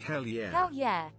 Hell yeah. Hell yeah.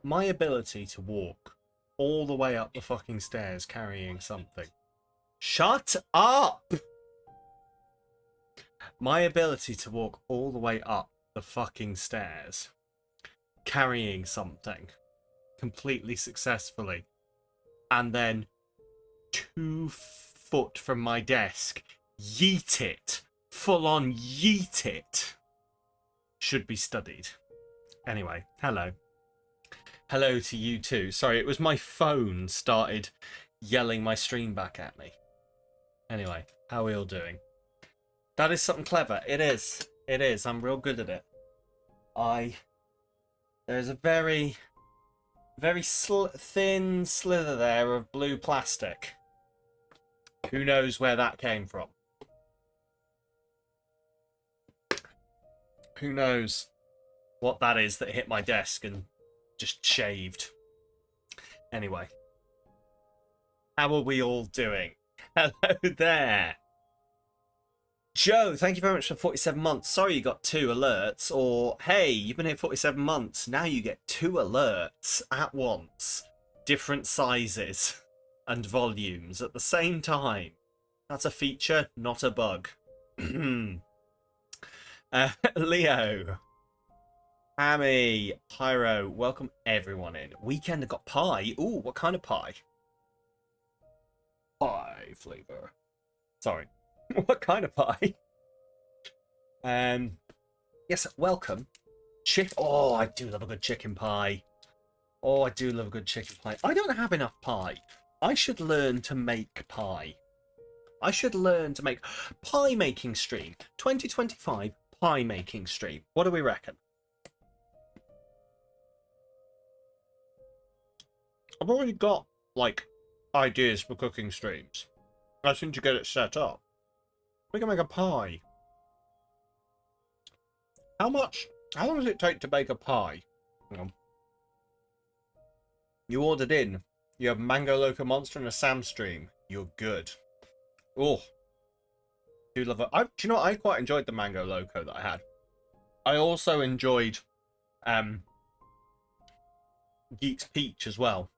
My ability to walk all the way up the fucking stairs carrying something. Shut up! My ability to walk all the way up the fucking stairs carrying something completely successfully and then 2 foot from my desk, yeet it, full on yeet it, should be studied. Anyway, hello. Hello to you too. Sorry, it was my phone started yelling my stream back at me. Anyway, how are we all doing? That is something clever. It is. It is. I'm real good at it. There's a very thin slither there of blue plastic. Who knows where that came from? Who knows what that is that hit my desk and just shaved? Anyway, how are we all doing? Hello there. Joe, thank you very much for 47 months. Sorry you got 2 alerts. Or, hey, you've been here 47 months. Now you get 2 alerts at once. Different sizes and volumes at the same time. That's a feature, not a bug. Leo. Hammy. Pyro. Welcome everyone in. Weekend got pie. Ooh, what kind of pie? Pie flavour. Sorry. What kind of pie? Yes, welcome. Oh, I do love a good chicken pie. Oh, I do love a good chicken pie. I don't have enough pie. I should learn to make pie. I should learn to make pie making stream. 2025 pie making stream. What do we reckon? I've already got like ideas for cooking streams. I just need to get it set up. We can make a pie. How long does it take to bake a pie? Hang on. You ordered in. You have Mango Loco Monster and a Sam stream. You're good. Oh. Do love it. Do you know what? I quite enjoyed the Mango Loco that I had. I also enjoyed Geek's Peach as well.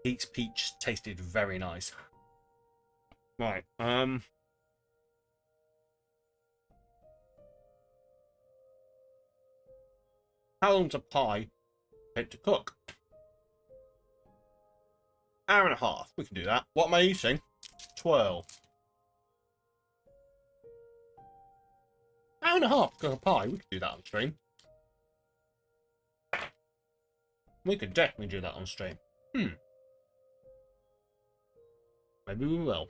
Geek's Peach tasted very nice. Right. How long's a pie take to cook? Hour and a half. We can do that. What am I eating? 12. Hour and a half to cook a pie. We could do that on stream. We could definitely do that on stream. Maybe we will.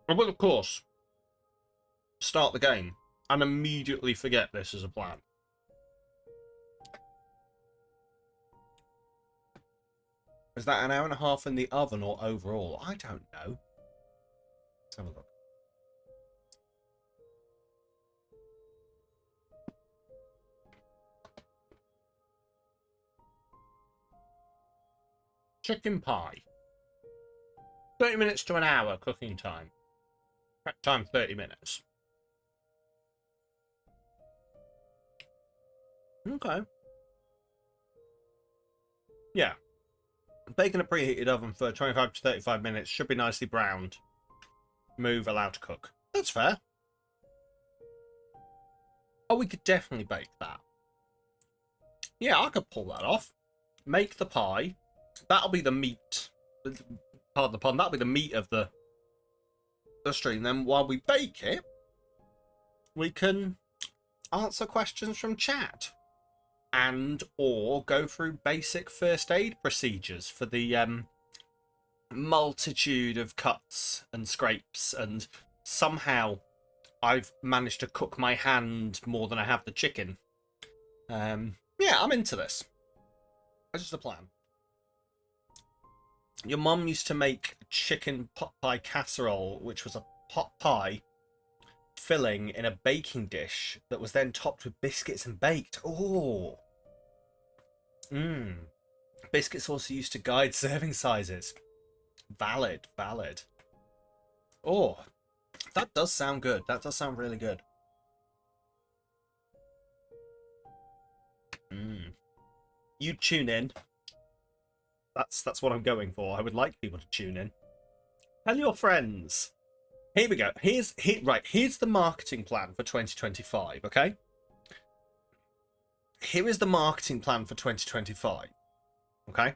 I will, of course, start the game and immediately forget this as a plan. Is that an hour and a half in the oven or overall? I don't know. Let's have a look. Chicken pie. 30 minutes to an hour cooking time. Prep time 30 minutes. Okay. Yeah. Bake in a preheated oven for 25 to 35 minutes. Should be nicely browned. Move, allowed to cook. That's fair. Oh, we could definitely bake that. Yeah, I could pull that off. Make the pie. That'll be the meat. Pardon the pun. That'll be the meat of the stream. Then while we bake it, we can answer questions from chat. And or go through basic first aid procedures for the multitude of cuts and scrapes, and somehow I've managed to cook my hand more than I have the chicken. Yeah, I'm into this. That's just a plan. Your mum used to make chicken pot pie casserole, which was a pot pie filling in a baking dish that was then topped with biscuits and baked. Oh. Biscuits also used to guide serving sizes. Valid. Oh, that does sound good. That does sound really good. you tune in. That's what I'm going for. I would like people to tune in. Tell your friends. Here we go. Here's the marketing plan for 2025, okay? Here is the marketing plan for 2025, okay?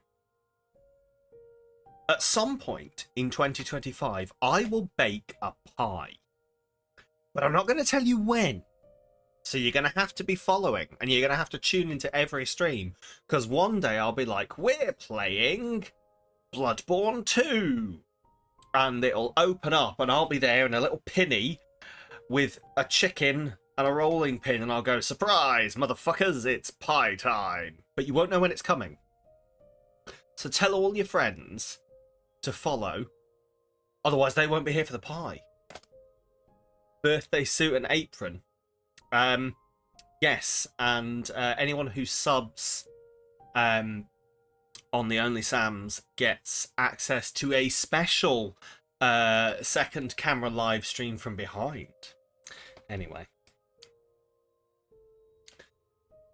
At some point in 2025, I will bake a pie. But I'm not going to tell you when. So you're going to have to be following, and you're going to have to tune into every stream, because one day I'll be like, we're playing Bloodborne 2. And it'll open up, and I'll be there in a little pinny with a chicken and a rolling pin, and I'll go, surprise, motherfuckers, it's pie time. But you won't know when it's coming. So tell all your friends to follow, otherwise they won't be here for the pie. Birthday suit and apron. Yes, and anyone who subs on the Only Sams gets access to a special second camera live stream from behind. Anyway.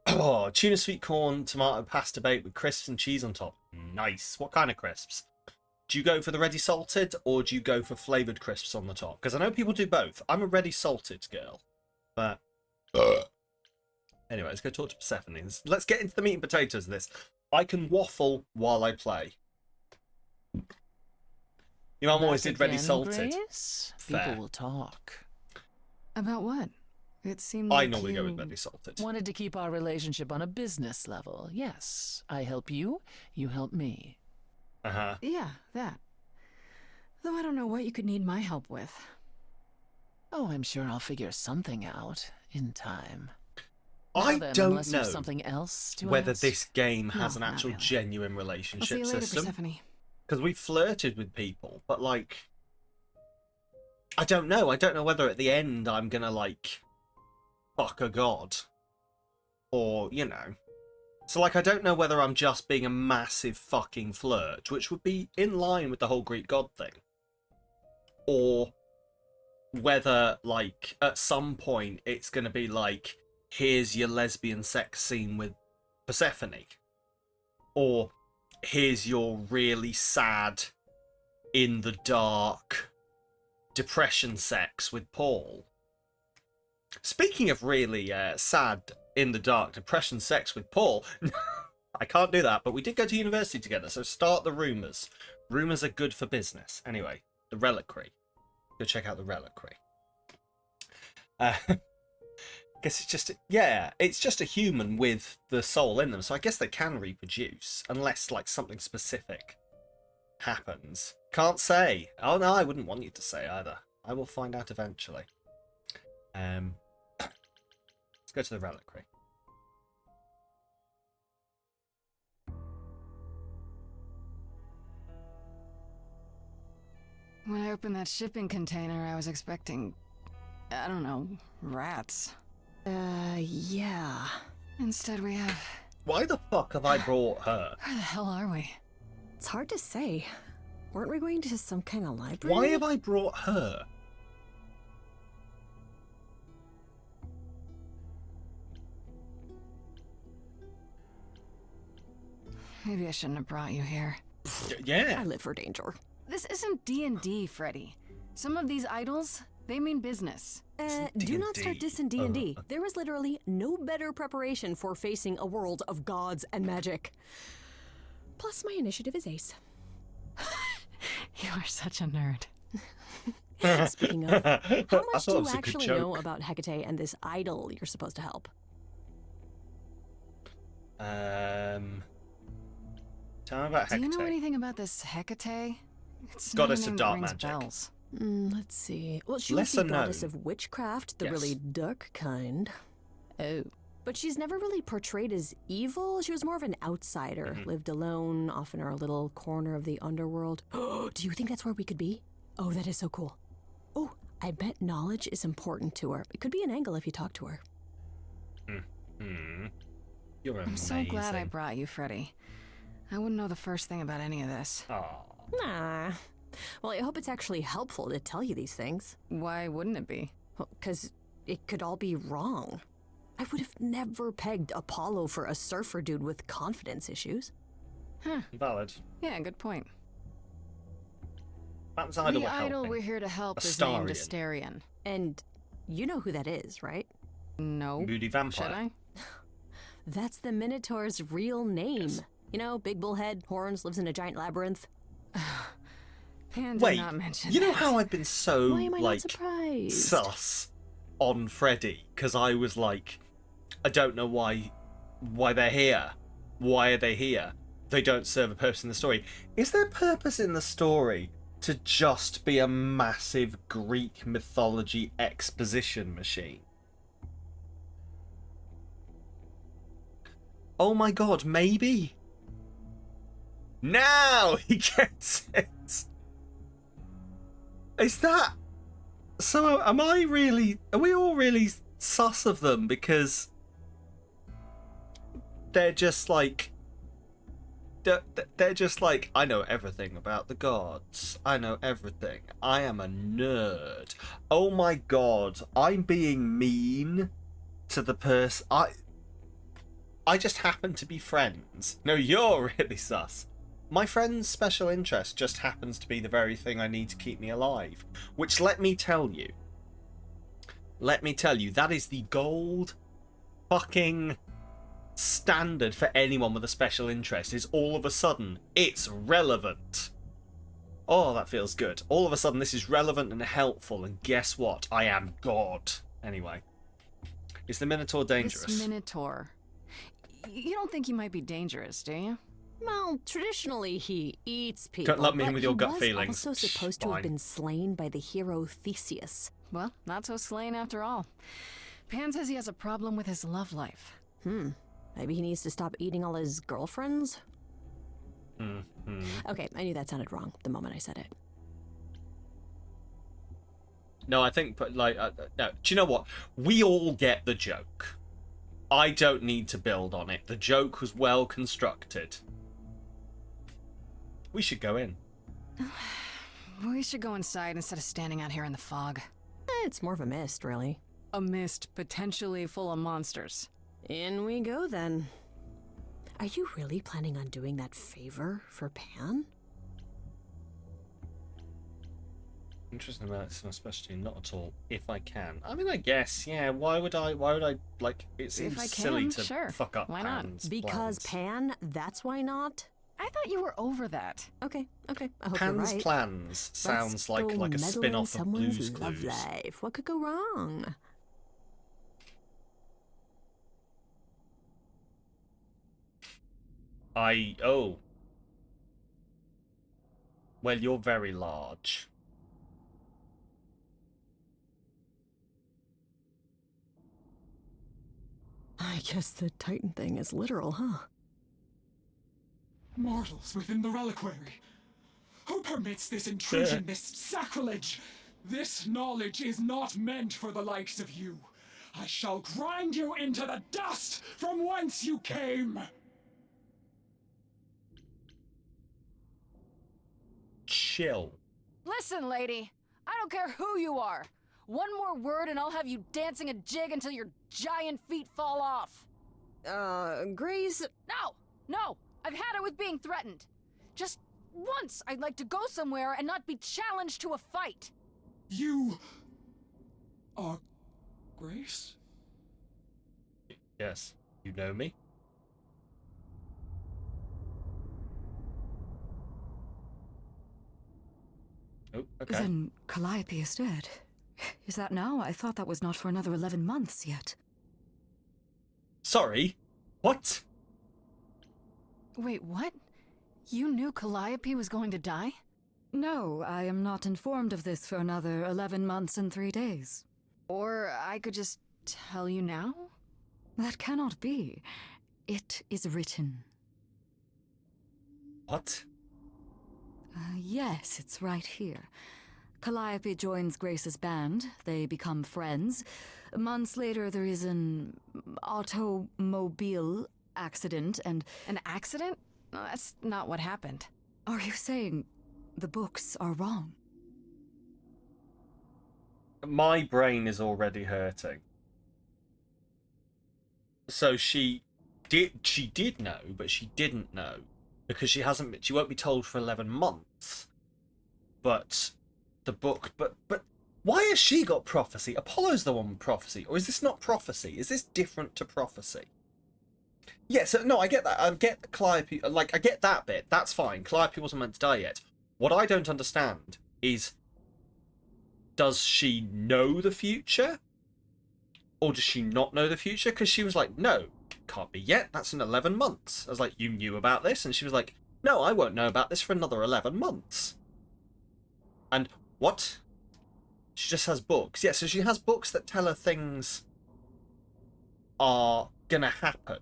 Oh, tuna sweet corn tomato pasta bake with crisps and cheese on top. Nice. What kind of crisps? Do you go for the ready salted, or do you go for flavoured crisps on the top? Because I know people do both. I'm a ready salted girl. But anyway, let's go talk to Persephone. Let's get into the meat and potatoes of this. I can waffle while I play. Your mum always did ready salted. Grace? Fair. People will talk. About what? It seemed I like normally go you... with ready salted. Wanted to keep our relationship on a business level. Yes, I help you, you help me. Uh-huh. Yeah, that. Though I don't know what you could need my help with. Oh, I'm sure I'll figure something out in time. I Well then, don't unless you've know something else to whether ask. this game has No, an not actual really. genuine I'll relationship see you later, system. Persephone. Because we've flirted with people, but like, I don't know. I don't know whether at the end I'm gonna like fuck a god, or you know. So like, I don't know whether I'm just being a massive fucking flirt, which would be in line with the whole Greek god thing, or whether like at some point it's gonna be like, here's your lesbian sex scene with Persephone, or here's your really sad, in the dark, depression sex with Paul. Speaking of really sad, in the dark, depression sex with Paul, I can't do that, but we did go to university together, so start the rumours. Rumours are good for business. Anyway, the reliquary. Go check out the reliquary. Guess it's just, yeah, it's just a human with the soul in them, so I guess they can reproduce, unless like something specific happens. Can't say. Oh no, I wouldn't want you to say either. I will find out eventually. Let's go to the reliquary. When I opened that shipping container, I was expecting, I don't know, rats. Yeah. Instead we have... Why the fuck have I brought her? Where the hell are we? It's hard to say. Weren't we going to some kind of library? Why have I brought her? Maybe I shouldn't have brought you here. Yeah. I live for danger. This isn't D&D, Freddy. Some of these idols, they mean business. Do not start D&D. dissing D&D. There is literally no better preparation for facing a world of gods and magic. Plus, my initiative is ace. You are such a nerd. Speaking of, how I much thought do it you was a good actually joke. know about Hecate and this idol you're supposed to help? Tell me about Do Hecate. you know anything about this Hecate? It's Goddess not a of name dark that rings magic. bells. Let's see. Well, she was Lesser the goddess known. of witchcraft, the Yes. really dark kind. Oh. But she's never really portrayed as evil. She was more of an outsider, lived alone, off in her little corner of the underworld. Do you think that's where we could be? Oh, that is so cool. Oh, I bet knowledge is important to her. It could be an angle if you talk to her. You're amazing. I'm so glad I brought you, Freddy. I wouldn't know the first thing about any of this. Aw. Nah. Well, I hope it's actually helpful to tell you these things. Why wouldn't it be? Because it could all be wrong. I would have never pegged Apollo for a surfer dude with confidence issues. Valid. Yeah, good point. Perhaps Ida The will help idol me. we're here to help is Astarion. named Astarion. And you know who that is, right? No. Moody vampire. Should I? That's the Minotaur's real name. Yes. You know, big bullhead, horns, lives in a giant labyrinth. Pan did Wait, not mention you know that. how I've been so, Why am I not like, surprised? sus on Freddy? Because I was like, I don't know why they're here. Why are they here? They don't serve a purpose in the story. Is there purpose in the story to just be a massive Greek mythology exposition machine? Oh my god, maybe? Now he gets it! Is that... So am I really... Are we all really sus of them because they're just like... They're just like, I know everything about the gods. I know everything. I am a nerd. Oh my god, I'm being mean to the person. I just happen to be friends. No, you're really sus. My friend's special interest just happens to be the very thing I need to keep me alive. Which, let me tell you, that is the gold fucking standard for anyone with a special interest, is all of a sudden it's relevant. Oh, that feels good. All of a sudden this is relevant and helpful, and guess what? I am God. Anyway. Is the Minotaur dangerous? This Minotaur. You don't think he might be dangerous, do you? Well, traditionally he eats people. Don't lump me in but with your he gut was feelings. also supposed to Fine. have been slain by the hero Theseus. Well, not so slain after all. Pan says he has a problem with his love life. Maybe he needs to stop eating all his girlfriends? Okay, I knew that sounded wrong the moment I said it. No, I think, but like, no. Do you know what? We all get the joke. I don't need to build on it. The joke was well constructed. We should go in. We should go inside instead of standing out here in the fog. It's more of a mist, really. A mist potentially full of monsters. In we go, then. Are you really planning on doing that favor for Pan? Interesting about this, especially not at all. If I can, I mean, I guess, yeah. Why would I? Like, it seems If I silly can, to sure. fuck up Why not? Pan's Because plans. Pan, that's why not? I thought you were over that. Okay. I hope Pan's you're right. plans sounds Let's like go a meddle in spin-off of someone's Blue's love Clues. life. What could go wrong? Oh. Well, you're very large. I guess the Titan thing is literal, huh? Mortals within the reliquary. Who permits this intrusion, this sacrilege? This knowledge is not meant for the likes of you. I shall grind you into the dust from whence you came. Chill. Listen, lady. I don't care who you are. One more word and I'll have you dancing a jig until your giant feet fall off. Grace... No. I've had it with being threatened. Just once I'd like to go somewhere and not be challenged to a fight. You are Grace? Yes. You know me? Oh, okay. Then Calliope is dead. Is that now? I thought that was not for another 11 months yet. Sorry? What? Wait, what? You knew Calliope was going to die? No, I am not informed of this for another 11 months and 3 days. Or I could just tell you now? That cannot be. It is written. What? Yes, it's right here. Calliope joins Grace's band. They become friends. Months later, there is an automobile accident and... An accident? No, that's not what happened. Are you saying the books are wrong? My brain is already hurting. So she did know, but she didn't know because she won't be told for 11 months. But but why has she got prophecy? Apollo's the one with prophecy, or is this not prophecy? Is this different to prophecy? Yeah, so no, I get that. I get Calliope, like I get that bit. That's fine. Calliope wasn't meant to die yet. What I don't understand is, does she know the future? Or does she not know the future? Because she was like, no, can't be yet. That's in 11 months. I was like, you knew about this? And she was like, no, I won't know about this for another 11 months. And what? She just has books. Yeah, so she has books that tell her things are gonna happen.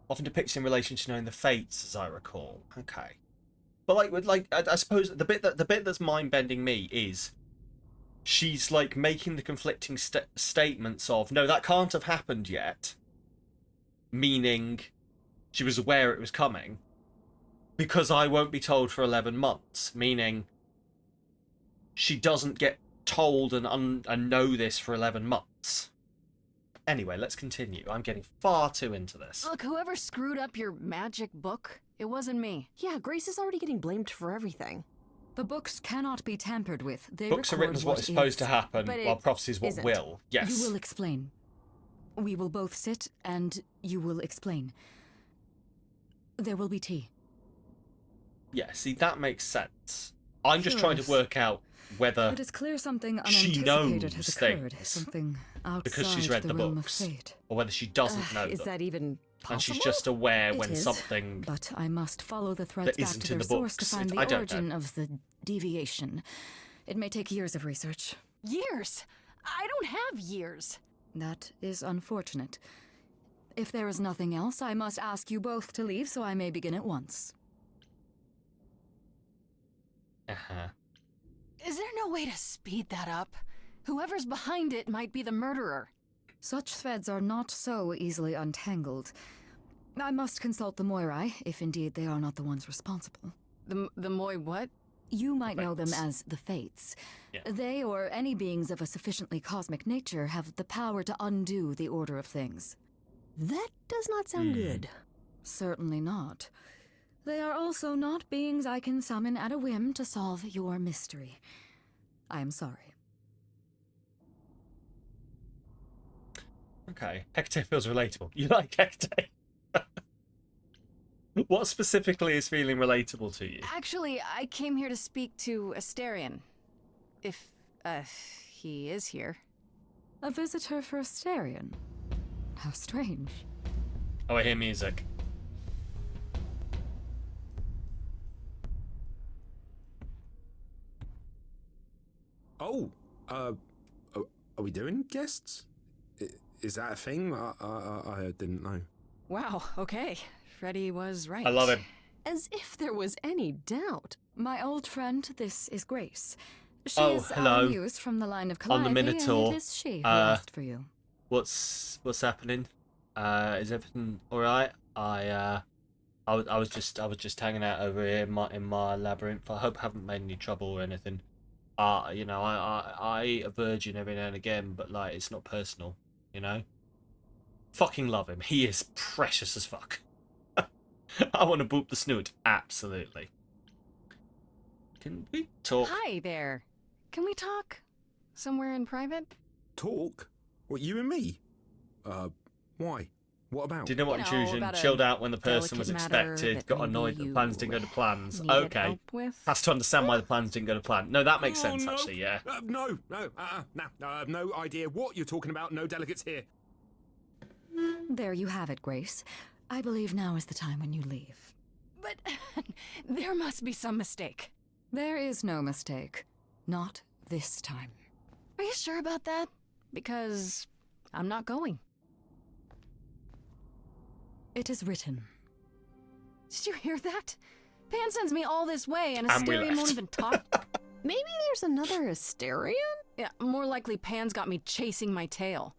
Often depicted in relation to knowing the fates, as I recall. Okay. But I suppose the bit that's mind-bending me is she's like making the conflicting statements of, no, that can't have happened yet, meaning she was aware it was coming, because I won't be told for 11 months, meaning she doesn't get told and know this for 11 months. Anyway, let's continue. I'm getting far too into this. Look, whoever screwed up your magic book, it wasn't me. Yeah, Grace is already getting blamed for everything. The books cannot be tampered with. They Books are written as what is supposed to happen, But while it prophecy is what isn't. will. Yes. You will explain. We will both sit and you will explain. There will be tea. Yeah, see, that makes sense. I'm just trying to Curious. work out whether It is clear something she unanticipated has knows occurred. things Something outside because she's read the realm books, of fate. or whether she doesn't know Is them, that even possible? and she's just aware It when is, something. But I must follow the that threads back isn't to in their the source to books. find I the don't origin know. of the deviation. It may take years of research. Years? I don't have years. That is unfortunate. If there is nothing else, I must ask you both to leave so I may begin at once. Uh-huh. Is there no way to speed that up? Whoever's behind it might be the murderer. Such threads are not so easily untangled. I must consult the Moirai, if indeed they are not the ones responsible. The Moy what? You might know them Fates. as the Fates. Yeah. They, or any beings of a sufficiently cosmic nature, have the power to undo the order of things. That does not sound good. Certainly not. They are also not beings I can summon at a whim to solve your mystery. I am sorry. Okay. Hecate feels relatable. You like Hecate? What specifically is feeling relatable to you? Actually, I came here to speak to Asterion. If, he is here. A visitor for Asterion? How strange. Oh, I hear music. Oh, are we doing guests? Is that a thing? I didn't know. Wow, okay. Freddy was right. I love him. As if there was any doubt. My old friend, this is Grace. She Oh, is hello. our muse from the line of On Calliope, the Minotaur. and it is she who Uh, asked for you. What's happening? Is everything all right? I was just hanging out over here in my labyrinth. I hope I haven't made any trouble or anything. You know, I eat a virgin every now and again, but like it's not personal, you know. Fucking love him. He is precious as fuck. I want to boop the snoot. Absolutely. Can we talk? Hi there. Can we talk? Somewhere in private? Talk? What, you and me? Why? What about? Do you know what You know, intrusion? about a Chilled out when the person was delicate matter expected, that got maybe annoyed that you plans didn't go to plans. needed Okay. help with? Has to understand why the plans didn't go to plan. No, that makes Oh, sense, no. actually, yeah. No, no idea what you're talking about. No delegates here. There you have it, Grace. I believe now is the time when you leave. But there must be some mistake. There is no mistake. Not this time. Are you sure about that? Because I'm not going. It is written. Did you hear that? Pan sends me all this way, and And we Asterion won't left. even talk. Maybe there's another Asterion? Yeah, more likely Pan's got me chasing my tail.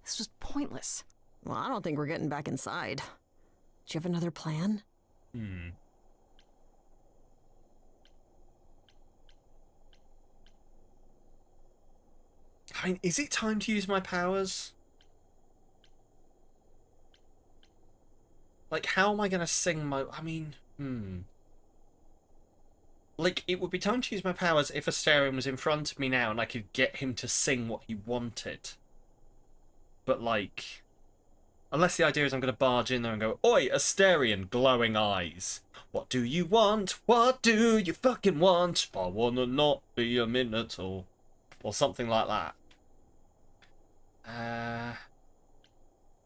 This was pointless. Well, I don't think we're getting back inside. Do you have another plan? I mean, is it time to use my powers? Like, how am I going to sing my... I mean, Like, it would be time to use my powers if Asterion was in front of me now and I could get him to sing what he wanted. But, like... Unless the idea is I'm going to barge in there and go, "Oi, Asterion, glowing eyes. What do you want? What do you fucking want? I wanna not be a Minotaur." Or something like that.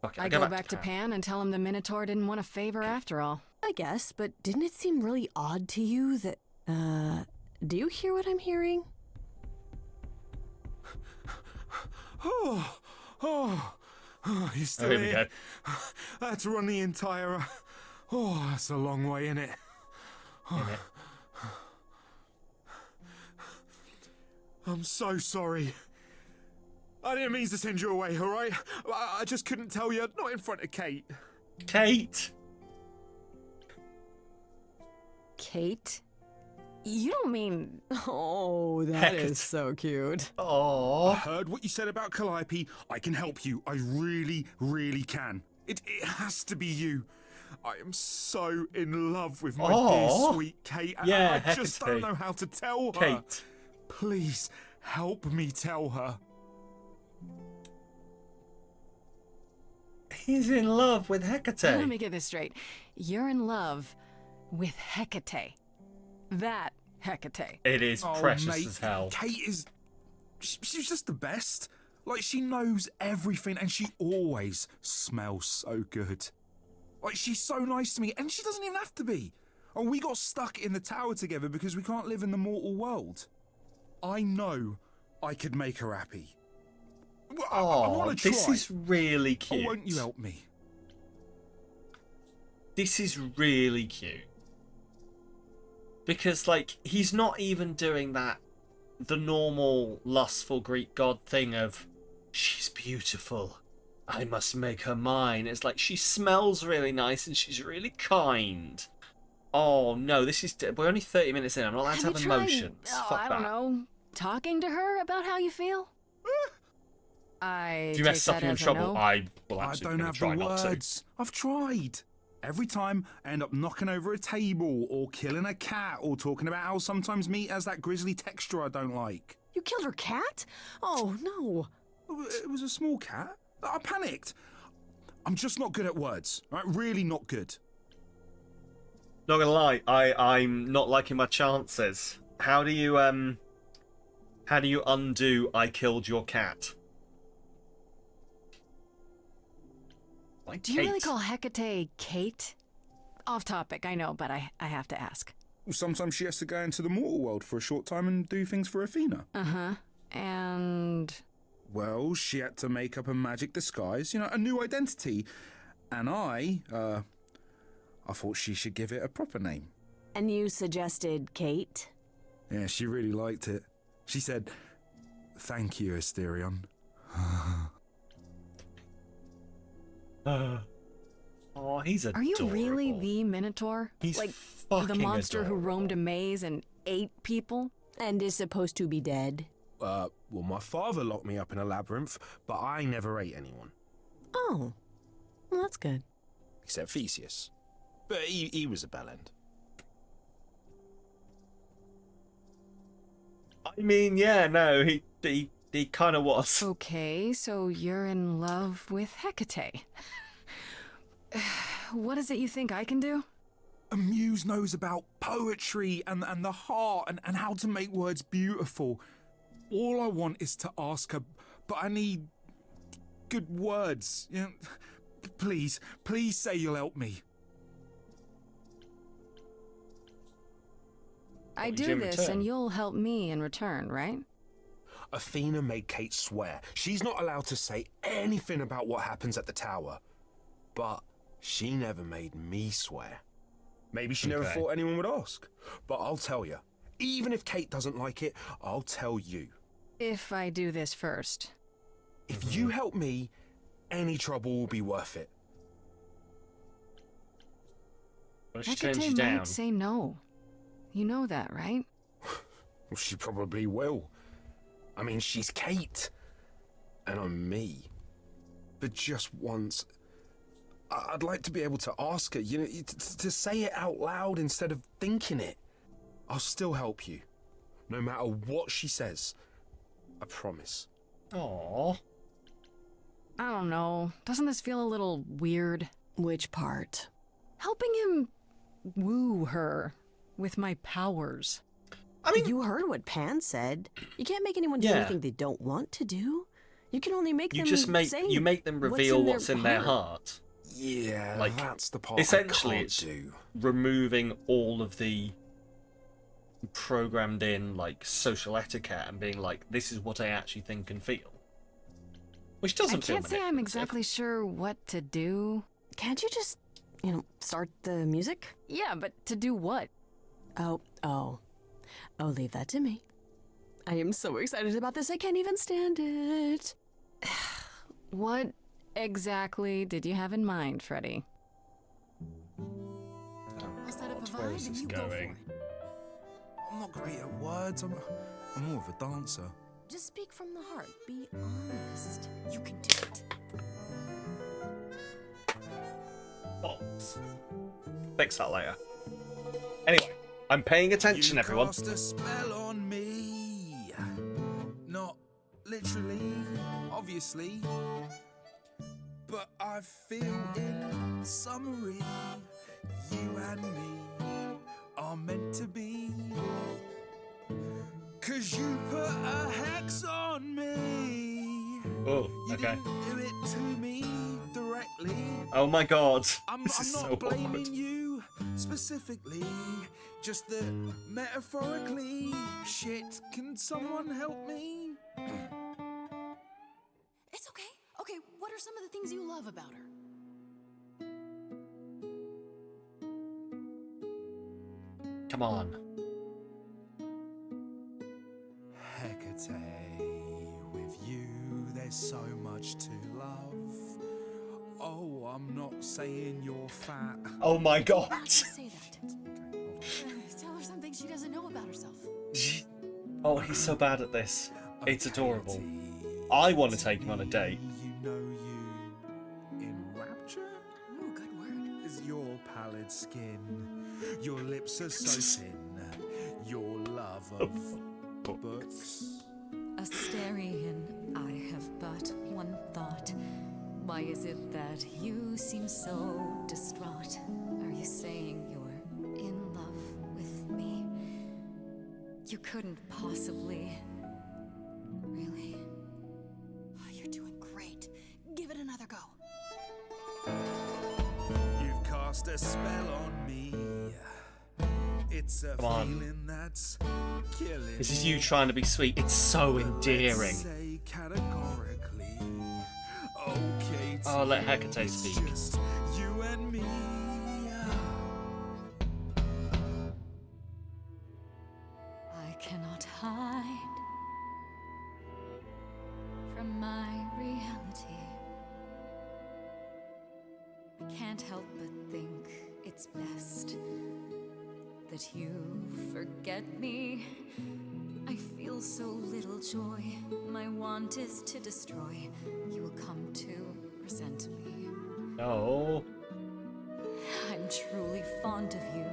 Fuck it, I go back to Pan and tell him the Minotaur didn't want a favor after all. I guess, but didn't it seem really odd to you that, do you hear what I'm hearing? You still Here we here? go. I had to run the entire... that's a long way, innit? Innit? I'm so sorry. I didn't mean to send you away, alright? I just couldn't tell you, not in front of Kate. Kate! Kate? You don't mean... Oh, that Hecate. is so cute. I Oh, heard what you said about Calliope. I can help you. I really, really can. It has to be you. I am so in love with my dear sweet Kate. And Yeah, I just Hecate. don't know how to tell her. Kate. Please, help me tell her. He's in love with Hecate. Let me get this straight. You're in love with Hecate. That Hecate. It is Oh, precious mate, as hell. Kate is... She's just the best. Like, she knows everything and she always smells so good. Like, she's so nice to me and she doesn't even have to be. Oh, we got stuck in the tower together because we can't live in the mortal world. I know I could make her happy. Well, I Oh, want to try. this is really Oh, cute. won't you help me? This is really cute. Because, like, he's not even doing the normal lustful Greek god thing of, "She's beautiful, I must make her mine." It's like, she smells really nice and she's really kind. Oh no, we're only 30 minutes in, I'm not allowed to Have have you tried, emotions. Fuck I that. don't know, talking to her about how you feel? I If you take mess up that you're in as a trouble, no. I will I absolutely don't have try the not to. words. I've tried. Every time I end up knocking over a table or killing a cat or talking about how sometimes meat has that grisly texture I don't like. You killed her cat? Oh, no. It was a small cat. I panicked. I'm just not good at words. Right? Really not good. Not gonna lie, I'm not liking my chances. How do you undo "I killed your cat"? Like Do you really Kate. call Hecate Kate? Off topic, I know, but I have to ask. Sometimes she has to go into the mortal world for a short time and do things for Athena. Uh-huh. And... Well, she had to make up a magic disguise, a new identity. And I thought she should give it a proper name. And you suggested Kate? Yeah, she really liked it. She said, "Thank you, Asterion." Oh, he's Are adorable. you really the Minotaur? He's like fucking the monster who adorable. roamed a maze and ate people? And is supposed to be dead? Well, my father locked me up in a labyrinth, but I never ate anyone. Oh, well, that's good. Except Theseus. But he was a bellend. I mean, yeah, no, he kind of was. Okay, so you're in love with Hecate. What is it you think I can do? A muse knows about poetry and the heart and how to make words beautiful. All I want is to ask her, but I need good words. Please say you'll help me. I What would you do in this return? and you'll help me in return, right? Athena made Kate swear she's not allowed to say anything about what happens at the tower. But she never made me swear. Maybe she never Okay. thought anyone would ask. But I'll tell you, even if Kate doesn't like it, I'll tell you. If I do this first. If you help me, any trouble will be worth it. Well, she turns you Hecate down. might say no. You know that, right? Well, she probably will. I mean, she's Kate. And I'm me. But just once, I'd like to be able to ask her, you know, to say it out loud instead of thinking it. I'll still help you, no matter what she says. I promise. Aww. I don't know. Doesn't this feel a little weird? Which part? Helping him woo her with my powers. I mean, You heard what Pan said. You can't make anyone do Yeah. anything they don't want to do. You can only make you them just make say you make them reveal what's in their heart. heart. Yeah, Like, that's the part essentially I can't it's do. removing all of the programmed in like social etiquette and being like, this is what I actually think and feel. Which I doesn't feel can't say I'm manipulative. exactly sure what to do. Can't you just, start the music? Yeah, but to do what? Oh, leave that to me. I am so excited about this, I can't even stand it. What exactly did you have in mind, Freddy? I'll set up a Where vibe is and this you go for going? it. I'm not great at words. I'm more of a dancer. Just speak from the heart, be honest. You can do it. Box. Fix that later. Anyway, I'm paying attention, You everyone. cast a spell on me. Not literally, obviously. But I feel in summary, you and me are meant to be. 'Cause you put a hex on me. Oh, You okay. didn't do it to me directly. Oh my god. I'm This is not so blaming awkward. you specifically, just that metaphorically. Shit, can someone help me? It's okay. Okay, what are some of the things you love about her? Come on. Hecate, with you there's so much to love. Oh, I'm not saying you're fat. Oh my god. Why don't you say that? Tell her something she doesn't know about herself. Oh, he's so bad at this. It's adorable. Hecate, I want to take him on a date. You know you in rapture Ooh, good word. is your pallid skin. Your lips are so thin. Your love of books. Asterian, I have but one thought. Why is it that you seem so distraught? Are you saying you're in love with me? You couldn't possibly. Really? Oh, you're doing great. Give it another go. You've cast a spell on me. It's a Come on. feeling that's killing. This is you trying to be sweet. It's so Let's endearing. say categorically. Okay, Oh, let Hecate it's speak. just you and me. I cannot hide from my reality. I can't help but think it's best that you forget me. I feel so little joy. My want is to destroy. You will come to resent me. No. I'm truly fond of you.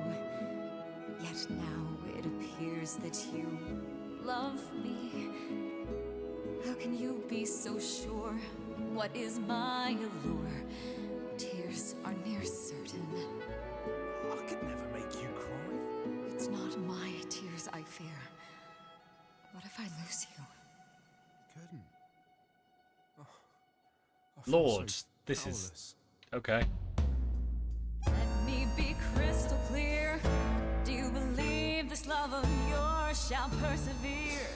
Yet now it appears that you love me. How can you be so sure? What is my allure? Tears are near certain. I could never make you cry. It's not my tears I fear. What if I lose you? Couldn't. Oh, I feel Lord, so this is powerless. okay. Let me be crystal clear. Do you believe this love of yours shall persevere?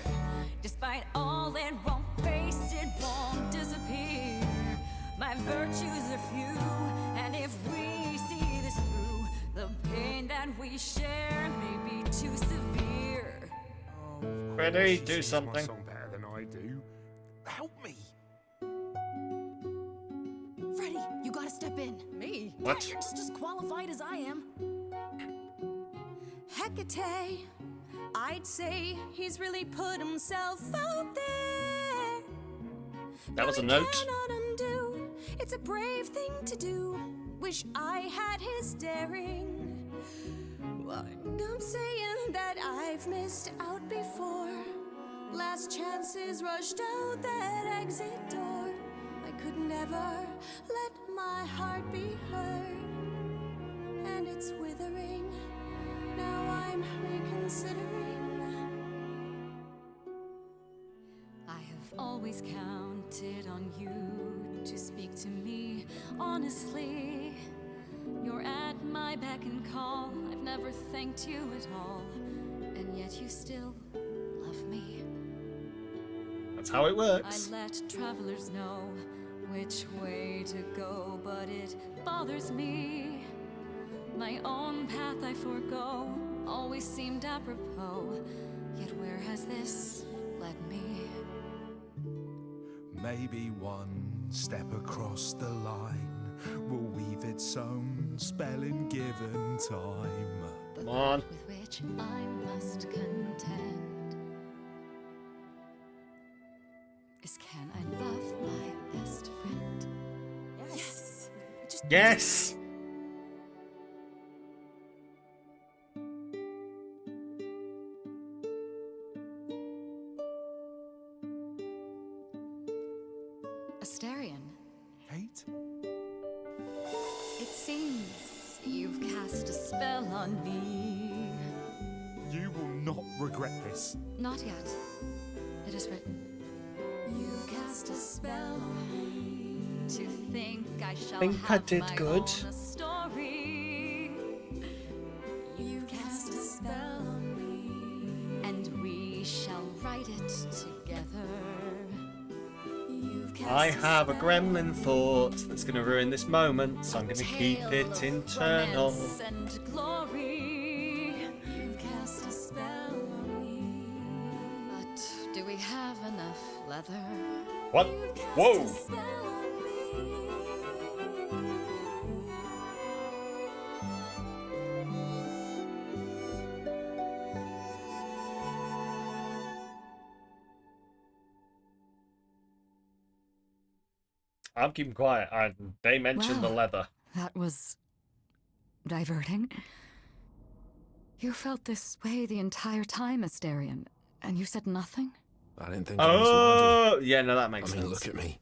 Despite all it won't face, it won't disappear. My virtues are few, and if we see this through, the pain that we share may be too severe. Oh, of Freddie, course, do she sings something. My song better than I do. Help me. Freddy, you gotta step in. Me? What? You're just as qualified as I am. Hecate, I'd say he's really put himself out there. That was a we note. cannot undo. It's a brave thing to do. wish I had his daring. I'm saying that I've missed out before. Last chances rushed out that exit door. I could never let my heart be heard, and it's withering. Now I'm reconsidering. I have always counted on you to speak to me honestly. You're at my beck and call. I've never thanked you at all, and yet you still love me. That's how it works. I let travelers know which way to go, but it bothers me. My own path I forego always seemed apropos, yet where has this led me? Maybe one step across the line will weave its own spelling given time. The Come on. thought with which I must contend is, can I love my best friend? Yes. Yes! Asterion, Kate? it seems you've cast a spell on me. You will not regret this. Not yet. It is written. You've cast a spell on me. To think I shall Think I have did my good. own story. You've cast a spell on me, and we shall write it together. You've cast I have a spell gremlin thought that's going to ruin this moment, so I'm going to keep tale it of internal. romance and glory. You've cast a spell on me. But do we have enough leather? What? Whoa! Spell on me. I'm keeping quiet. They mentioned the Wow. leather. That was diverting. You felt this way the entire time, Asterion, and you said nothing? I didn't think I was worthy. Oh, yeah, no, that makes I mean, sense. look at me.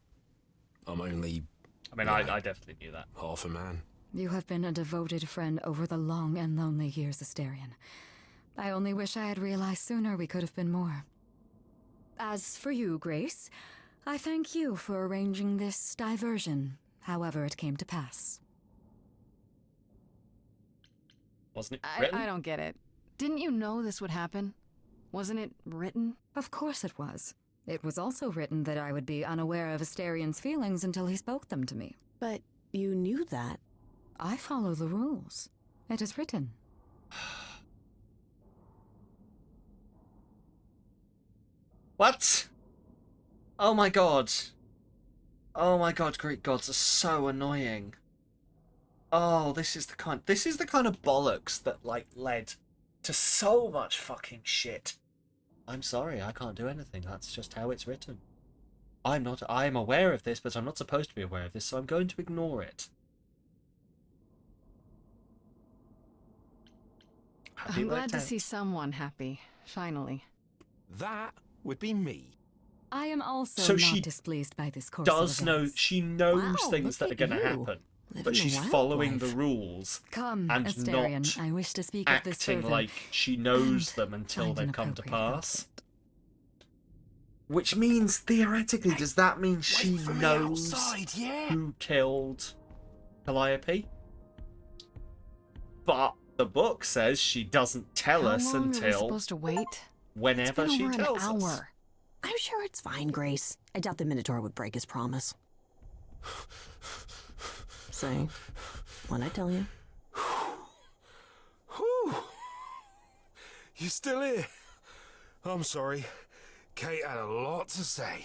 I'm only I mean, yeah. I definitely knew that. half a man. You have been a devoted friend over the long and lonely years, Asterion. I only wish I had realized sooner we could have been more. As for you, Grace, I thank you for arranging this diversion, however it came to pass. Wasn't it I written? don't get it. Didn't you know this would happen? Wasn't it written? Of course it was. It was also written that I would be unaware of Asterion's feelings until he spoke them to me. But you knew that. I follow the rules. It is written. What? Oh my god. Oh my god, Greek gods are so annoying. Oh, this is the kind of bollocks that like led to so much fucking shit. I'm sorry, I can't do anything. That's just how it's written. I'm aware of this, but I'm not supposed to be aware of this, so I'm going to ignore it. Happy I'm glad to birthday. see someone happy, finally. That would be me. I am also So not she displeased by this course Does of know events. she knows Wow, things that look are at going to you. happen, Living but the she's wild following life. the rules Come, and Asterion, not I wish to speak of this acting further. like she knows and them until find they've an come to appropriate pass. Which means, theoretically, does that mean she Wait for me knows outside, yeah? who killed Calliope? But the book says she doesn't tell How us long are we until supposed to wait? It's whenever been she over tells an us. hour. I'm sure it's fine, Grace. I doubt the Minotaur would break his promise. Say, what'd I tell you? Whew. You still here? I'm sorry. Kate had a lot to say.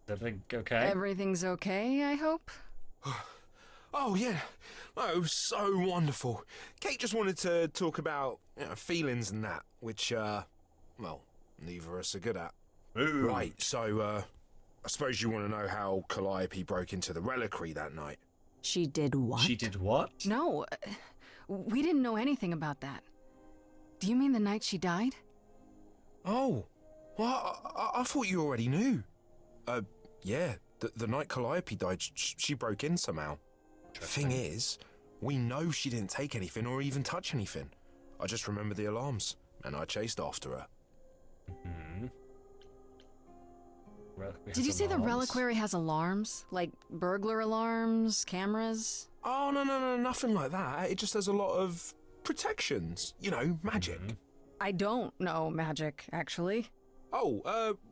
Is everything okay? Everything's okay, I hope? Oh, yeah. Oh, it was so wonderful. Kate just wanted to talk about feelings and that, which, well, neither of us are good at. Ooh. Right, so, I suppose you want to know how Calliope broke into the reliquary that night. She did what? She did what? No, we didn't know anything about that. Do you mean the night she died? Oh, well, I thought you already knew. Yeah, the night Calliope died, she broke in somehow. Thing is, we know she didn't take anything or even touch anything. I just remember the alarms, and I chased after her. Hmm. Did you say the reliquary has alarms? Like burglar alarms, cameras? Oh, no, nothing like that. It just has a lot of protections. You know, magic. I don't know magic, actually. Oh,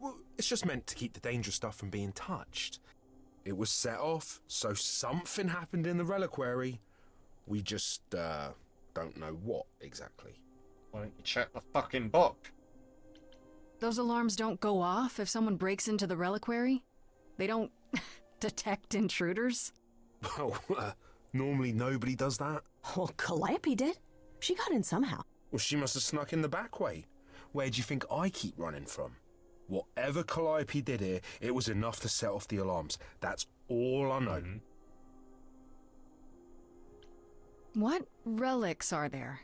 well, it's just meant to keep the dangerous stuff from being touched. It was set off, so something happened in the reliquary. We just, don't know what exactly. Why don't you check the fucking book? Those alarms don't go off if someone breaks into the reliquary? They don't detect intruders? Well, normally nobody does that. Well, Calliope did. She got in somehow. Well, she must have snuck in the back way. Where do you think I keep running from? Whatever Calliope did here, it was enough to set off the alarms. That's all I know. What relics are there?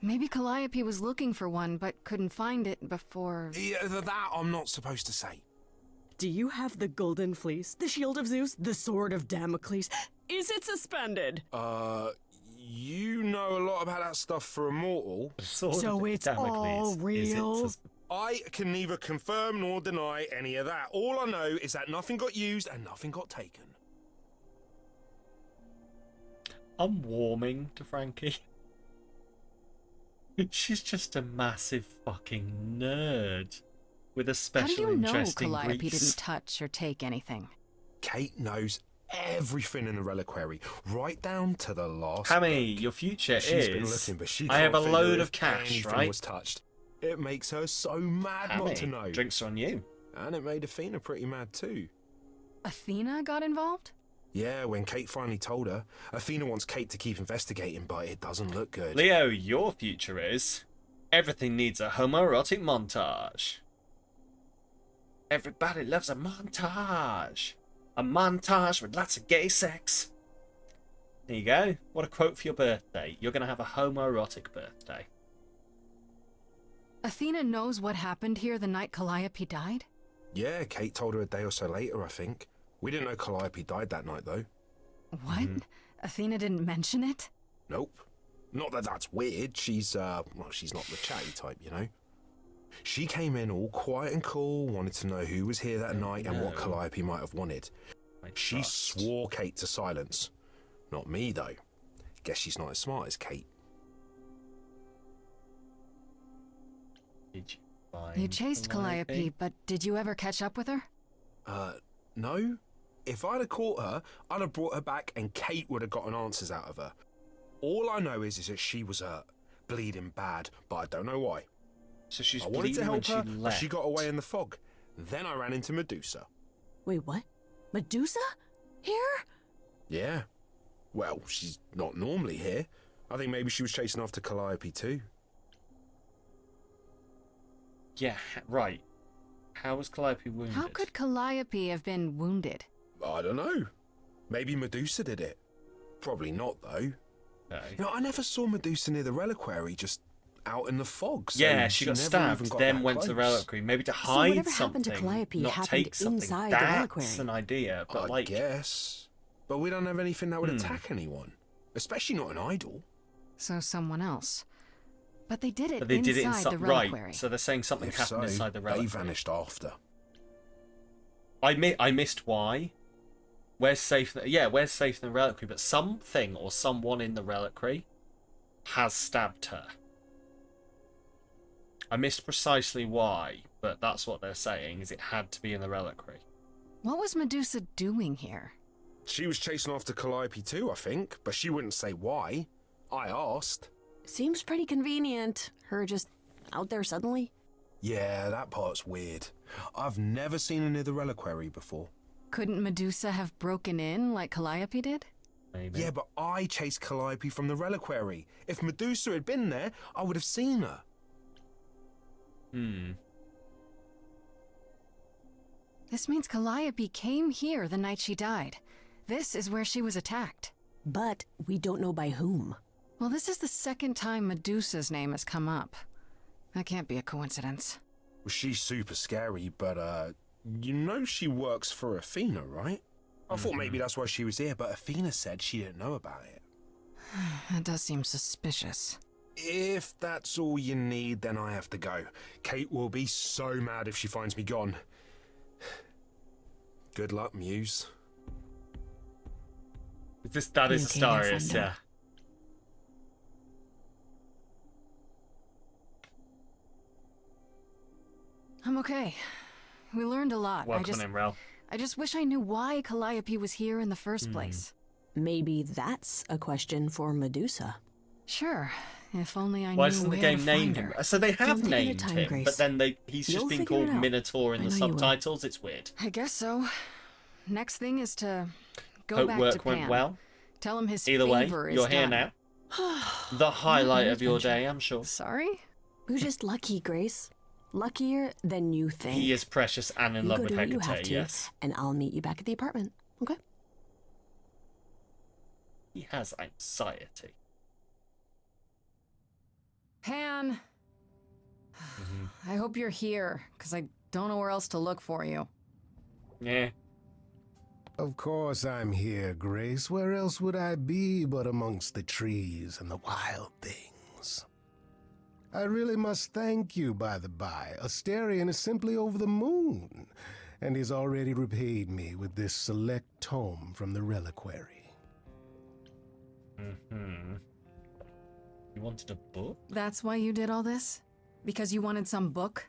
Maybe Calliope was looking for one, but couldn't find it before... Yeah, that I'm not supposed to say. Do you have the golden fleece, the shield of Zeus, the sword of Damocles? Is it suspended? You know a lot about that stuff for a mortal. So it's all real? I can neither confirm nor deny any of that. All I know is that nothing got used and nothing got taken. I'm warming to Frankie. She's just a massive fucking nerd with a How do special you know interest in Calliope Greece. didn't touch or take anything? Kate knows everything in the reliquary, right down to the last Hammy, book. your future She's been is... looking, but she I have can't a figure load if of cash, anything right? was touched. It makes her so mad Hammy, not to know. drinks on you. And it made Athena pretty mad too. Athena got involved? Yeah, when Kate finally told her, Athena wants Kate to keep investigating, but it doesn't look good. Leo, your future is... Everything needs a homoerotic montage. Everybody loves a montage. A montage with lots of gay sex. There you go. What a quote for your birthday. You're going to have a homoerotic birthday. Athena knows what happened here the night Calliope died? Yeah, Kate told her a day or so later, I think. We didn't know Calliope died that night, though. What? Athena didn't mention it? Nope. Not that that's weird. She's, well, she's not the chatty type, you know? She came in all quiet and cool, wanted to know who was here that night and what Calliope might have wanted. She swore Kate to silence. Not me, though. Guess she's not as smart as Kate. Did you find You chased Calliope, but did you ever catch up with her? No. If I'd have caught her, I'd have brought her back and Kate would have gotten answers out of her. All I know is that she was hurt, bleeding bad, but I don't know why. So she's I wanted to bleeding when help she her, but left. she got away in the fog. Then I ran into Medusa. Wait, what? Medusa? Here? Yeah. Well, she's not normally here. I think maybe she was chasing after Calliope too. Yeah, right. How was Calliope wounded? How could Calliope have been wounded? I don't know. Maybe Medusa did it. Probably not, though. Okay. You know, I never saw Medusa near the reliquary, just out in the fog. So Yeah, she got never even stabbed, got then that went to the close. reliquary, maybe to So hide whatever something, happened to Calliope not happened take something. inside the That's reliquary. an idea, but I like... guess. But we don't have anything that would attack anyone. Especially not an idol. So someone else. But they did it But they inside did it inside, the reliquary. right, so they're saying something If happened so, inside the they reliquary. vanished after. I missed why. Where's safe? Yeah, where's safe in the reliquary? But something or someone in the reliquary has stabbed her. I missed precisely why, but that's what they're saying, is it had to be in the reliquary. What was Medusa doing here? She was chasing after Calliope too, I think, but she wouldn't say why. I asked. Seems pretty convenient. Her just out there suddenly. Yeah, that part's weird. I've never seen her near the reliquary before. Couldn't Medusa have broken in like Calliope did? Maybe. Yeah, but I chased Calliope from the reliquary. If Medusa had been there, I would have seen her. This means Calliope came here the night she died. This is where she was attacked. But we don't know by whom. Well, this is the second time Medusa's name has come up. That can't be a coincidence. Well, she's super scary, but, you know she works for Athena, right? I thought maybe that's why she was here, but Athena said she didn't know about it. That does seem suspicious. If that's all you need, then I have to go. Kate will be so mad if she finds me gone. Good luck, Muse. That is Okay, there, Astarius, friendo. yeah. I'm okay. We learned a lot. Welcome in, Rel. I just wish I knew why Calliope was here in the first place. Maybe that's a question for Medusa. Sure, if only I Why knew doesn't the where game to name find him? her. So they have Don't take your named time, him, Grace. but then he's just You'll been figure it called out. Minotaur in I the know you will. subtitles. It's weird. I guess so. Next thing is to go Hope back work to Pan. went well. Tell him his Either way, favor is you're here done. now. The highlight of your adventure. day, I'm sure. Sorry? We're just lucky, Grace. Luckier than you think. He is precious and in You love go with do what you have Hecate, to, yes. and I'll meet you back at the apartment. Okay? He has anxiety. Pan. I hope you're here, because I don't know where else to look for you. Yeah. Of course I'm here, Grace. Where else would I be but amongst the trees and the wild things? I really must thank you, by the by. Asterion is simply over the moon, and he's already repaid me with this select tome from the reliquary. You wanted a book? That's why you did all this? Because you wanted some book?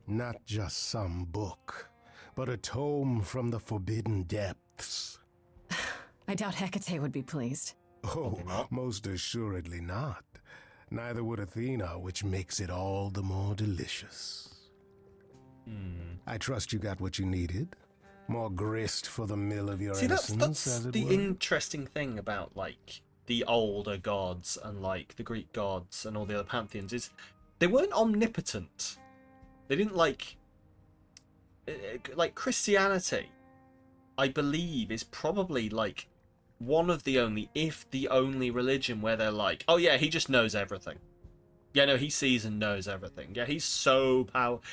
Not just some book, but a tome from the forbidden depths. I doubt Hecate would be pleased. Oh, most assuredly not. Neither would Athena, which makes it all the more delicious. I trust you got what you needed. More grist for the mill of your See, innocence, that's as it the were. interesting thing about, like, the older gods and, like, the Greek gods and all the other pantheons is they weren't omnipotent. They didn't, like Christianity, I believe, is probably, like, one of the only, if the only religion where they're like, oh yeah, he just knows everything. Yeah, no, he sees and knows everything. Yeah, he's so powerful.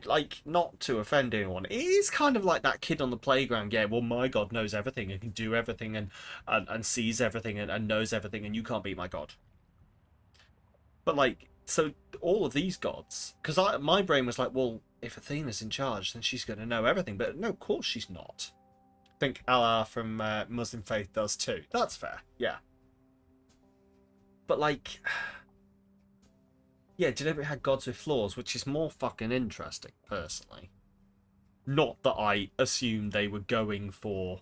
Like, not to offend anyone, it is kind of like that kid on the playground. Yeah, well, my God knows everything and can do everything and sees everything and knows everything, and you can't beat my God. But, like, so all of these gods, because my brain was like, well, if Athena's in charge, then she's going to know everything. But no, of course she's not. I think Allah from Muslim faith does too. That's fair, yeah. But, like, yeah, deliberately had gods with flaws, which is more fucking interesting, personally. Not that I assumed they were going for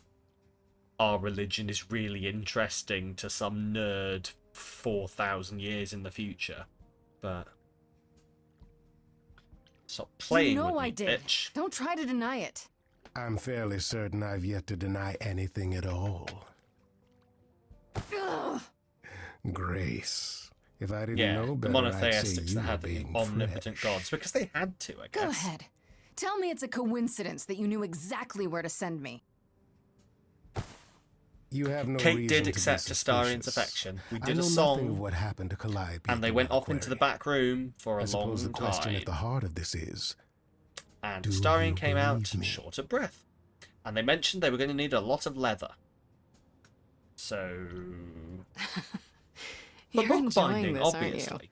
our religion is really interesting to some nerd 4,000 years in the future, but stop playing You know with I me, did. bitch. Don't try to deny it. I'm fairly certain I've yet to deny anything at all. Ugh. Grace, if I didn't yeah, know the better, I'd say monotheistics you that were had the being omnipotent fresh. gods, because they had to, I guess. Go ahead. Tell me it's a coincidence that you knew exactly where to send me. You have no Kate reason did to be accept Astarion's suspicious. affection. We I did know a nothing song, of what happened to Calliope and they at the went off into the reliquary. back room for I a suppose long the question time. at the heart of this is, And do Astarion you came out believe me? short of breath. And they mentioned they were going to need a lot of leather. So... But You're enjoying bookbinding, this, aren't obviously. you?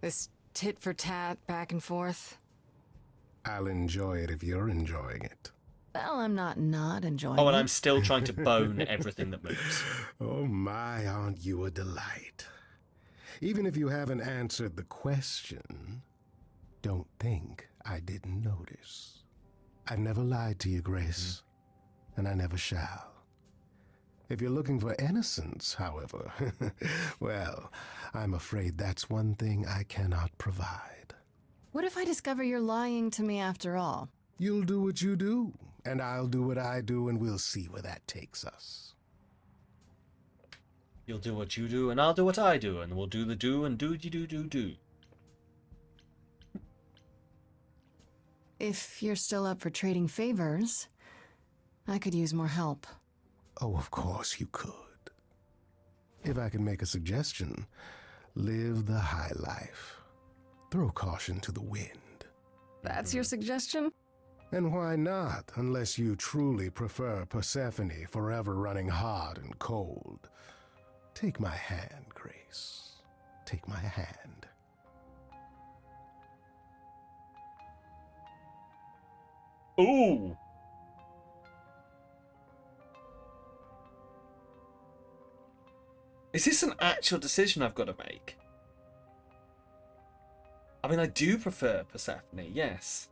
This tit for tat, back and forth. I'll enjoy it if you're enjoying it. Well, I'm not enjoying Oh, and it. I'm still trying to bone everything that moves. Oh my, aren't you a delight? Even if you haven't answered the question, don't think I didn't notice. I've never lied to you, Grace, and I never shall. If you're looking for innocence, however, well, I'm afraid that's one thing I cannot provide. What if I discover you're lying to me after all? You'll do what you do, and I'll do what I do, and we'll see where that takes us. You'll do what you do, and I'll do what I do, and we'll do the do and do-de-do-do-do. if you're still up for trading favors, I could use more help. Oh, of course you could. If I can make a suggestion, live the high life. Throw caution to the wind. That's your suggestion? And why not, unless you truly prefer Persephone forever running hot and cold? Take my hand, Grace. Take my hand. Ooh. Is this an actual decision I've got to make? I mean, I do prefer Persephone, yes.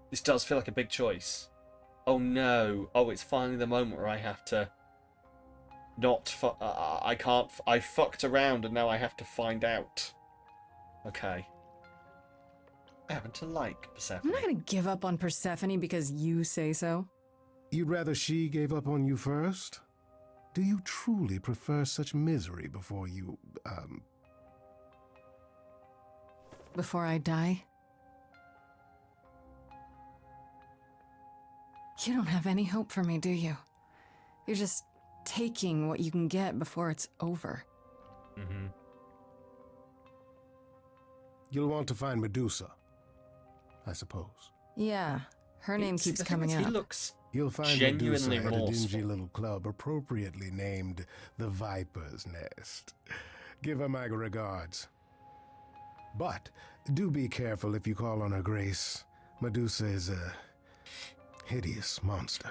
This does feel like a big choice. Oh no. Oh, it's finally the moment where I have to not I can't. I fucked around and now I have to find out. Okay. I happen to like Persephone. I'm not gonna give up on Persephone because you say so. You'd rather she gave up on you first? Do you truly prefer such misery before you, Before I die? You don't have any hope for me, do you? You're just taking what you can get before it's over. Mm-hmm. You'll want to find Medusa, I suppose. Yeah, her name keeps The thing coming is, up. He looks You'll find genuinely Medusa at a dingy remorseful. little club appropriately named the Viper's Nest. Give her my regards. But do be careful if you call on her, Grace. Medusa is a hideous monster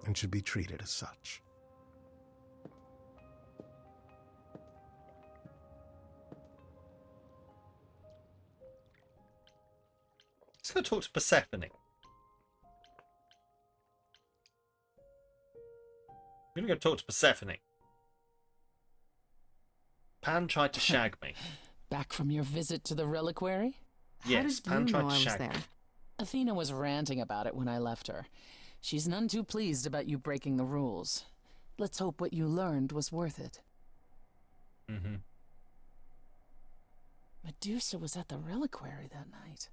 and should be treated as such. Let's go talk to Persephone. I'm gonna go talk to Persephone. Pan tried to shag me. Back from your visit to the reliquary? Yes, How Pan did you tried know to I was shag there? me. Athena was ranting about it when I left her. She's none too pleased about you breaking the rules. Let's hope what you learned was worth it. Mm-hmm. Medusa was at the reliquary that night.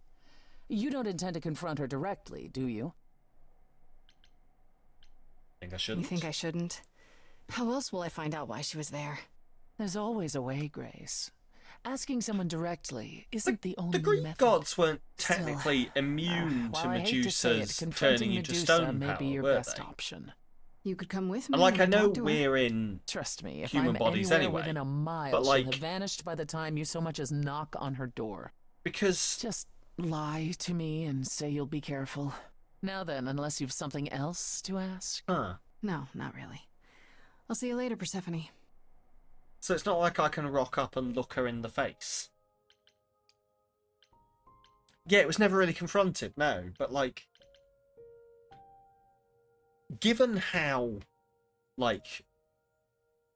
You don't intend to confront her directly, do you? Think I shouldn't. You think I shouldn't? How else will I find out why she was there? There's always a way, Grace. Asking someone directly isn't the only The Greek method. gods weren't Still, technically immune while to I hate to say it, Medusa's confronting turning into Medusa stone may power, be your were best they? option. You could come with me. And like, I and know talk to her. we're in Trust me, if human I'm bodies anywhere anyway, within a mile, but, like- she'll have vanished by the time you so much as knock on her door. because Just lie to me and say you'll be careful. Now then, unless you've something else to ask. No, not really. I'll see you later, Persephone. So it's not like I can rock up and look her in the face. Yeah, it was never really confronted, no. But, like, given how, like,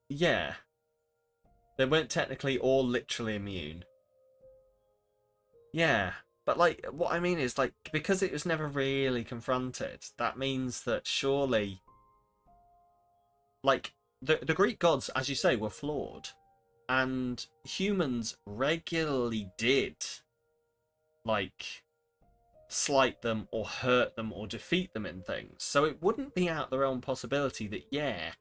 yeah, they weren't technically or literally immune. Yeah, but, like, what I mean is, like, because it was never really confronted, that means that surely, like, the Greek gods, as you say, were flawed. And humans regularly did, like, slight them or hurt them or defeat them in things. So it wouldn't be out of the realm possibility that, yeah,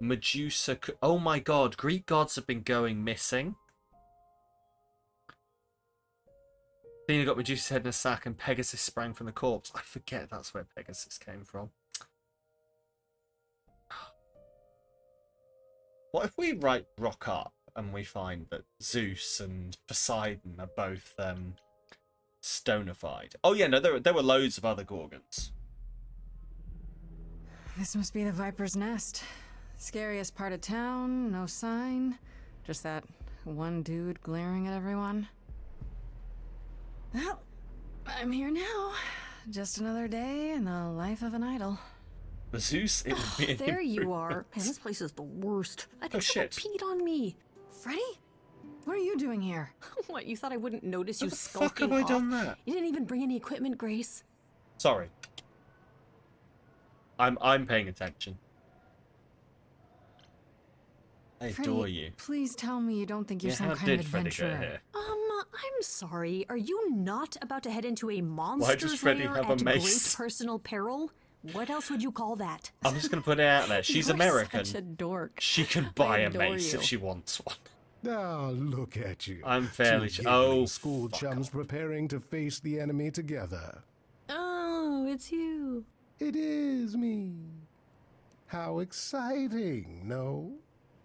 Medusa could... Oh my god, Greek gods have been going missing. Athena got Medusa's head in a sack and Pegasus sprang from the corpse. I forget that's where Pegasus came from. What if we rock up and we find that Zeus and Poseidon are both stonified? Oh yeah, no, there were loads of other Gorgons. This must be the Viper's Nest. Scariest part of town, no sign. Just that one dude glaring at everyone. Well, I'm here now. Just another day in the life of an idol. The Zeus, it would be an There you improvement. are. Man, this place is the worst. I think Oh, someone shit. peed on me. Freddie? What are you doing here? What, you thought I wouldn't notice you How the fuck skulking have I off? done that? You didn't even bring any equipment, Grace. Sorry. I'm paying attention. I Freddie, adore you. please tell me you don't think you're Yeah, some how kind did of Freddy adventurer. get here? I'm sorry, are you not about to head into a monster's does Freddy lair have a at mace? great personal peril? What else would you call that? I'm just going to put it out there. She's You're American. Such a dork. She can buy a adore mace if you. she wants one. Ah, look at you. I'm fairly Two sure. Oh, giggling school fuck chums off. preparing to face the enemy together. Oh, it's you. It is me. How exciting, no?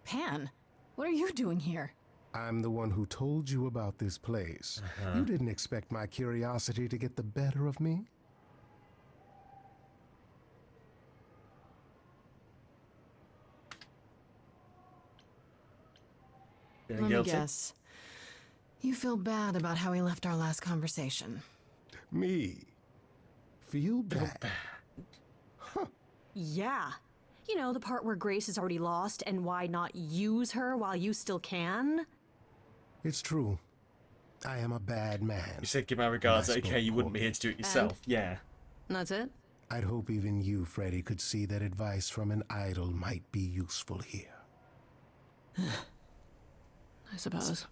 Pan, what are you doing here? I'm the one who told you about this place. You didn't expect my curiosity to get the better of me? Feeling Let me guilty? guess. You feel bad about how we left our last conversation. Me? Feel bad? Yeah. You know, the part where Grace is already lost and why not use her while you still can? It's true. I am a bad man. You said give my regards. I Okay, spoke you wouldn't be poorly. here to do it yourself. Yeah. That's it? I'd hope even you, Freddy, could see that advice from an idol might be useful here. I suppose.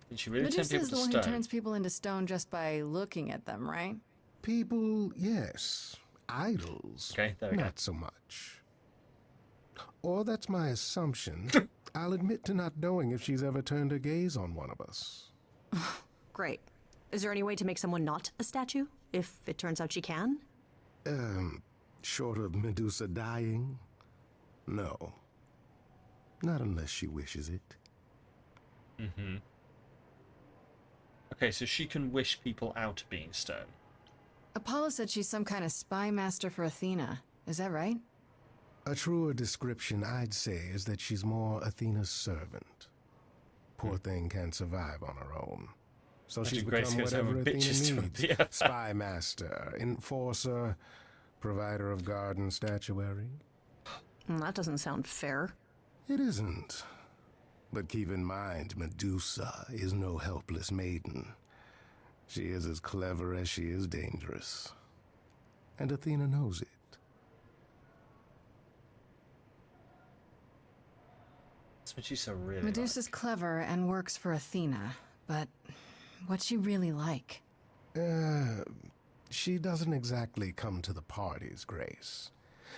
Did she really turn Medusa people is to the one stone? who turns people into stone just by looking at them, right? People, yes. Idols, Okay, there we go. not so much. Or that's my assumption. I'll admit to not knowing if she's ever turned her gaze on one of us. Great. Is there any way to make someone not a statue? If it turns out she can? Short of Medusa dying? No. Not unless she wishes it. Okay, so she can wish people out of being stone. Apollo said she's some kind of spy master for Athena. Is that right? A truer description, I'd say, is that she's more Athena's servant. Poor thing can't survive on her own. So Imagine she's Grace become goes home whatever and bitches to Athena him. needs. Yeah. Spy master, enforcer, provider of garden statuary. That doesn't sound fair. It isn't. But keep in mind, Medusa is no helpless maiden. She is as clever as she is dangerous. And Athena knows it. That's Medusa really Medusa's like. clever and works for Athena, but what's she really like? She doesn't exactly come to the parties, Grace.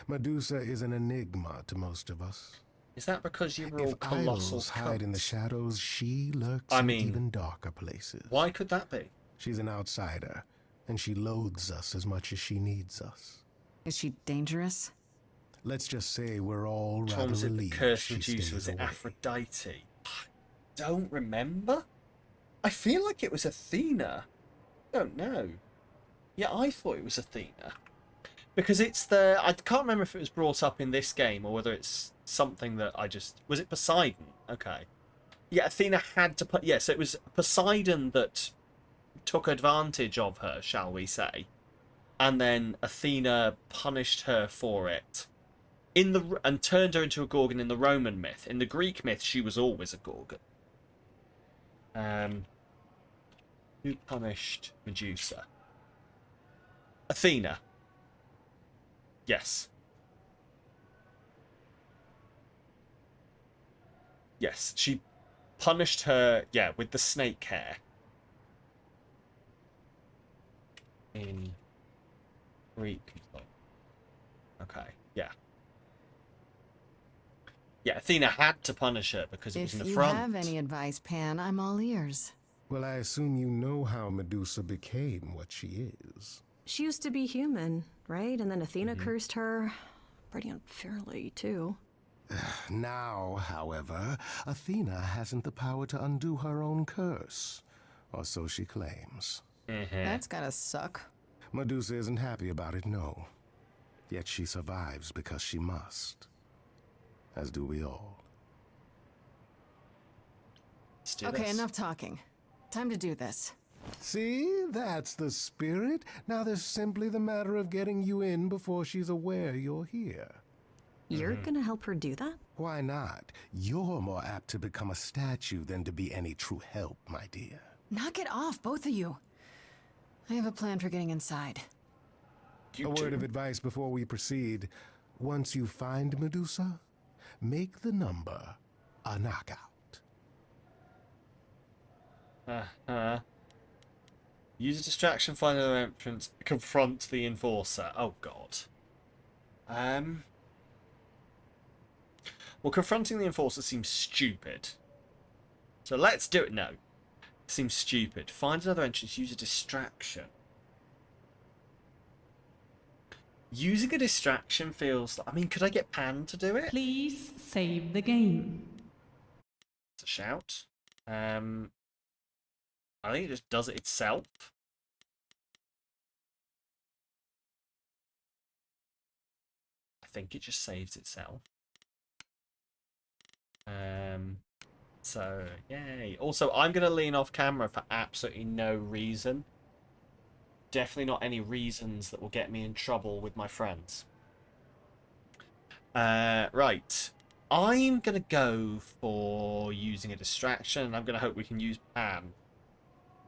Medusa is an enigma to most of us. Is that because you were all If colossal idols hide in the cunts? shadows, she lurks I in mean, even darker places. Why could that be? She's an outsider, and she loathes us as much as she needs us. Is she dangerous? Let's just say we're all rather Tom, was it the relieved curse she Medusa? stays Was it away. Aphrodite? I don't remember. I feel like it was Athena. I don't know. Yeah, I thought it was Athena. Because it's the... I can't remember if it was brought up in this game or whether it's something that I just... Was it Poseidon? Okay. Yeah, Athena had to put... Yeah, so it was Poseidon that took advantage of her, shall we say. And then Athena punished her for it. And turned her into a Gorgon in the Roman myth. In the Greek myth, she was always a Gorgon. Who punished Medusa? Athena. Yes. Yes, she punished her, yeah, with the snake hair. In Greek. Okay, yeah. Yeah, Athena had to punish her because it was in If the you front. have any advice, Pan, I'm all ears. Well, I assume you know how Medusa became what she is. She used to be human, right? And then Athena cursed her. Pretty unfairly, too. Now, however, Athena hasn't the power to undo her own curse. Or so she claims. That's gotta suck. Medusa isn't happy about it, no. Yet she survives because she must. As do we all. Let's do Okay, this. enough talking. Time to do this. See? That's the spirit. Now there's simply the matter of getting you in before she's aware you're here. You're gonna help her do that? Why not? You're more apt to become a statue than to be any true help, my dear. Knock it off, both of you. I have a plan for getting inside. You A word do. of advice before we proceed. Once you find Medusa, make the number a knockout. Use a distraction, find another entrance, confront the enforcer. Oh god. Well, confronting the enforcer seems stupid. So let's do it. No. Seems stupid. Find another entrance, use a distraction. Using a distraction feels like... I mean, could I get Pan to do it? Please save the game. It's a shout. I think it just does it itself. I think it just saves itself. So, yay. Also, I'm going to lean off camera for absolutely no reason. Definitely not any reasons that will get me in trouble with my friends. Right. I'm going to go for using a distraction, and I'm going to hope we can use Pan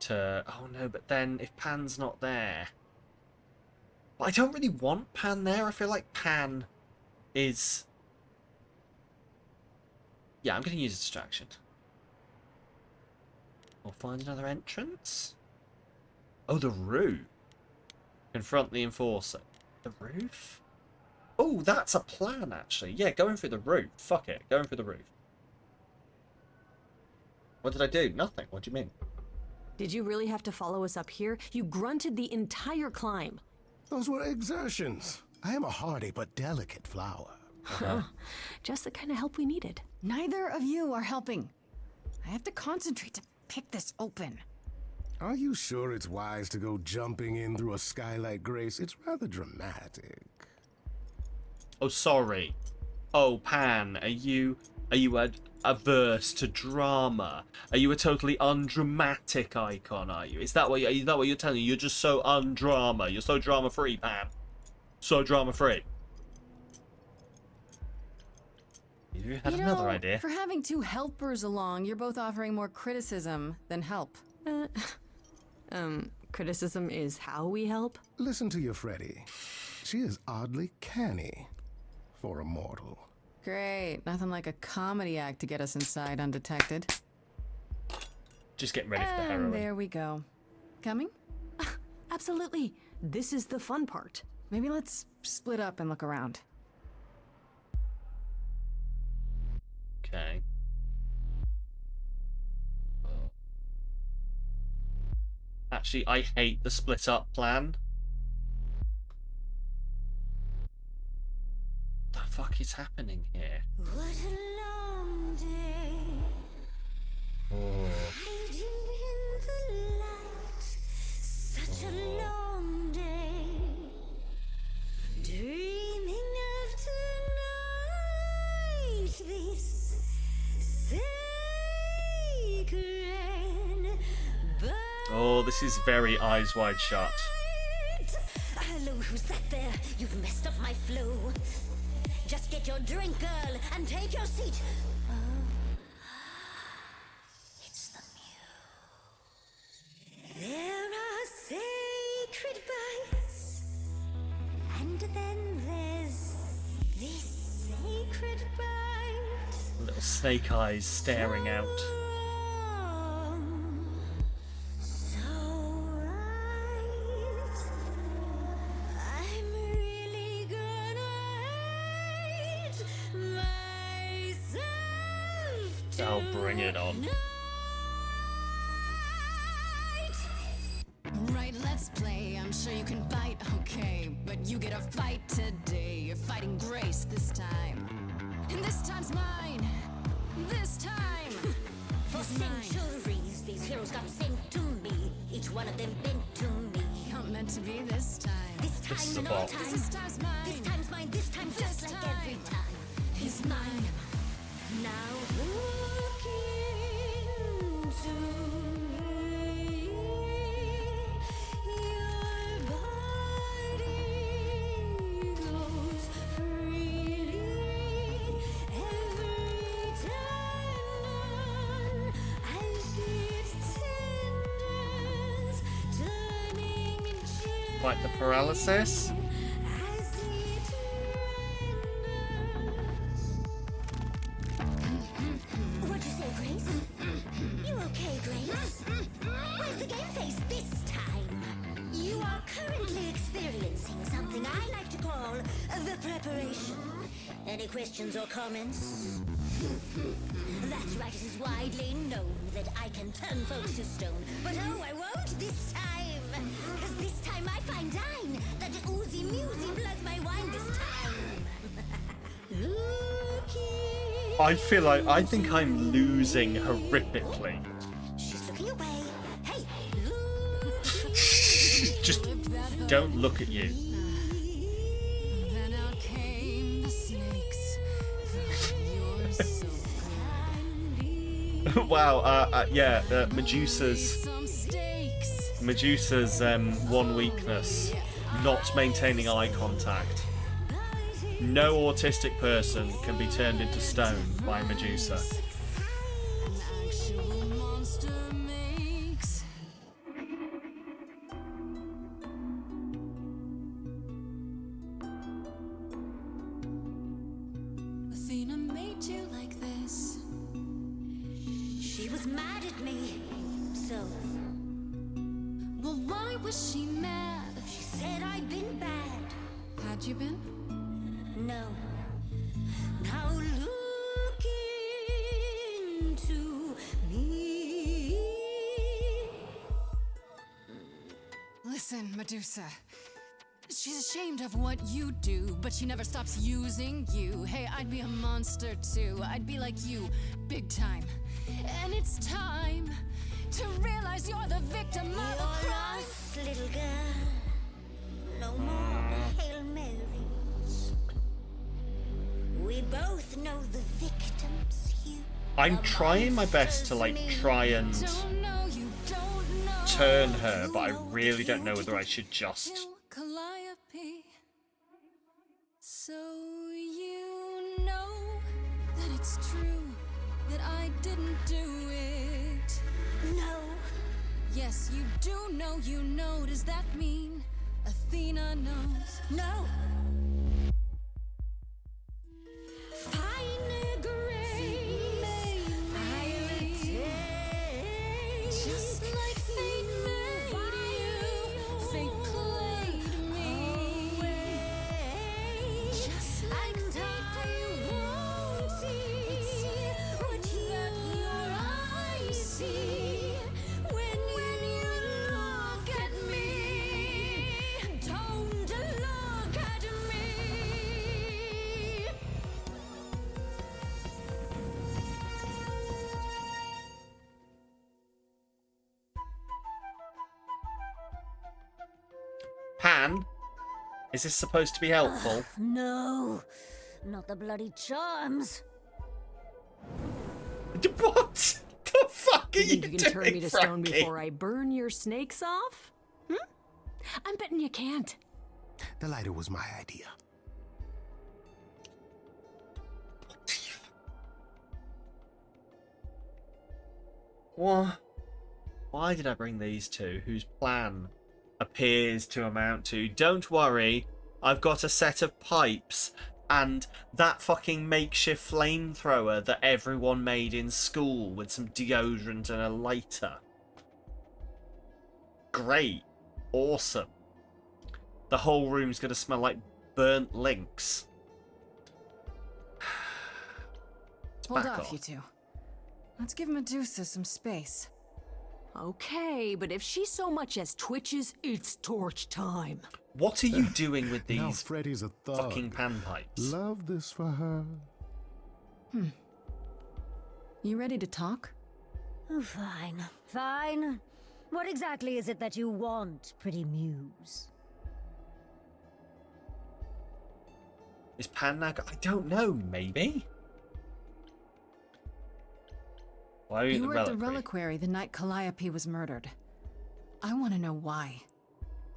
to... Oh, no, but then if Pan's not there... But I don't really want Pan there. I feel like Pan is... Yeah, I'm going to use a distraction. Or find another entrance? Oh, the roof. Confront the enforcer. The roof? Oh, that's a plan, actually. Yeah, going through the roof. Fuck it. Going through the roof. What did I do? Nothing. What do you mean? Did you really have to follow us up here? You grunted the entire climb. Those were exertions. I am a hardy but delicate flower. Just the kind of help we needed. Neither of you are helping. I have to concentrate to pick this open. Are you sure it's wise to go jumping in through a skylight, Grace? It's rather dramatic. Oh, sorry. Oh, Pan, are you averse to drama? Are you a totally undramatic icon, are you? Is that what you're telling me? You're just so undrama. You're so drama-free, Pan. So drama-free. You had another idea. For having two helpers along, you're both offering more criticism than help. Criticism is how we help? Listen to your Freddy. She is oddly canny for a mortal. Great. Nothing like a comedy act to get us inside undetected. Just getting ready for the heroin. There we go. Coming? Absolutely. This is the fun part. Maybe let's split up and look around. Okay. Actually, I hate the split up plan. The fuck is happening here? What a long day. Oh. Hiding in the light. Such a long day. Dreaming of tonight. This sacred. Oh, this is very Eyes Wide Shut. Hello, who's that there? You've messed up my flow. Just get your drink, girl, and take your seat. It's the muse. There are sacred bites, and then there's this sacred bite. Little snake eyes staring out. Oh, bring it on. Right, let's play. I'm sure you can bite, okay. But you get a fight today. You're fighting Grace this time. And this time's mine. This time. For centuries, these heroes got sent to me. Each one of them bent to me. Not meant to be this time. This time This is and a all ball. time. This time's mine. This time's mine. This time just This like every time time. is mine. Now look into me. Your body goes freely every time I see its tendons turning into Like the paralysis? as it renders. What'd you say, Grace? You okay, Grace? something I like to call the preparation. Any questions or comments? That's right, it is widely known that I can turn folks to stone. But oh, I won't this time. Cause this time I find dine that oozy musy bloods my wine this time. I feel like I think I'm losing horrifically. She's looking away. Hey, Just don't look at you. Then out came the snakes. You're so candy. Wow. Yeah. Medusa's Some stakes. one weakness: not maintaining eye contact. No autistic person can be turned into stone by Medusa. An actual monster makes. Athena made you like this. she was mad at me. So, Well, why was she mad? she said I'd been bad. Had you been? No. Now look into me. Listen, Medusa. She's ashamed of what you do, but she never stops using you. Hey, I'd be a monster too. I'd be like you, big time. And it's time to realize you're the victim of a You're crime. lost, little girl. No more Hail Marys. We both know the victims here. I'm trying my best to try and Don't know, you don't know. turn her, but I really don't know whether I should just. Kill Calliope. So you know that it's true that I didn't do it. No. Yes, you do know, you know. Does that mean Athena knows? No. Fine grace, I'll attain. Just like fate made you, fate played me. Just like And I won't see what your eyes see when you look at me. Don't look at me. Pan, is this supposed to be helpful? No, not the bloody charms. What the fuck are You you think you can turn me doing, to stone Frankie? before I burn your snakes off? I'm betting you can't. The lighter was my idea. What? Why did I bring these two, whose plan appears to amount to, don't worry, I've got a set of pipes and that fucking makeshift flamethrower that everyone made in school with some deodorant and a lighter. Great. Awesome. The whole room's gonna smell like burnt links. Hold Back off, off. you two. Let's give Medusa some space. Okay, but if she so much as twitches, it's torch time. What are you doing with Now these Freddy's a thug. fucking panpipes? Love this for her. You ready to talk? Oh, fine, fine. What exactly is it that you want, pretty muse? Is Pan now? I don't know. Maybe. Why are you You at were the at the reliquary? reliquary the night Calliope was murdered. I want to know why.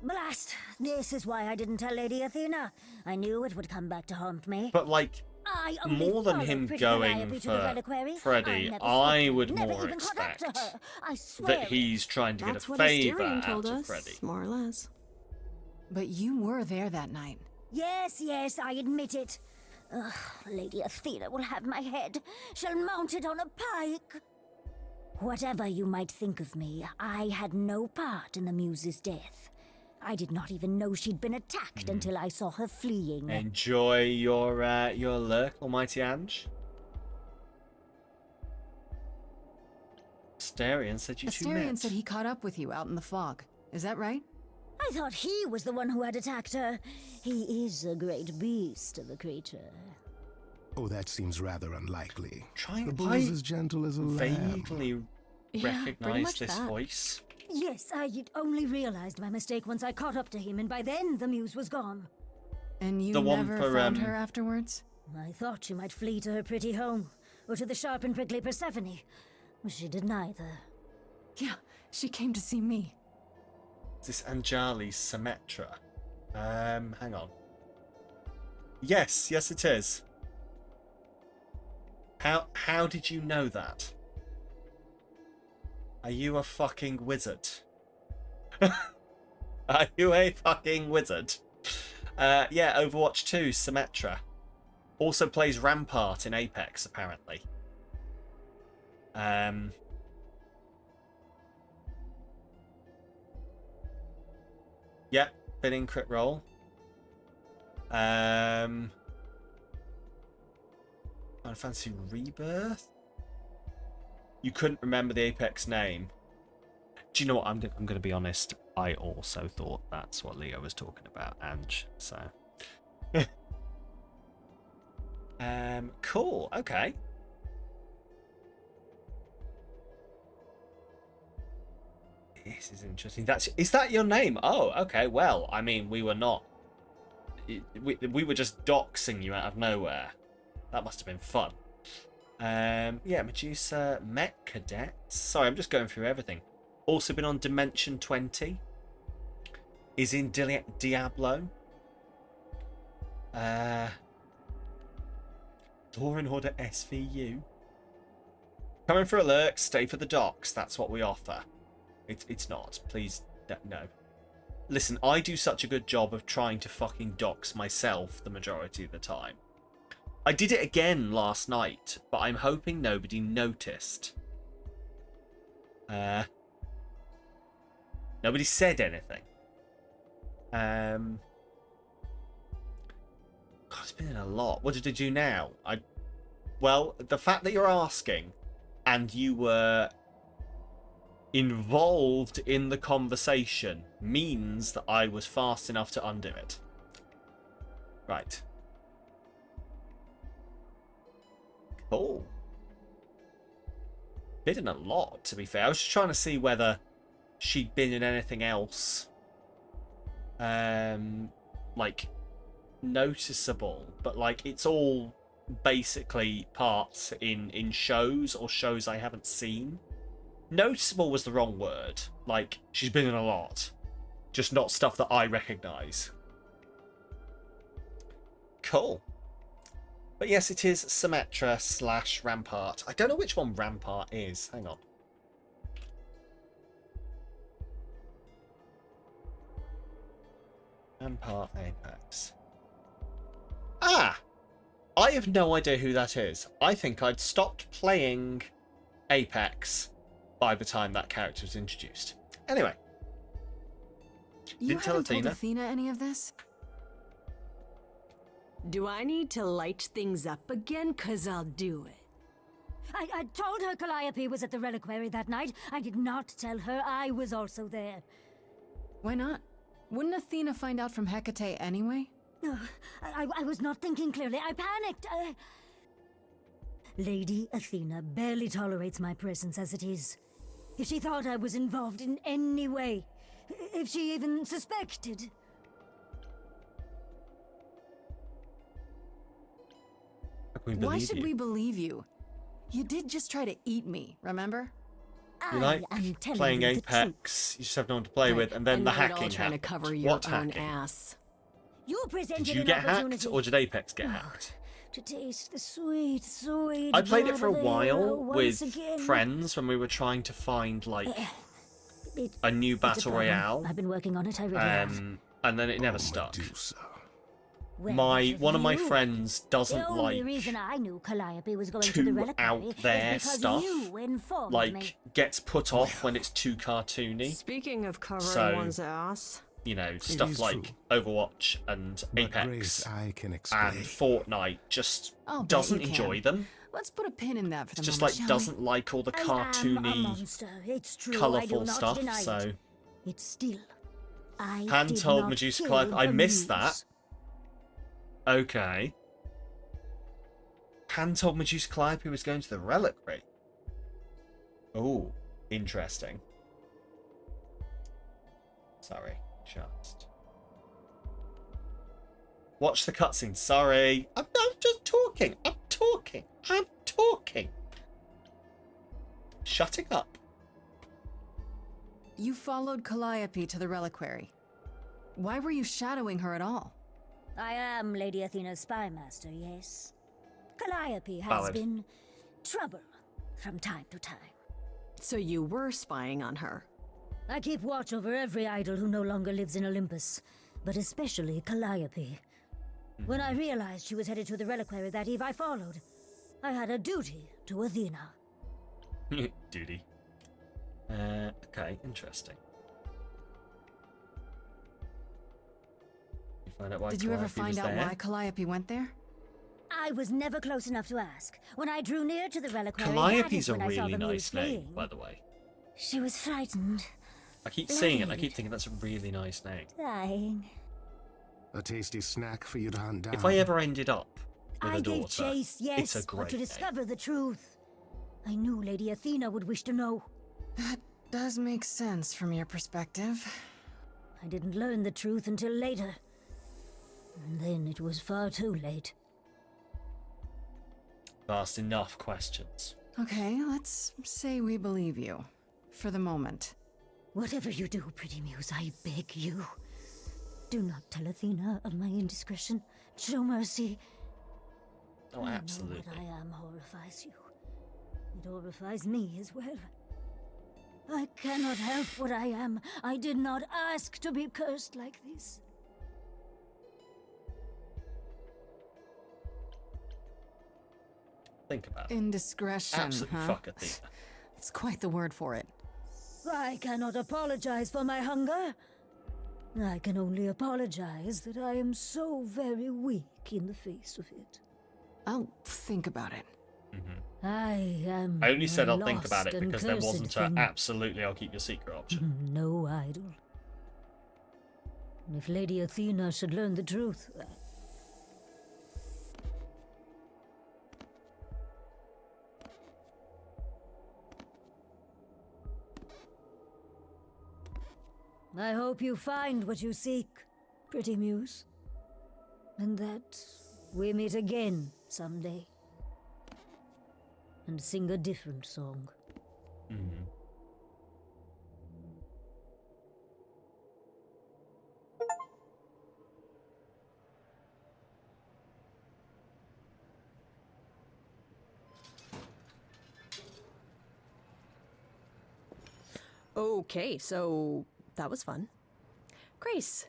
Blast! This is why I didn't tell Lady Athena. I knew it would come back to haunt me. But like, I only more than followed him pretty going Calliope to for the reliquary. Freddy, never I spoke to would her, never more even caught up to expect her. I swear that he's trying to That's get a what favor Asterion out told of us, Freddy. more or less. But you were there that night. Yes, yes, I admit it. Ugh, Lady Athena will have my head. She'll mount it on a pike. Whatever you might think of me, I had no part in the Muse's death. I did not even know she'd been attacked until I saw her fleeing. Enjoy your lurk, Almighty Ange. Asterion said you two Asterion met. said he caught up with you out in the fog. Is that right? I thought he was the one who had attacked her. He is a great beast of a creature. Oh, that seems rather unlikely. Trying The to bull is as gentle as a lamb. vaguely Yeah, pretty recognize much this that. voice. Yes, I had only realized my mistake once I caught up to him, and by then the muse was gone. And you The one never for, found her afterwards? I thought she might flee to her pretty home, or to the sharp and prickly Persephone. She did neither. Yeah, she came to see me. Is this Anjali Symmetra? Hang on. Yes, it is. How did you know that? Are you a fucking wizard? Are you a fucking wizard? Yeah, Overwatch 2, Symmetra. Also plays Rampart in Apex, apparently. Yep, been in crit roll. Final Fantasy Rebirth? You couldn't remember the Apex name. Do you know what? I'm going to be honest. I also thought that's what Leo was talking about, Ange. So, cool. Okay. This is interesting. Is that your name? Oh, okay. Well, I mean, we were not. We were just doxing you out of nowhere. That must have been fun. Yeah, Medusa, Mech Cadets. Sorry, I'm just going through everything. Also been on Dimension 20. Is in Diablo. Law and Order SVU. Coming for a lurk, stay for the docks. That's what we offer. It's not. Please, no. Listen, I do such a good job of trying to fucking dox myself the majority of the time. I did it again last night, but I'm hoping nobody noticed. Nobody said anything. God, it's been a lot. What did I do now? Well, the fact that you're asking and you were involved in the conversation means that I was fast enough to undo it. Right. Cool. Been in a lot, to be fair. I was just trying to see whether she'd been in anything else like noticeable, but like it's all basically parts in shows or shows I haven't seen. Noticeable was the wrong word. Like, she's been in a lot, just not stuff that I recognize. Cool. But yes, it is Symmetra / Rampart. I don't know which one Rampart is. Hang on. Rampart Apex. Ah! I have no idea who that is. I think I'd stopped playing Apex by the time that character was introduced. Anyway. You Didn't tell haven't told Athena. Athena any of this? Do I need to light things up again? 'Cause I'll do it. I told her Calliope was at the reliquary that night. I did not tell her I was also there. Why not? Wouldn't Athena find out from Hecate anyway? I was not thinking clearly. I panicked. Lady Athena barely tolerates my presence as it is. If she thought I was involved in any way, if she even suspected... Why should we believe you? You did just try to eat me, remember? You like I'm telling playing you the Apex, you just have no one to play with, and then the now it all hacking trying to happened. cover your What own hacking? ass. You presented Did you an get hacked, opportunity or did Apex get hacked? to taste the sweet, sweet... I played it for a blood of the hero while once with again. friends when we were trying to find like a new It's a battle problem. royale, I've been working on it, I really have. and then it never stuck. Medusa. Well, One of my you- friends doesn't The only like reason I knew Calliope was going to the too reliquary out there is because stuff. you informed me. Like gets put off when it's too cartoony. Speaking of covering So- one's ass, you know, It stuff is like true. Overwatch and But Apex Grace, I can and explain. Fortnite just I'll bet doesn't you can. enjoy them. Let's put a pin in that for the It's just moment, like shall doesn't like all the I am a cartoony, monster. It's true. I do colourful not stuff. deny So it. It's still. I Han did told not Medusa kill Clive. I the missed muse. that. Okay. Han told Medusa Clive he was going to the reliquary. Oh, interesting. Sorry, just. Watch the cutscene. Sorry. I'm just talking. I'm talking. Shutting up. You followed Calliope to the reliquary. Why were you shadowing her at all? I am Lady Athena's spy master, yes. Calliope has Valid. been trouble from time to time. So you were spying on her. I keep watch over every idol who no longer lives in Olympus, but especially Calliope. When I realized she was headed to the reliquary that eve, I followed. I had a duty to Athena. Duty. Okay, interesting. You find out why Did you ever Calliope find was out there? why Calliope went there? I was never close enough to ask. When I drew near to the reliquary, Calliope's that a is when I saw really the muse nice name, fleeing. by the way. She was frightened, I keep seeing it and I Blade. keep thinking that's a really nice name. dying. A tasty snack for you to hunt down. If I ever ended up with I a gave daughter, chase, yes, it's a but great to name. discover the truth. I knew Lady Athena would wish to know. That does make sense from your perspective. I didn't learn the truth until later. And then it was far too late. I've asked enough questions. Okay, let's say we believe you. For the moment. Whatever you do, pretty muse, I beg you. Do not tell Athena of my indiscretion. Show mercy. Oh, I absolutely. know what I am horrifies you. It horrifies me as well. I cannot help what I am. I did not ask to be cursed like this. Think about it. Indiscretion, Absolutely huh? fuck Athena. That's quite the word for it. I cannot apologize for my hunger. I can only apologize that I am so very weak in the face of it. I'll think about it. I am. I only said a I'll think about lost it and because there cursed wasn't a thing. absolutely I'll keep your secret option. No idol. If Lady Athena should learn the truth, I hope you find what you seek, pretty muse. And that we meet again someday. And sing a different song. Okay, so that was fun. Grace.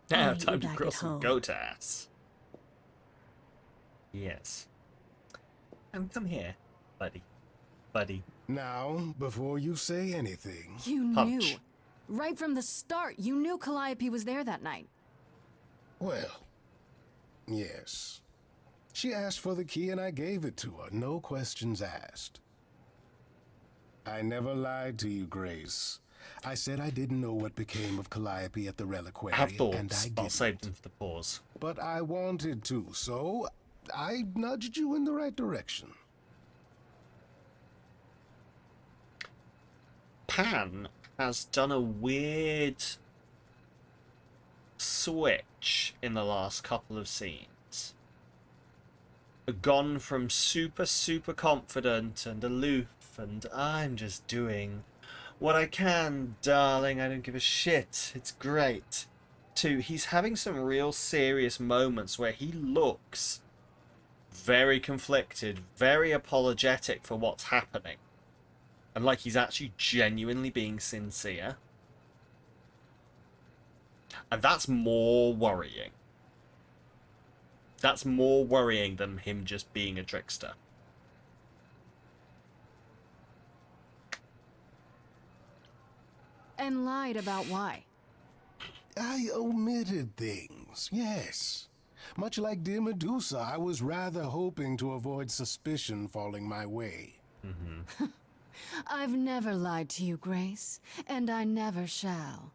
Now, I'll meet you time to back grill at some home. goat ass. Yes. Come here, buddy. Buddy. Now, before you say anything, You Punch. knew. Right from the start, you knew Calliope was there that night. well, yes. She asked for the key and I gave it to her, no questions asked. I never lied to you, Grace. I said I didn't know what became of Calliope at the reliquary, I have and thoughts, I but I'll didn't. save them for the pause. But I wanted to, so I nudged you in the right direction. Pan has done a weird switch in the last couple of scenes. Gone from super confident and aloof and I'm just doing what I can, darling, I don't give a shit, it's great, to he's having some real serious moments where he looks very conflicted, very apologetic for what's happening. And like he's actually genuinely being sincere. And that's more worrying. That's more worrying than him just being a trickster. And lied about why. I omitted things, yes. Much like dear Medusa, I was rather hoping to avoid suspicion falling my way. I've never lied to you, Grace, and I never shall.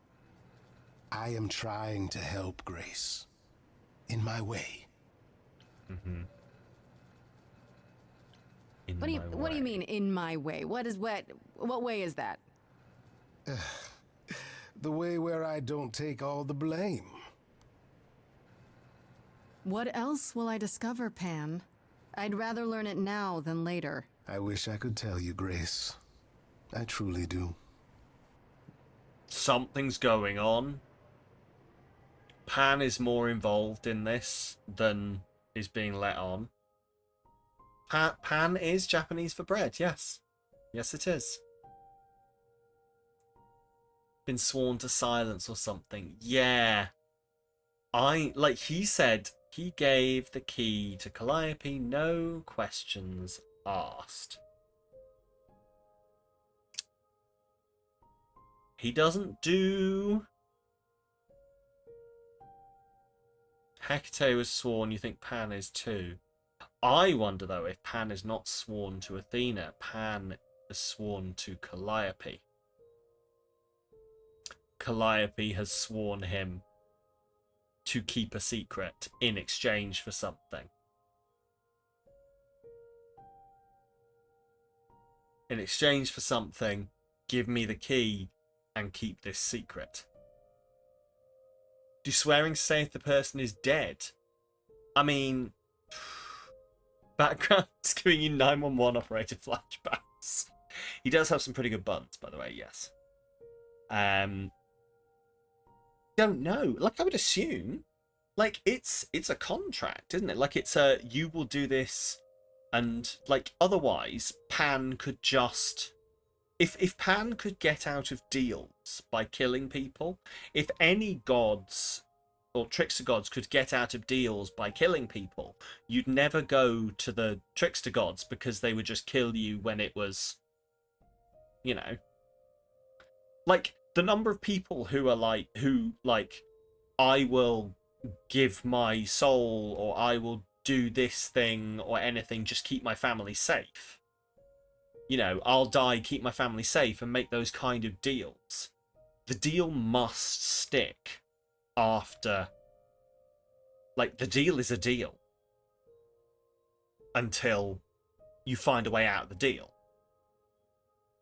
I am trying to help, Grace. In my way. What do you mean, in my way? What way is that? The way where I don't take all the blame. What else will I discover, Pan? I'd rather learn it now than later. I wish I could tell you, Grace. I truly do. Something's going on. Pan is more involved in this than is being let on. Pan is Japanese for bread, yes. Yes, it is. Been sworn to silence or something. Yeah. Like he said, he gave the key to Calliope, no questions asked. He doesn't do... Hecate was sworn, you think Pan is too? I wonder, though, if Pan is not sworn to Athena. Pan is sworn to Calliope. Calliope has sworn him to keep a secret in exchange for something. In exchange for something, give me the key and keep this secret. Do swearing say if the person is dead? I mean, background's giving you 911 operator flashbacks. He does have some pretty good buns, by the way, yes. Don't know. Like, I would assume, like, it's a contract, isn't it? Like, it's a, you will do this, and, like, otherwise, Pan could just... If Pan could get out of deals by killing people, if any gods or trickster gods could get out of deals by killing people, you'd never go to the trickster gods because they would just kill you when it was, you know, like the number of people who are like, I will give my soul or I will do this thing or anything, just keep my family safe. You know, I'll die, keep my family safe, and make those kind of deals. The deal must stick after... Like, the deal is a deal. Until you find a way out of the deal.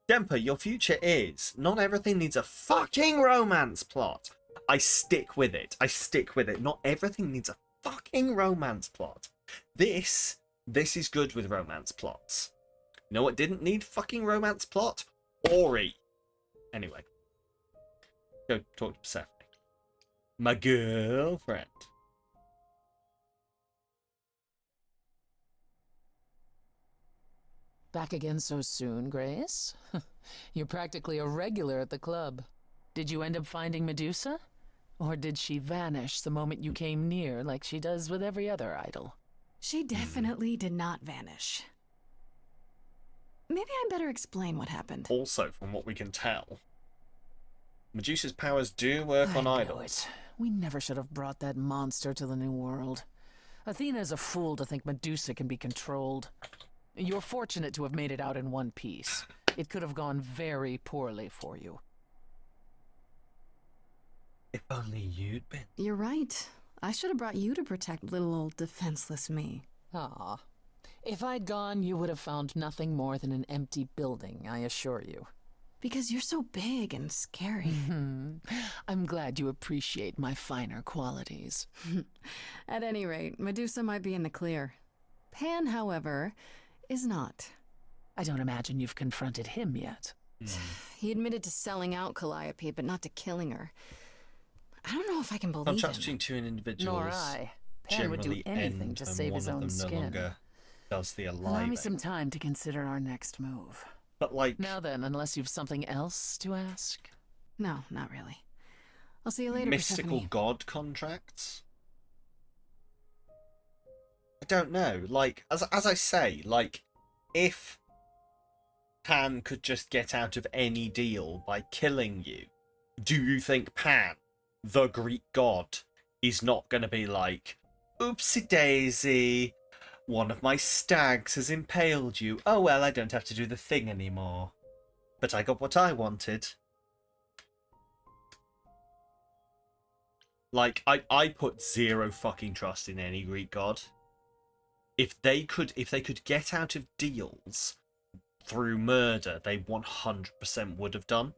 Demper, your future is... Not everything needs a fucking romance plot. I stick with it. I stick with it. Not everything needs a fucking romance plot. This is good with romance plots. You know what didn't need fucking romance plot? Ori. Anyway. Go talk to Persephone. My girlfriend. Back again so soon, Grace? You're practically a regular at the club. Did you end up finding Medusa? Or did she vanish the moment you came near like she does with every other idol? She definitely did not vanish. Maybe I better explain what happened. Also, from what we can tell, Medusa's powers do work on idols. We never should have brought that monster to the New World. Athena is a fool to think Medusa can be controlled. You're fortunate to have made it out in one piece. It could have gone very poorly for you. If only you'd been. You're right. I should have brought you to protect little old defenseless me. Ah. If I'd gone, you would have found nothing more than an empty building, I assure you. Because you're so big and scary. I'm glad you appreciate my finer qualities. At any rate, Medusa might be in the clear. Pan, however, is not. I don't imagine you've confronted him yet. He admitted to selling out Calliope, but not to killing her. I don't know if I can believe him. Contracts between two individuals. Nor I. Pan would do anything to save his own skin. Does the Allow aliving. me some time to consider our next move. But like... Now then, unless you've something else to ask? No, not really. I'll see you later, mystical Persephone. god contracts? I don't know. Like, as I say, like, if Pan could just get out of any deal by killing you, do you think Pan the Greek god is not going to be like, oopsie daisy, one of my stags has impaled you. Oh well, I don't have to do the thing anymore. But I got what I wanted. Like, I put zero fucking trust in any Greek god. If they could get out of deals through murder, they 100% would have done.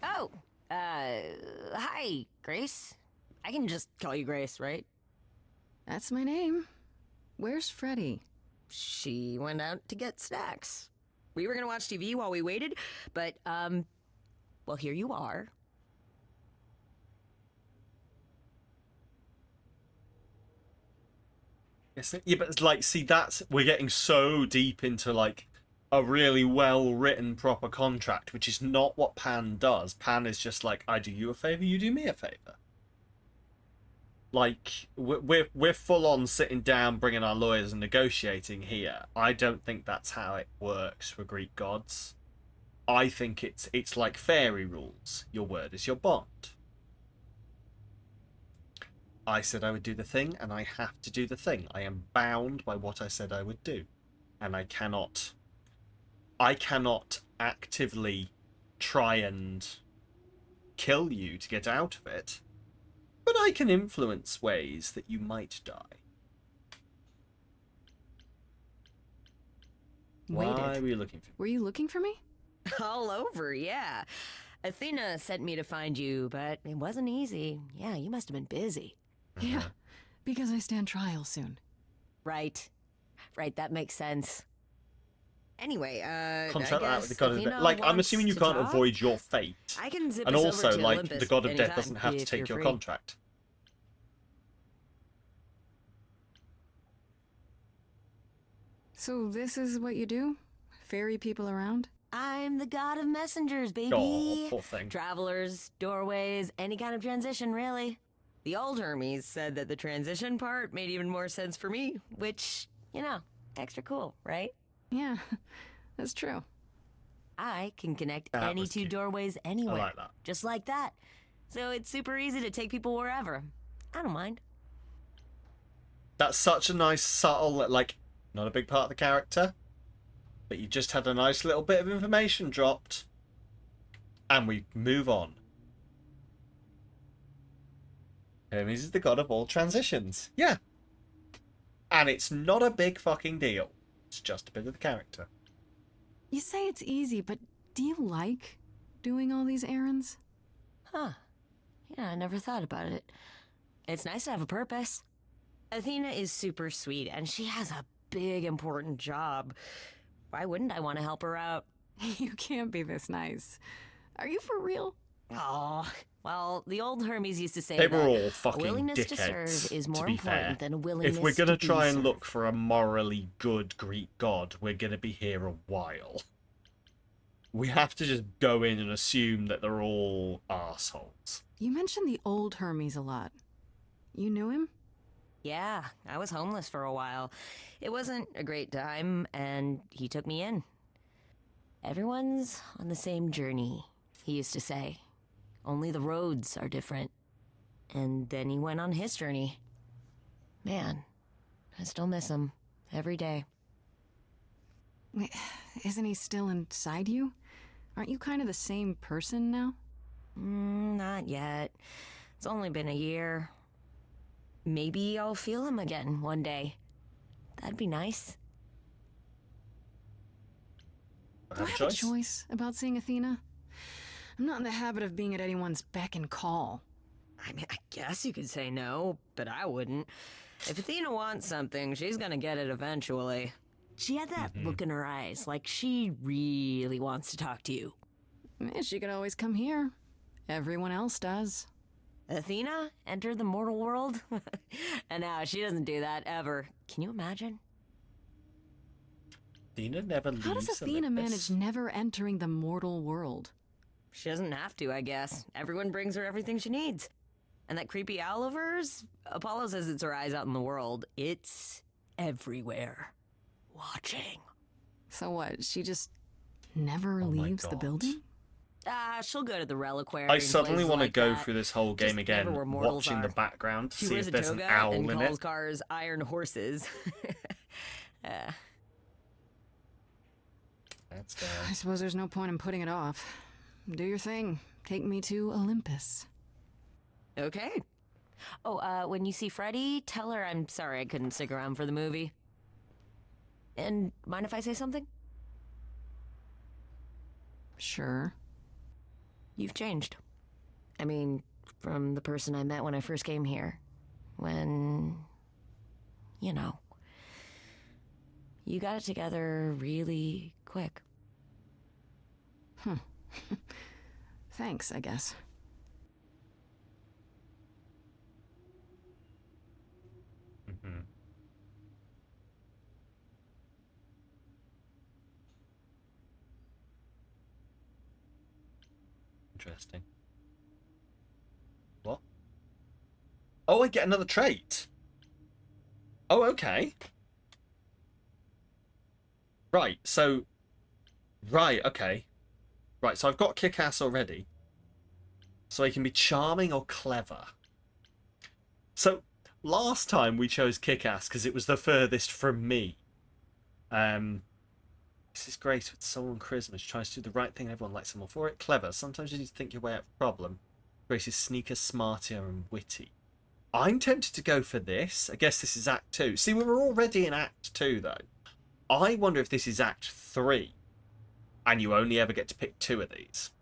Oh, hi, Grace. I can just call you Grace, right? That's my name. Where's Freddie? She went out to get snacks. We were gonna watch TV while we waited, but, well, here you are. Yes, yeah, but it's like, see, we're getting so deep into like a really well written proper contract, which is not what Pan does. Pan is just like, I do you a favor, you do me a favor. Like, we're full on sitting down, bringing our lawyers and negotiating here. I don't think that's how it works for Greek gods. I think it's like fairy rules. Your word is your bond. I said I would do the thing, and I have to do the thing. I am bound by what I said I would do. And I cannot actively try and kill you to get out of it, but I can influence ways that you might die. Why were you looking for me? Were you looking for me? All over, yeah. Athena sent me to find you, but it wasn't easy. Yeah, you must have been busy. Yeah, because I stand trial soon. Right, that makes sense. Anyway, Contract I out guess with the god of Athena death. Like, I'm wants assuming you to can't talk? avoid your fate. I can zip And us also, over to like, Olympus the god of death anytime, doesn't have to if take you're your free. contract. So this is what you do? Ferry people around? I'm the god of messengers, baby. Oh, poor thing. Travelers, doorways, any kind of transition, really. The old Hermes said that the transition part made even more sense for me, which, you know, extra cool, right? Yeah, that's true. I can connect That any was two cute. doorways anywhere. I like that. Just like that. So it's super easy to take people wherever. I don't mind. That's such a nice, subtle, like, not a big part of the character, but you just had a nice little bit of information dropped, and we move on. Hermes is the god of all transitions. Yeah. And it's not a big fucking deal. It's just a bit of the character. You say it's easy, but do you like doing all these errands? Huh. Yeah, I never thought about it. It's nice to have a purpose. Athena is super sweet, and she has a big, important job. Why wouldn't I want to help her out? You can't be this nice. Are you for real? Oh, well, the old Hermes used to say They that were all a fucking willingness to dickheads, serve is to more be important fair. than a willingness If we're going to be try and served. look for a morally good Greek god, we're going to be here a while. We have to just go in and assume that they're all assholes. You mentioned the old Hermes a lot. You knew him? Yeah, I was homeless for a while. It wasn't a great time, and he took me in. Everyone's on the same journey, he used to say. Only the roads are different. And then he went on his journey. Man, I still miss him every day. Wait, isn't he still inside you? Aren't you kind of the same person now? Not yet. It's only been a year. Maybe I'll feel him again one day. That'd be nice. Do I have a choice about seeing Athena? I'm not in the habit of being at anyone's beck and call. I mean, I guess you could say no, but I wouldn't. If Athena wants something, she's gonna get it eventually. She had that look in her eyes, like she really wants to talk to you. She could always come here. Everyone else does. Athena entered the mortal world? And now she doesn't do that ever. Can you imagine? Athena never leaves. How does Athena Olympus. manage never entering the mortal world? She doesn't have to, I guess. Everyone brings her everything she needs. And that creepy owl of hers? Apollo says it's her eyes out in the world. It's everywhere, watching. So what? She just never Oh my leaves the God. building? She'll go to the reliquary. I and suddenly places want to like go that. through this whole Just game again, never where mortals watching the are. background to She see wears if a there's an toga owl and in calls it. cars iron horses. That's I suppose there's no point in putting it off. Do your thing. Take me to Olympus. Okay. Oh, when you see Freddie, tell her I'm sorry I couldn't stick around for the movie. And mind if I say something? Sure. You've changed. I mean, from the person I met when I first came here. When, you know, you got it together really quick. Thanks, I guess. Mm-hmm. Interesting. What? Oh, I get another trait. Oh, okay. Right, so... Right, okay. Right, so I've got kick-ass already. So I can be charming or clever. So, last time we chose kick-ass because it was the furthest from me. This is Grace with soul and charisma. She tries to do the right thing and everyone likes her more for it. Clever. Sometimes you need to think your way out of a problem. Grace is sneaker, smarter and witty. I'm tempted to go for this. I guess this is Act 2. See, we were already in Act 2, though. I wonder if this is Act 3. And you only ever get to pick 2 of these.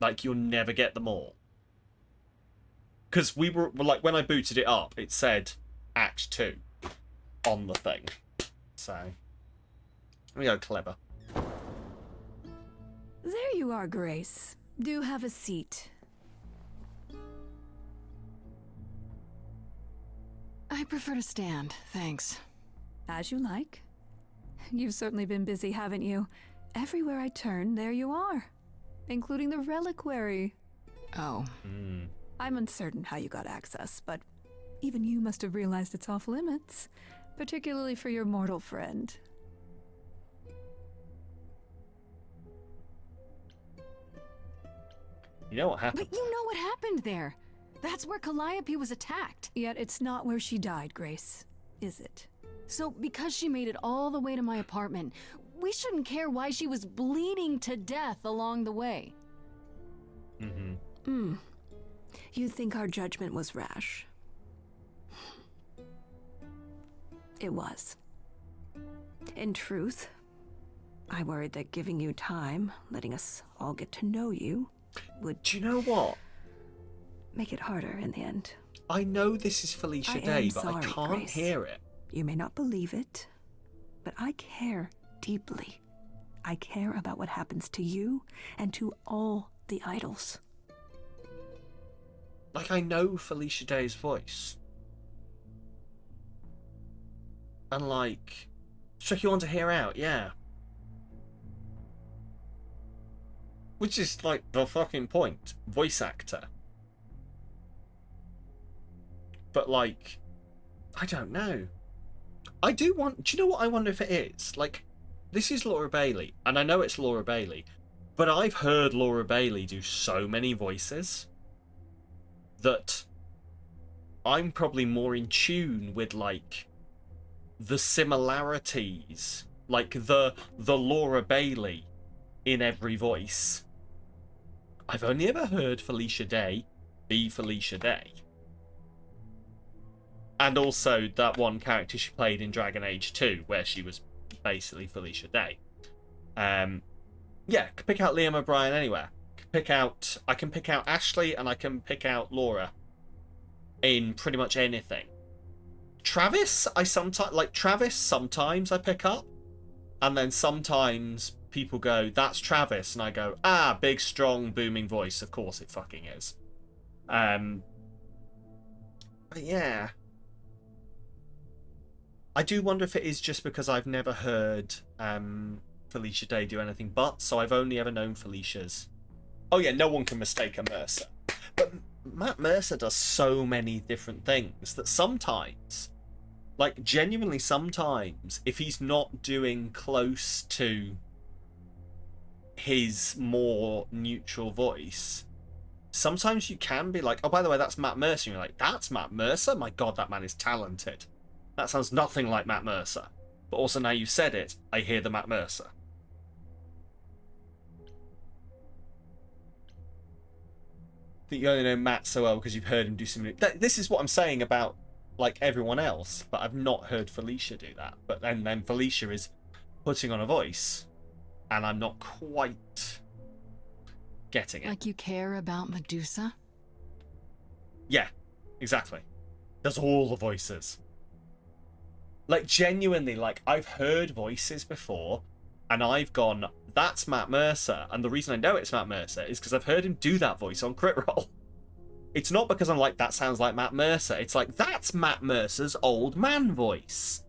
Like, you'll never get them all. Because we were, like, when I booted it up, it said Act 2 on the thing. So, let me go clever. There you are, Grace. Do have a seat. I prefer to stand, thanks. As you like. You've certainly been busy, haven't you? Everywhere I turn, there you are. Including the reliquary. Oh. I'm uncertain how you got access, but even you must have realized it's off limits. Particularly for your mortal friend. You know what happened? But you know what happened there. That's where Calliope was attacked. Yet it's not where she died, Grace, is it? So because she made it all the way to my apartment, we shouldn't care why she was bleeding to death along the way. You think our judgment was rash? It was. In truth, I worried that giving you time, letting us all get to know you, would... Do you know what? Make it harder in the end. I know this is Felicia Day, but I can't Grace. hear it. You may not believe it, but I care deeply. I care about what happens to you and to all the idols. Like, I know Felicia Day's voice. And, like, it's tricky one to hear out, yeah. Which is, like, the fucking point. Voice actor. But, like, I don't know. I do want... Do you know what I wonder if it is? Like, this is Laura Bailey, and I know it's Laura Bailey, but I've heard Laura Bailey do so many voices that I'm probably more in tune with, like, the similarities, like the Laura Bailey in every voice. I've only ever heard Felicia Day be Felicia Day. And also that one character she played in Dragon Age 2, where she was basically Felicia Day. Yeah, could pick out Liam O'Brien anywhere. I can pick out Ashley and I can pick out Laura in pretty much anything. Travis, sometimes I pick up, and then sometimes people go, "That's Travis," and I go, "Ah, big, strong, booming voice. Of course it fucking is." But yeah, I do wonder if it is just because I've never heard Felicia Day do anything but, so I've only ever known Felicia's. Oh yeah, no one can mistake a Mercer. But Matt Mercer does so many different things that sometimes Like, genuinely, sometimes, if he's not doing close to his more neutral voice, sometimes you can be like, oh, by the way, that's Matt Mercer. And you're like, that's Matt Mercer? My God, that man is talented. That sounds nothing like Matt Mercer. But also, now you said it, I hear the Matt Mercer. I think you only know Matt so well because you've heard him do something. This is what I'm saying about, like, everyone else, but I've not heard Felicia do that. But then Felicia is putting on a voice, and I'm not quite getting it. Like you care about Medusa? Yeah, exactly. Does all the voices. Like, genuinely, like, I've heard voices before, and I've gone, that's Matt Mercer. And the reason I know it's Matt Mercer is because I've heard him do that voice on Crit Roll. It's not because I'm like, that sounds like Matt Mercer. It's like, that's Matt Mercer's old man voice.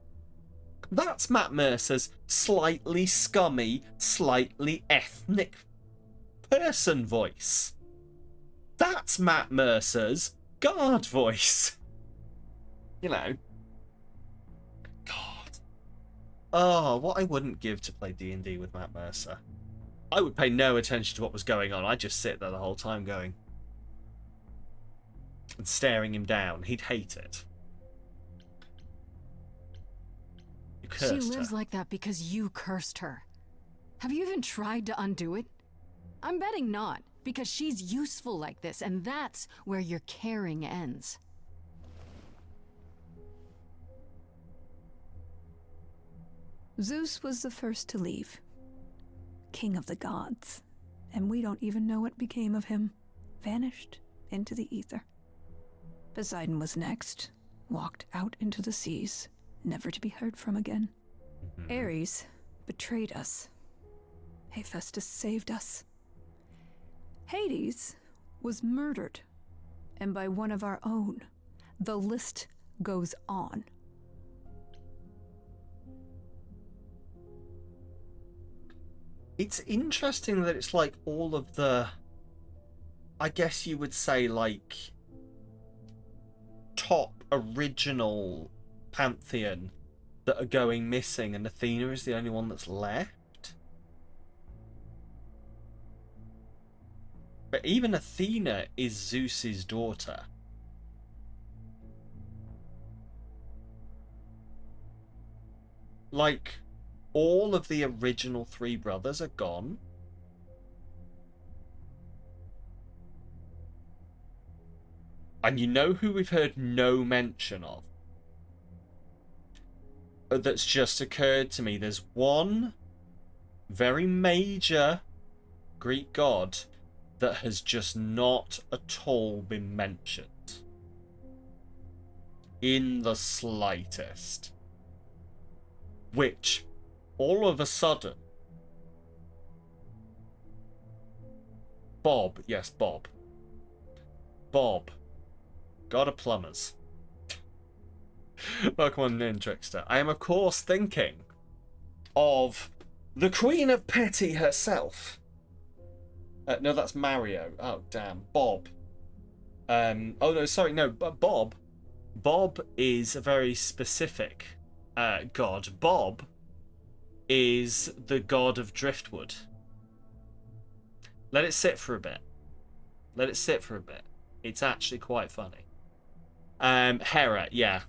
That's Matt Mercer's slightly scummy, slightly ethnic person voice. That's Matt Mercer's guard voice. You know. God. Oh, what I wouldn't give to play D&D with Matt Mercer. I would pay no attention to what was going on. I'd just sit there the whole time going and staring him down. He'd hate it. You cursed She lives her. like that because you cursed her. Have you even tried to undo it? I'm betting not, because she's useful like this, and that's where your caring ends. Zeus was the first to leave. King of the gods. And we don't even know what became of him. Vanished into the ether. Poseidon was next. Walked out into the seas, never to be heard from again. Ares betrayed us. Hephaestus saved us. Hades was murdered. And by one of our own. The list goes on. It's interesting that it's like all of the, I guess you would say, like, top original pantheon that are going missing, and Athena is the only one that's left. But even Athena is Zeus's daughter. Like, all of the original three brothers are gone. And you know who we've heard no mention of? That's just occurred to me. There's one very major Greek god that has just not at all been mentioned. In the slightest. Which, all of a sudden, Bob, yes, Bob, God of Plumbers. Pokemon Nin Trickster. I am, of course, thinking of the Queen of Petty herself. No, that's Mario. Oh, damn. Bob. Oh, no, sorry, no, Bob. Bob is a very specific god. Bob is the god of driftwood. Let it sit for a bit. Let it sit for a bit. It's actually quite funny. Hera, yeah.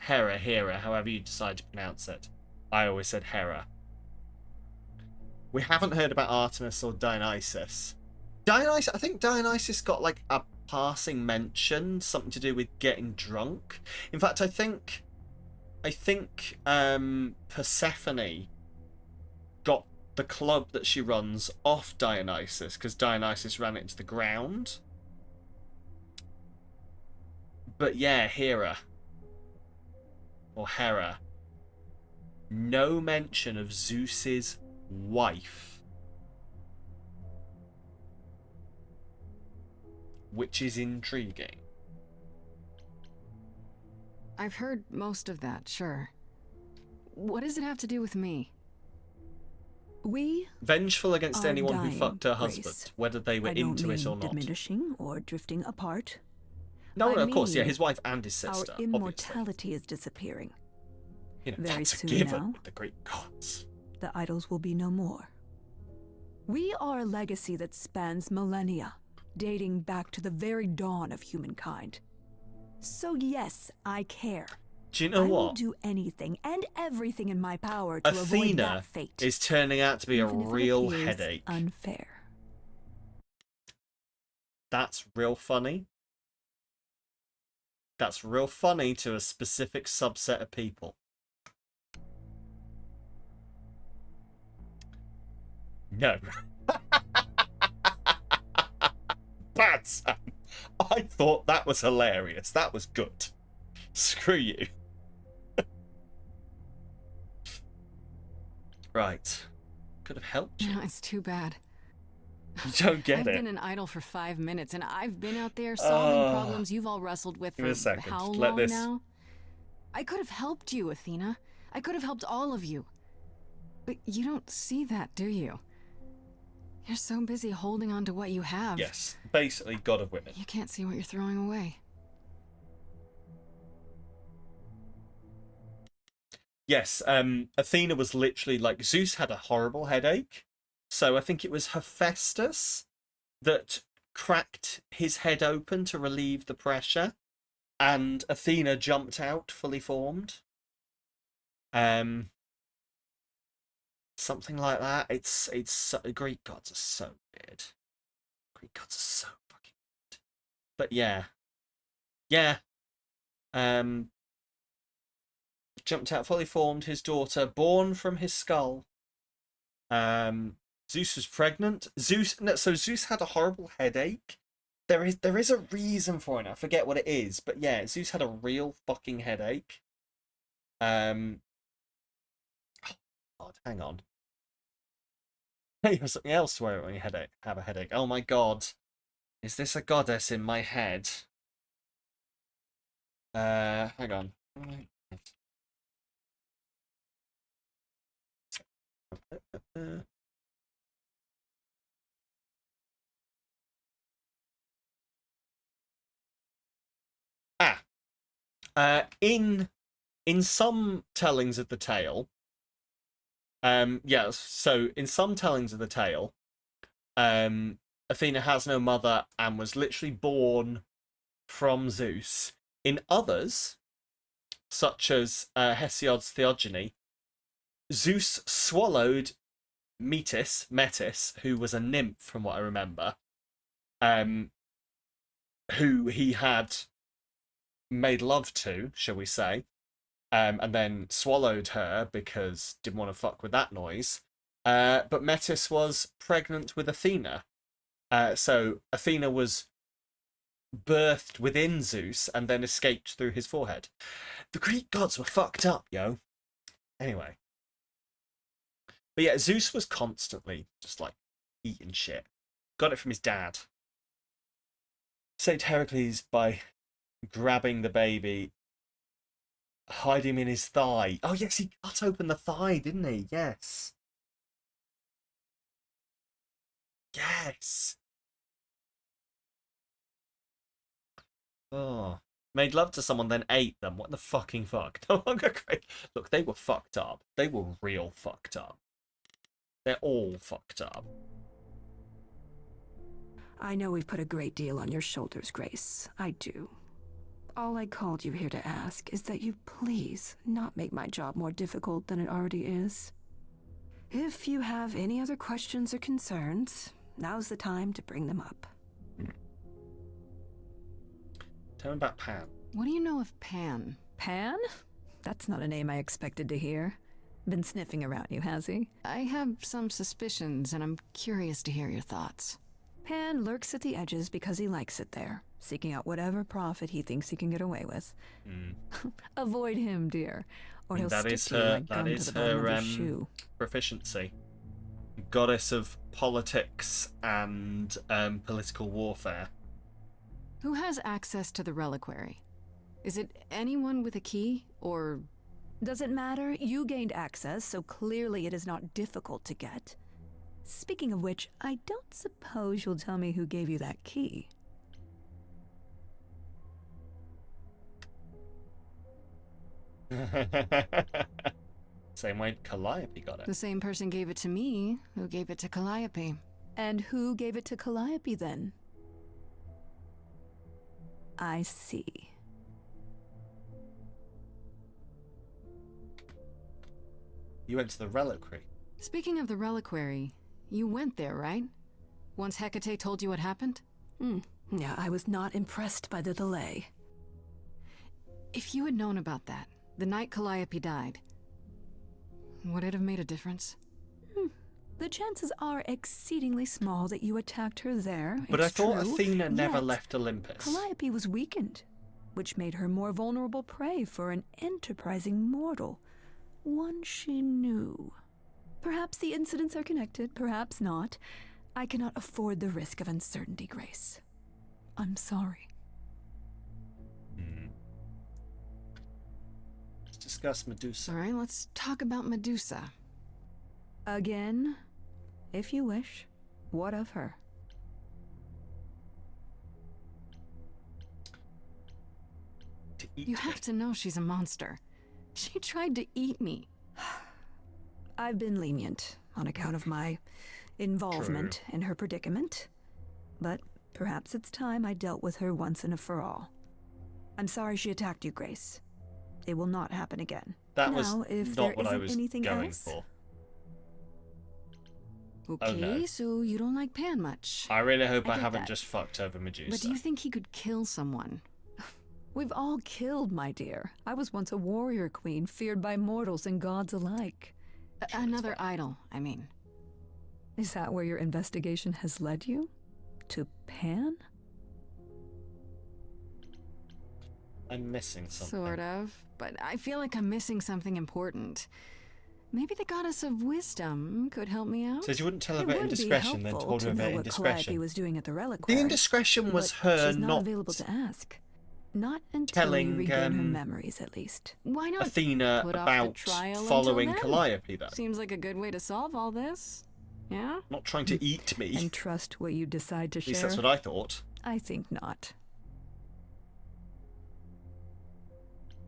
Hera, however you decide to pronounce it. I always said Hera. We haven't heard about Artemis or Dionysus. I think Dionysus got like a passing mention, something to do with getting drunk. In fact, I think Persephone got the club that she runs off Dionysus because Dionysus ran it into the ground. But yeah, Hera. Or Hera. No mention of Zeus's wife. Which is intriguing. I've heard most of that, sure. What does it have to do with me? We Vengeful against are anyone who dying, fucked her Grace. husband, whether they were I don't into it mean or not. diminishing or drifting apart. No, I of course, yeah, mean, his wife and his our sister. immortality is disappearing. You know, Very that's a soon given now. with the Greek gods. The idols will be no more. We are a legacy that spans millennia, dating back to the very dawn of humankind. So yes, I care. Do you know I will what? do anything and everything in my power to avoid Athena that fate. is turning out to be a even if it real appears headache. Unfair. That's real funny. That's real funny to a specific subset of people. No. Bad, Sam. I thought that was hilarious. That was good. Screw you. Right. Could have helped you. It's too bad. You don't get I've it. been an idol for 5 minutes, and I've been out there solving problems you've all wrestled with Give me a for second. how Let long this- now? I could have helped you, Athena. I could have helped all of you. But you don't see that, do you? You're so busy holding on to what you have. Yes. Basically, god of women. You can't see what you're throwing away. Yes, Athena was literally like, Zeus had a horrible headache. So I think it was Hephaestus that cracked his head open to relieve the pressure. And Athena jumped out fully formed. Something like that. It's Greek gods are so weird. Greek gods are so fucking weird. But yeah. Yeah. Jumped out fully formed, his daughter born from his skull. Zeus was pregnant. So Zeus had a horrible headache. There is a reason for it. I forget what it is, but yeah, Zeus had a real fucking headache. Oh, God, hang on. You have something else to worry when you have a headache. Oh my God, is this a goddess in my head? Hang on. In some tellings of the tale, so in some tellings of the tale, Athena has no mother and was literally born from Zeus. In others, such as Hesiod's Theogony, Zeus swallowed Metis, who was a nymph from what I remember, who he had made love to, shall we say, and then swallowed her because didn't want to fuck with that noise. But Metis was pregnant with Athena. So Athena was birthed within Zeus and then escaped through his forehead. The Greek gods were fucked up, yo. Anyway. But yeah, Zeus was constantly just like eating shit. Got it from his dad. Saved Heracles by grabbing the baby, hiding him in his thigh. Oh yes, he cut open the thigh, didn't he? Yes. Yes. Oh. Made love to someone, then ate them. What the fucking fuck? No longer great. Look, they were fucked up. They were real fucked up. They're all fucked up. I know we've put a great deal on your shoulders, Grace. I do. All I called you here to ask is that you please not make my job more difficult than it already is. If you have any other questions or concerns, now's the time to bring them up. Tell me about Pan. What do you know of Pan? Pan? That's not a name I expected to hear. Been sniffing around you, has he? I have some suspicions, and I'm curious to hear your thoughts. Pan lurks at the edges because he likes it there, seeking out whatever profit he thinks he can get away with. Avoid him, dear, or he'll stick to you like gum to the bottom of your shoe. Proficiency. Goddess of politics and political warfare. Who has access to the reliquary? Is it anyone with a key, or... Does it matter? You gained access, so clearly it is not difficult to get. Speaking of which, I don't suppose you'll tell me who gave you that key. Same way Calliope got it. The same person gave it to me who gave it to Calliope. And who gave it to Calliope then? I see. You went to the reliquary. Speaking of the reliquary, you went there, right? Once Hecate told you what happened? Yeah, I was not impressed by the delay. If you had known about that, the night Calliope died, would it have made a difference? The chances are exceedingly small that you attacked her there. But I it's thought true, Athena never yet left Olympus. Calliope was weakened, which made her more vulnerable prey for an enterprising mortal, one she knew. Perhaps the incidents are connected, perhaps not. I cannot afford the risk of uncertainty, Grace. I'm sorry. Let's discuss Medusa. All right, let's talk about Medusa. Again, if you wish. What of her? You have to know she's a monster. She tried to eat me. I've been lenient on account of my involvement in her predicament, but perhaps it's time I dealt with her once and for all. I'm sorry she attacked you, Grace. It will not happen again. That now, was if not there what I isn't was anything going else, for. Okay, no. so you don't like Pan much. I really hope I get haven't that. just fucked over Medusa. But do you think he could kill someone? we've all killed, my dear. I was once a warrior queen, feared by mortals and gods alike. Another idol, I mean. Is that where your investigation has led you? To Pan? I'm missing something. Sort of, but I feel like I'm missing something important. Maybe the goddess of wisdom could help me out? Said you wouldn't tell her It about would be indiscretion, then helpful told her to know about what indiscretion. Calliope was doing at the reliquary. The indiscretion was but her she's not not available to ask. Not until telling, you regain her memories, at least. Why not Athena put off the about trial following until then? Calliope, though. Seems like a good way to solve all this. Yeah? Not trying to eat me. And trust what you decide to At least share? that's what I thought. I think not.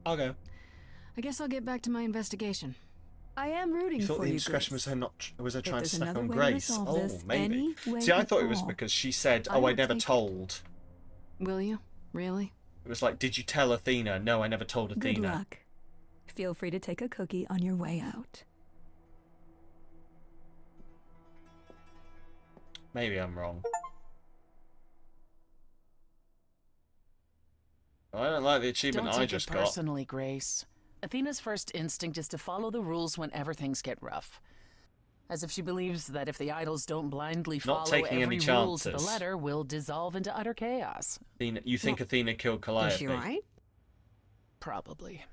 I'll go. I guess I'll get back to my investigation. I am rooting You thought for the you, indiscretion Grace. was her not was her If trying to there's snack another on way to Grace? resolve Oh, this, maybe. any way See, I at thought it was all. because she said, I "Oh, I will never take it. told." Will you? Really? It was like, "Did you tell Athena?" No, I never told Good Athena. luck. Feel free to take a cookie on your way out. Maybe I'm wrong. I don't like the achievement Don't I take just it got. personally, Grace. Athena's first instinct is to follow the rules whenever things get rough. As if she believes that if the idols don't blindly follow Not taking every any rule to the chances. letter, we'll dissolve into utter chaos. Athena, you think Athena killed Calliope? Is she right? Probably.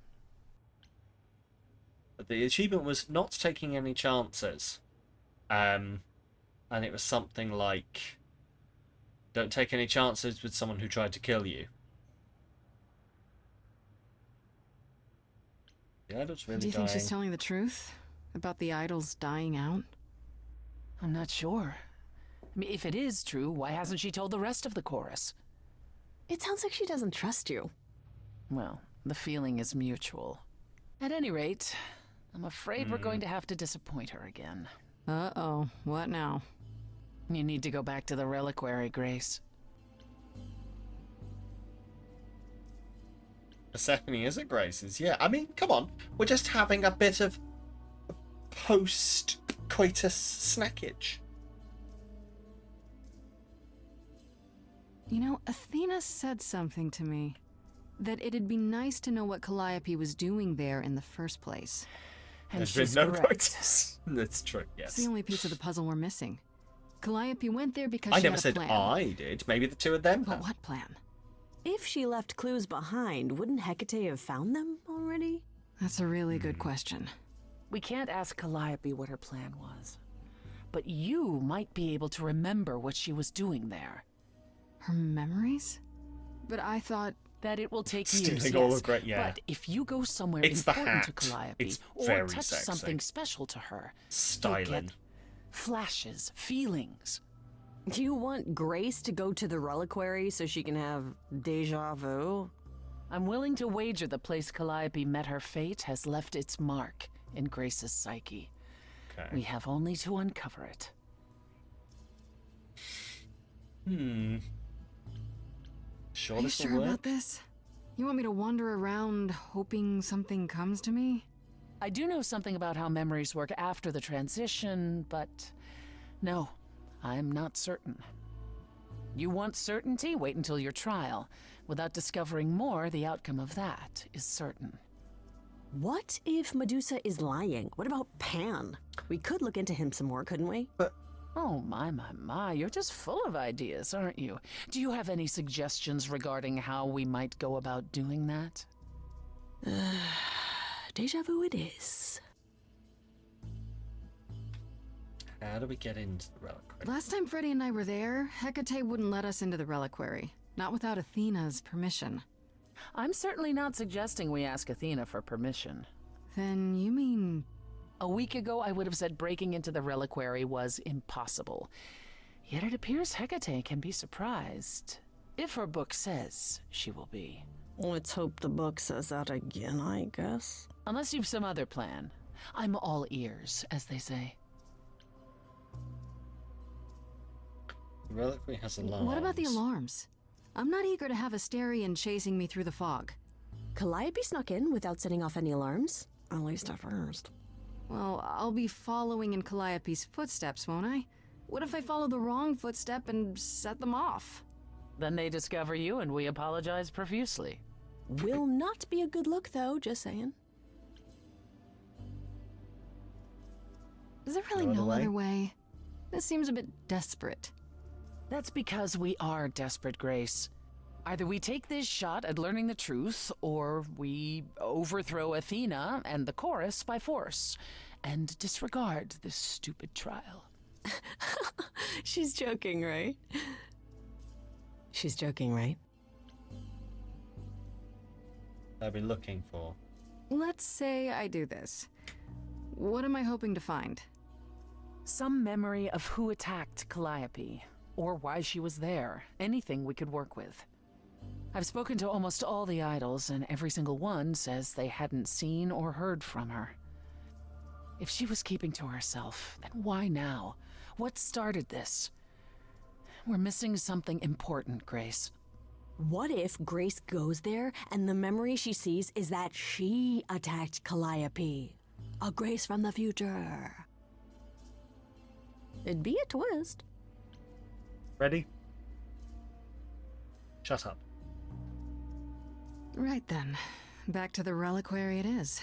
But the achievement was not taking any chances. And it was something like, don't take any chances with someone who tried to kill you. The idol's really Do you think dying. she's telling the truth? About the idols dying out? I'm not sure. I mean, if it is true, why hasn't she told the rest of the chorus? It sounds like she doesn't trust you. Well, the feeling is mutual. At any rate, I'm afraid we're going to have to disappoint her again. Uh-oh. What now? You need to go back to the reliquary, Grace. Persephone is at Grace's, yeah. I mean, come on. We're just having a bit of post-coitus snackage. You know, Athena said something to me. That it'd be nice to know what Calliope was doing there in the first place. And There's she's been no correct. coitus. That's true, yes. It's the only piece of the puzzle we're missing. Calliope went there because I she never had a said plan. I did. Maybe the two of them But have. what plan? If she left clues behind, wouldn't Hecate have found them already? That's a really good question. We can't ask Calliope what her plan was. But you might be able to remember what she was doing there. Her memories? But I thought... That it will take Stealing years, all yes. of Great, yeah. But if you go somewhere It's the important to hat. Calliope, It's or very touch sexy. something special to her, you'll Styling. get flashes, feelings. Do you want Grace to go to the reliquary so she can have deja vu? I'm willing to wager the place Calliope met her fate has left its mark in Grace's psyche. Okay. We have only to uncover it. Sure, Are you this will sure work? about this? You want me to wander around hoping something comes to me? I do know something about how memories work after the transition, but no, I'm not certain. You want certainty? Wait until your trial. Without discovering more, the outcome of that is certain. What if Medusa is lying? What about Pan? We could look into him some more, couldn't we? Oh, my, you're just full of ideas, aren't you? Do you have any suggestions regarding how we might go about doing that? Deja vu it is. How do we get into the reliquary? Last time Freddy and I were there, Hecate wouldn't let us into the reliquary. Not without Athena's permission. I'm certainly not suggesting we ask Athena for permission. Then you mean... A week ago, I would have said breaking into the reliquary was impossible. Yet it appears Hecate can be surprised. If her book says she will be. Let's hope the book says that again, I guess. Unless you've some other plan. I'm all ears, as they say. The reliquary has alarms. What about the alarms? I'm not eager to have Asterion chasing me through the fog. Calliope snuck in without setting off any alarms. At least at first. Well, I'll be following in Calliope's footsteps, won't I? What if I follow the wrong footstep and set them off? Then they discover you and we apologize profusely. Will not be a good look, though, just saying. Is there really no other way? This seems a bit desperate. That's because we are desperate, Grace. Either we take this shot at learning the truth, or we overthrow Athena and the chorus by force, and disregard this stupid trial. She's joking, right? She's joking, right? I've been looking for. Let's say I do this. What am I hoping to find? Some memory of who attacked Calliope, or why she was there. Anything we could work with. I've spoken to almost all the idols, and every single one says they hadn't seen or heard from her. If she was keeping to herself, then why now? What started this? We're missing something important, Grace. What if Grace goes there and the memory she sees is that she attacked Calliope? A Grace from the future. It'd be a twist. Ready? Shut up. Right then. Back to the reliquary it is.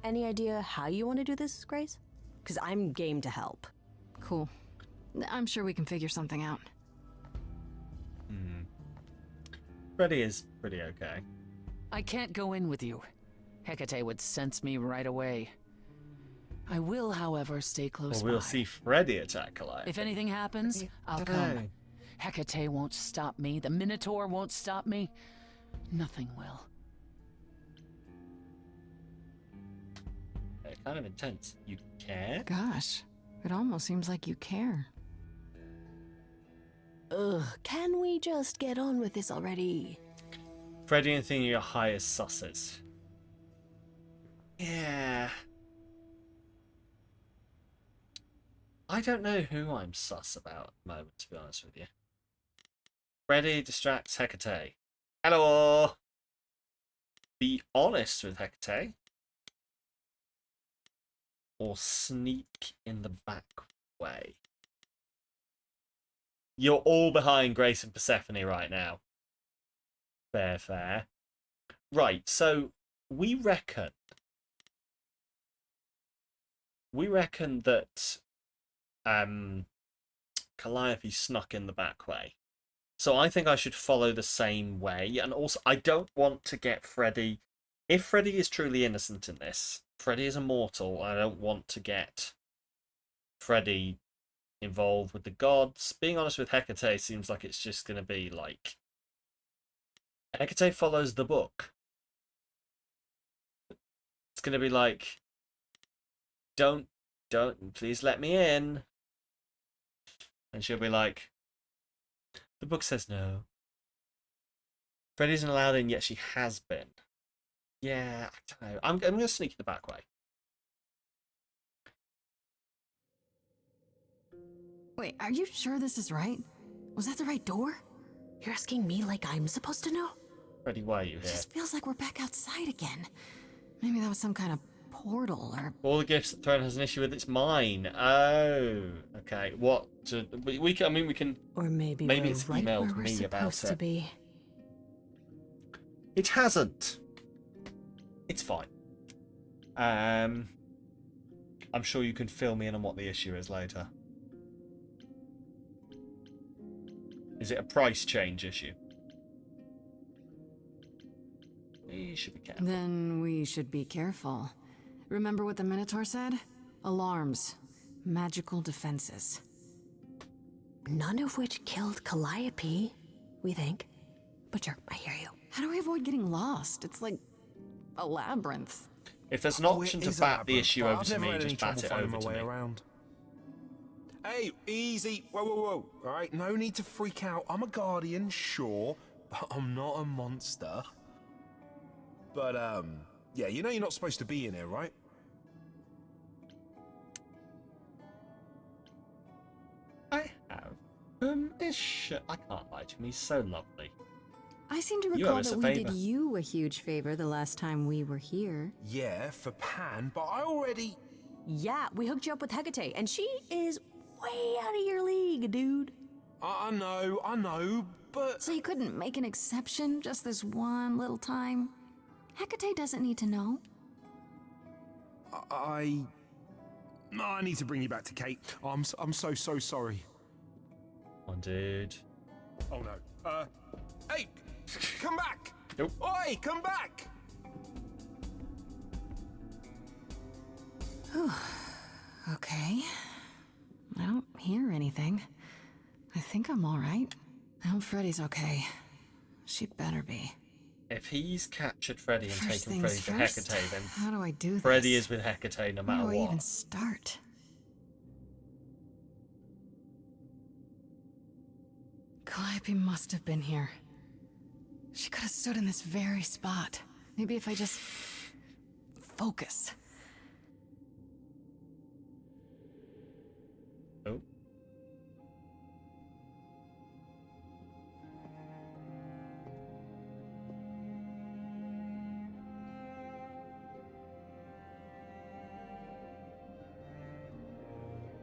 Any idea how you want to do this, Grace? Because I'm game to help. Cool. I'm sure we can figure something out. Freddy is pretty okay. I can't go in with you. Hecate would sense me right away. I will, however, stay close Well, we'll by. see Freddy attack Calliope. If anything happens, I'll come. Hecate won't stop me. The Minotaur won't stop me. Nothing will. They're kind of intense. You care? Gosh, it almost seems like you care. Ugh, can we just get on with this already? Freddy and Athena are your highest susses. Yeah. I don't know who I'm sus about at the moment, to be honest with you. Freddy distracts Hecate. Hello! Be honest with Hecate. Or sneak in the back way. You're all behind Grace and Persephone right now. Fair, fair. Right, so we reckon that Calliope snuck in the back way. So I think I should follow the same way. And also, I don't want to get Freddy... If Freddy is truly innocent in this, Freddy is immortal. I don't want to get Freddy involved with the gods. Being honest with Hecate seems like it's just going to be like... Hecate follows the book. It's going to be like... Don't, please let me in. And she'll be like... The book says no. Freddy isn't allowed in, yet she has been. Yeah, I don't know. I'm going to sneak in the back way. Wait, are you sure this is right? Was that the right door? You're asking me like I'm supposed to know? Freddy, why are you It here? just feels like we're back outside again. Maybe that was some kind of portal or... All the gifts that Throne has an issue with, it's mine. Oh, okay. What? We can, I mean, we can... Or maybe Maybe we're it's right where emailed we're me about supposed to it. be. It hasn't. It's fine. I'm sure you can fill me in on what the issue is later. Is it a price change issue? We should be careful. Then we should be careful. Remember what the Minotaur said? Alarms. Magical defenses. None of which killed Calliope, we think. But sure, I hear you. How do we avoid getting lost? It's like a labyrinth. If there's an Oh, option it to is a bat the labyrinth, issue but over I've to never me, had any just bat trouble it finding over my to way me. around. Hey, easy. Whoa, whoa, whoa. All right, no need to freak out. I'm a guardian, sure, but I'm not a monster. But, yeah, you know you're not supposed to be in here, right? I have permission. I can't lie to him. He's so lovely. I seem to You recall owe us that a we did favor. you a huge favor the last time we were here. Yeah, for Pan, but I already... Yeah, we hooked you up with Hecate, and she is way out of your league, dude. I know, but... So you couldn't make an exception just this one little time? Hecate doesn't need to know. I need to bring you back to Kate. I'm so sorry. Come on, dude. Oh no. Hey, come back! Nope. Oi, come back! Okay. I don't hear anything. I think I'm all right. I hope Freddy's okay. She better be. If he's captured Freddy and First taken Freddy things to first, Hecate, then how do I do this? Freddy is with Hecate no matter Where do I what. even start? Calliope must have been here. She could have stood in this very spot. Maybe if I just focus. Oh.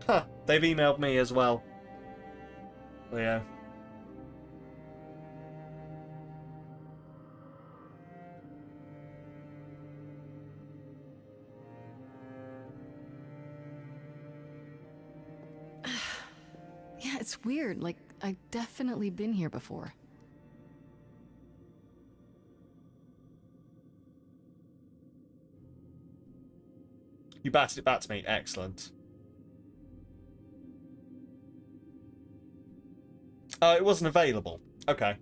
Huh, they've emailed me as well. Leo. Yeah, it's weird. Like, I've definitely been here before. You batted it back to me. Excellent. Oh, it wasn't available. Okay.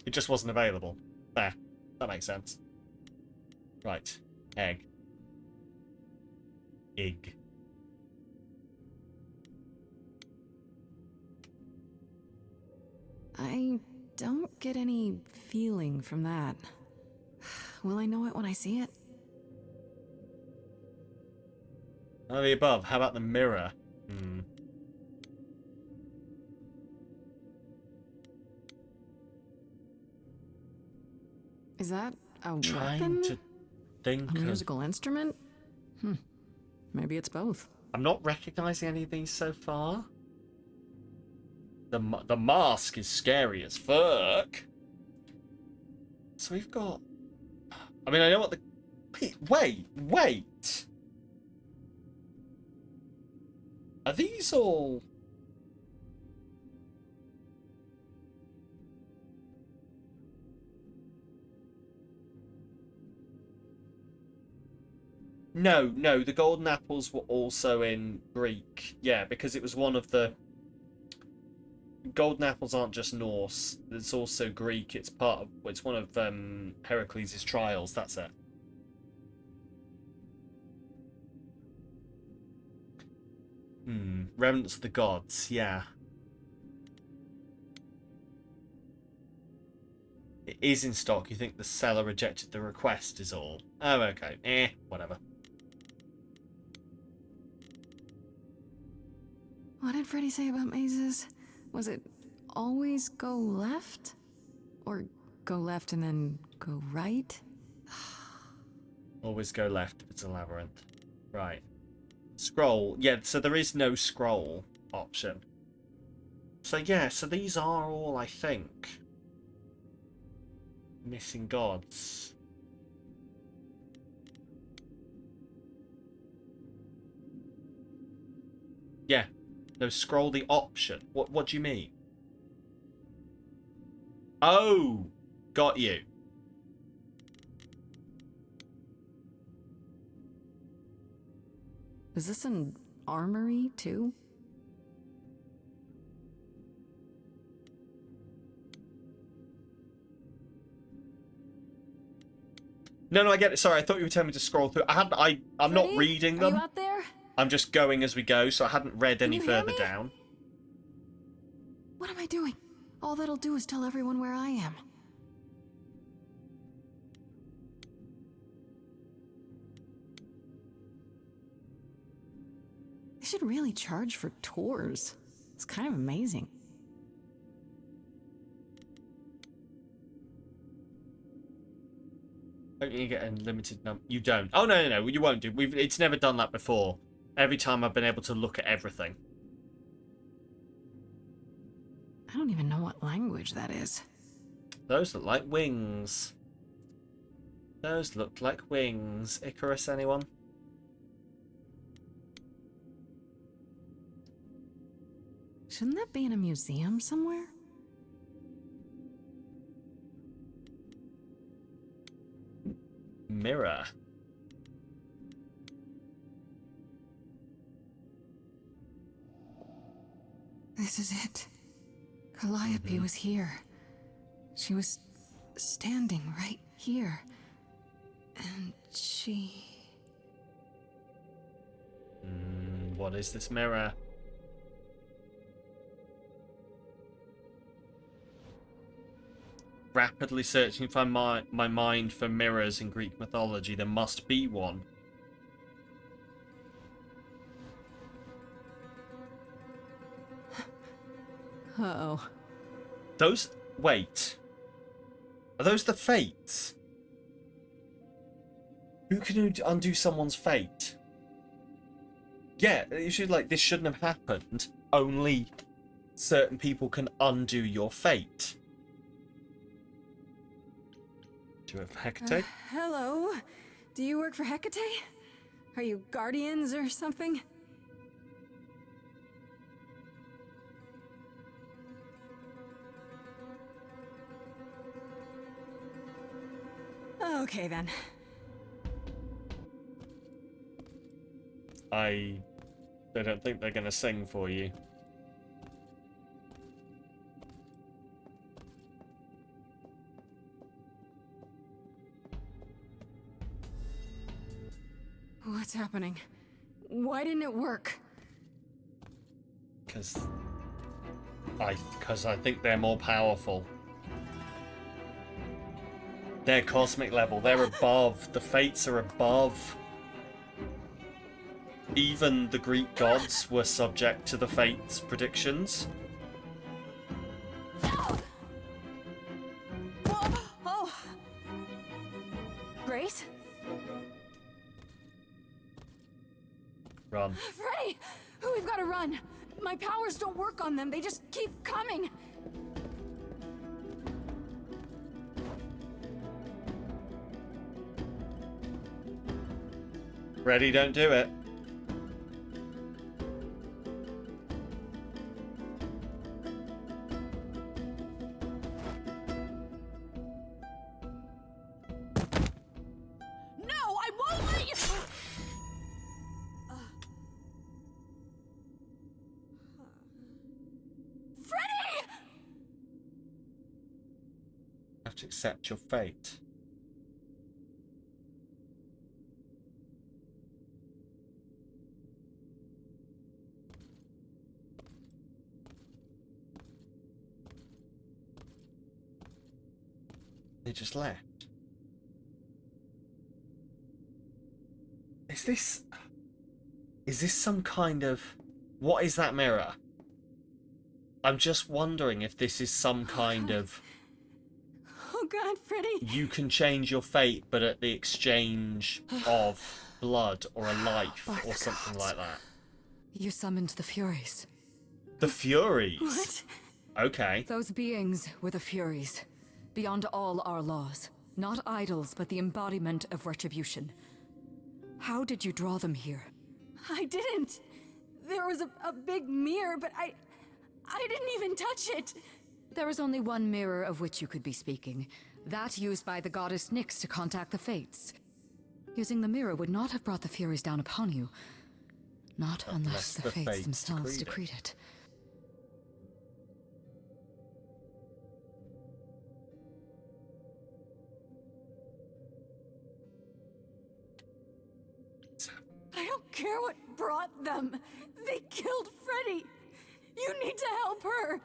It just wasn't available. There. That makes sense. Right. Egg. Egg. I don't get any feeling from that. Will I know it when I see it? None of the above. How about the mirror? Hmm. Is that a Trying weapon? to think A of... musical instrument? Maybe it's both. I'm not recognizing any of these so far. The mask is scary as fuck. So we've got... I mean, I know what the... Wait! Are these all... No, the golden apples were also in Greek. Yeah, because it was one of the... Golden apples aren't just Norse. It's also Greek. It's part of... It's one of Heracles' trials. That's it. Remnants of the gods. Yeah. It is in stock. You think the seller rejected the request is all. Oh, okay. Whatever. What did Freddy say about mazes? Was it always go left? Or go left and then go right? Always go left if it's a labyrinth. Right. Scroll. Yeah, so there is no scroll option. So yeah, so these are all, I think, missing gods. Yeah. No, scroll the option. What do you mean? Oh, got you. Is this an armory, too? No, I get it. Sorry, I thought you were telling me to scroll through. I'm not Freddy, reading are them. you out there? I'm just going as we go, so I hadn't read any you hear further me? down. What am I doing? All that'll do is tell everyone where I am. They should really charge for tours. It's kind of amazing. Don't you get a limited number? You don't. Oh, no. You won't do. It's never done that before. Every time I've been able to look at everything. I don't even know what language that is. Those look like wings. Those look like wings. Icarus, anyone? Shouldn't that be in a museum somewhere? Mirror. This is it. Calliope was here. She was standing right here. And she... What is this mirror? Rapidly searching for my mind for mirrors in Greek mythology. There must be one. Uh-oh. Those... Wait. Are those the fates? Who can undo someone's fate? Yeah, you should, like, this shouldn't have happened. Only certain people can undo your fate. Do you have Hecate? Hello? Do you work for Hecate? Are you guardians or something? Okay, then. I don't think they're going to sing for you. What's happening? Why didn't it work? Because I think they're more powerful. They're cosmic level. They're above. The fates are above. Even the Greek gods were subject to the fates predictions. Oh! Grace? Run. Freddy! We've got to run! My powers don't work on them, they just keep coming! Ready, don't do it. No, I won't let you! Freddy! You have to accept your fate. They just left. Is this some kind of... What is that mirror? I'm just wondering if this is some kind of... Oh God, Freddy! You can change your fate, but at the exchange of blood or a life or something like that. You summoned the Furies. The Furies? What? Okay. Those beings were the Furies. Beyond all our laws. Not idols, but the embodiment of retribution. How did you draw them here? I didn't. There was a big mirror, but I didn't even touch it. There is only one mirror of which you could be speaking. That used by the goddess Nyx to contact the Fates. Using the mirror would not have brought the Furies down upon you. Not unless the Fates themselves decreed it. I don't care what brought them. They killed Freddy. You need to help her.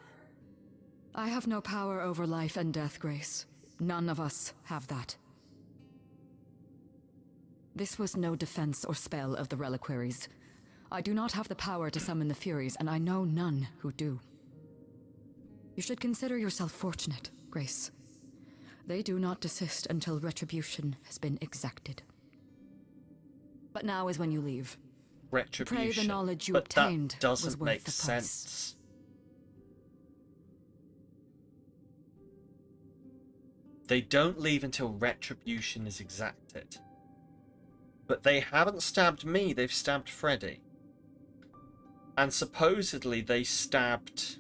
I have no power over life and death, Grace. None of us have that. This was no defense or spell of the reliquaries. I do not have the power to summon the Furies, and I know none who do. You should consider yourself fortunate, Grace. They do not desist until retribution has been exacted. But now is when you leave. Retribution. Pray the knowledge you but obtained that doesn't was worth make the price. sense. They don't leave until retribution is exacted. But they haven't stabbed me, they've stabbed Freddy. And supposedly they stabbed...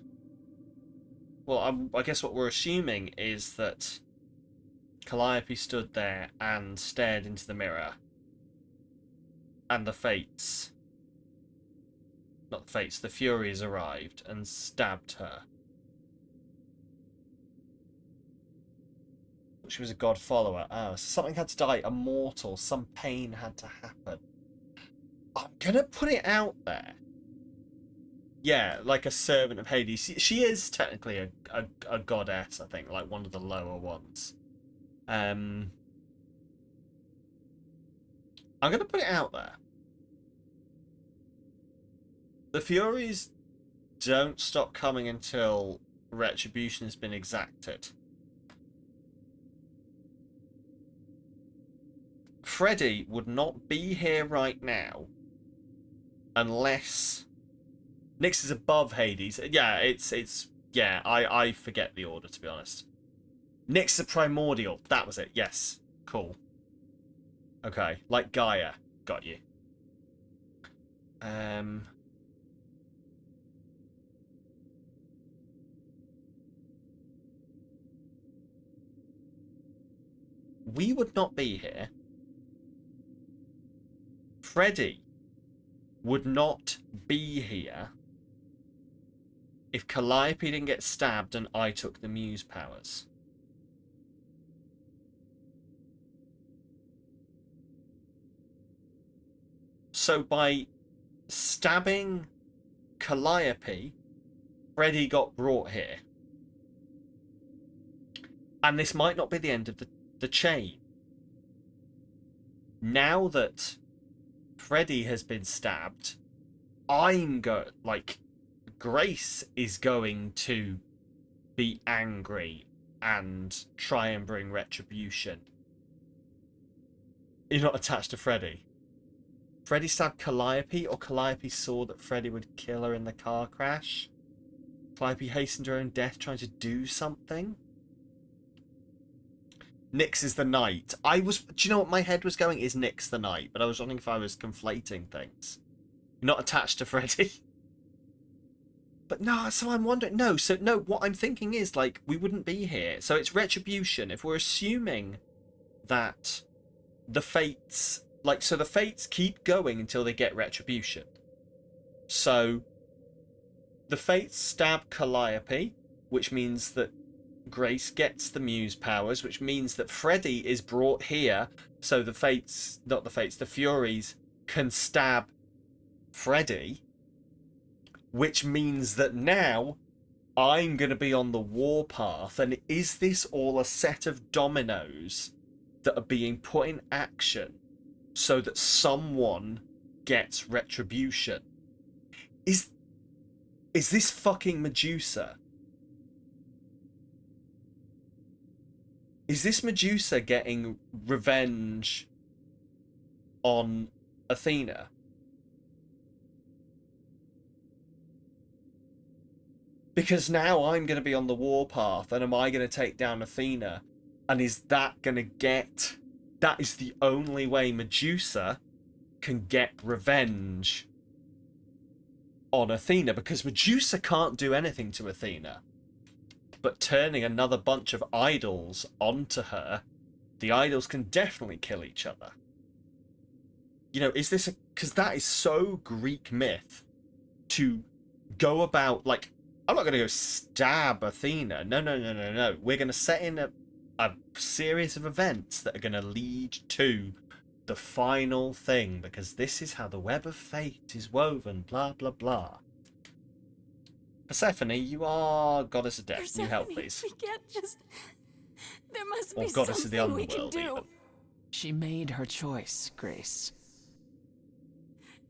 Well, I guess what we're assuming is that Calliope stood there and stared into the mirror. And the Fates... Not the Fates, the Furies arrived and stabbed her. She was a god follower. Oh, so something had to die. A mortal. Some pain had to happen. I'm gonna put it out there. Yeah, like a servant of Hades. She is technically a goddess, I think, like one of the lower ones. I'm gonna put it out there. The Furies don't stop coming until retribution has been exacted. Freddy would not be here right now unless Nyx is above Hades. Yeah, it's yeah, I forget the order, to be honest. Nyx is a primordial. That was it. Yes. Cool. Okay, like Gaia. Got you. We would not be here. Freddy would not be here if Calliope didn't get stabbed and I took the Muse powers. So by stabbing Calliope, Freddy got brought here. And this might not be the end of the chain. Now that Freddy has been stabbed, Grace is going to be angry and try and bring retribution. You're not attached to Freddy. Freddy stabbed Calliope, or Calliope saw that Freddy would kill her in the car crash. Calliope hastened her own death trying to do something. Nyx is the knight. Do you know what my head was going? Is Nyx the knight? But I was wondering if I was conflating things. Not attached to Freddy. But no, so I'm wondering... No, what I'm thinking is, like, we wouldn't be here. So it's retribution. If we're assuming that the Fates... Like, so the Fates keep going until they get retribution. So the Fates stab Calliope, which means that Grace gets the Muse powers, which means that Freddy is brought here so the Fates, not the Fates, the Furies can stab Freddy, which means that now I'm going to be on the warpath, and is this all a set of dominoes that are being put in action so that someone gets retribution? Is this fucking Medusa? Is this Medusa getting revenge on Athena? Because now I'm going to be on the warpath, and am I going to take down Athena? And is that going to get... That is the only way Medusa can get revenge on Athena, because Medusa can't do anything to Athena. But turning another bunch of idols onto her, the idols can definitely kill each other. You know, is this a... Because that is so Greek myth to go about, like... I'm not going to go stab Athena. No. We're going to set in a series of events that are going to lead to the final thing, because this is how the web of fate is woven, blah, blah, blah. Persephone, you are goddess of death. Can you help, please? We can't just... There must Or be goddess of the something we can underworld, do. even. She made her choice, Grace.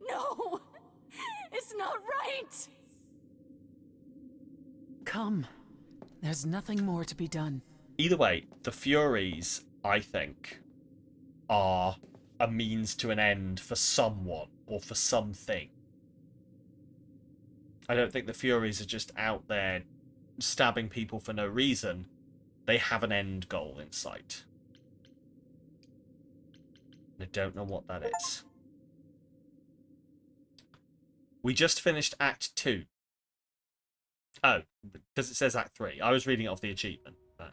No! It's not right! Come. There's nothing more to be done. Either way, the Furies, I think, are a means to an end for someone or for something. I don't think the Furies are just out there stabbing people for no reason. They have an end goal in sight. I don't know what that is. We just finished Act 2. Oh, because it says Act 3. I was reading it off the achievement. But...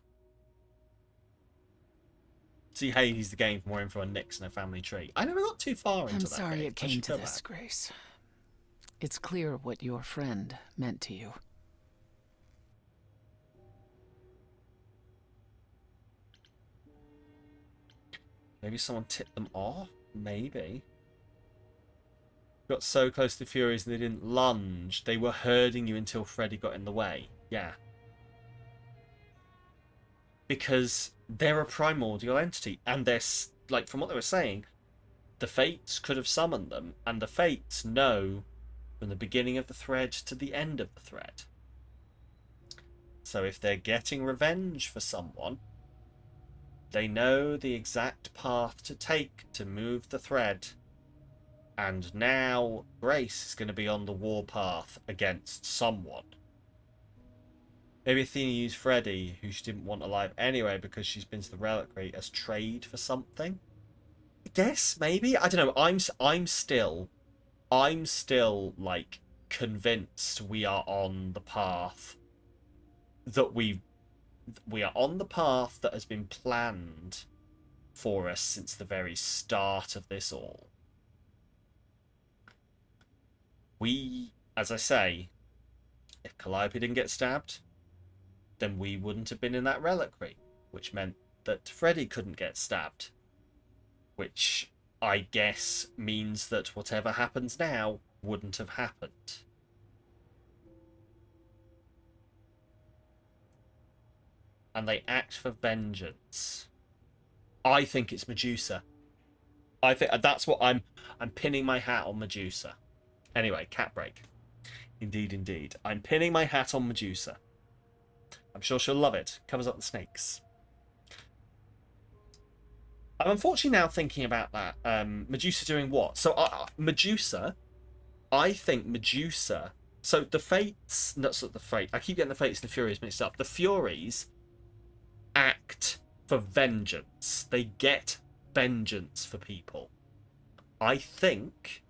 See Hades the game for more info on Nyx and her family tree. I never got too far into I'm that. sorry game. it came to this, Grace. It's clear what your friend meant to you. Maybe someone tipped them off? Maybe. Got so close to the Furies and they didn't lunge. They were herding you until Freddy got in the way. Yeah. Because they're a primordial entity. And they're, like, from what they were saying, the Fates could have summoned them. And the Fates know from the beginning of the thread to the end of the thread. So if they're getting revenge for someone, they know the exact path to take to move the thread. And now Grace is going to be on the warpath against someone. Maybe Athena used Freddy, who she didn't want alive anyway because she's been to the reliquary, as trade for something. I guess, maybe? I don't know. I'm still like convinced we are on the path that we are on the path that has been planned for us since the very start of this all. We, as I say, if Calliope didn't get stabbed, then we wouldn't have been in that reliquary, which meant that Freddy couldn't get stabbed. Which, I guess, means that whatever happens now wouldn't have happened. And they act for vengeance. I think it's Medusa. I think that's what I'm pinning my hat on Medusa. Anyway, cat break. Indeed, indeed. I'm pinning my hat on Medusa. I'm sure she'll love it. Covers up the snakes. I'm unfortunately now thinking about that. Medusa doing what? So, Medusa... I think Medusa... So, the Fates... Not the Fate. I keep getting the Fates and the Furies mixed up. The Furies act for vengeance. They get vengeance for people. I think...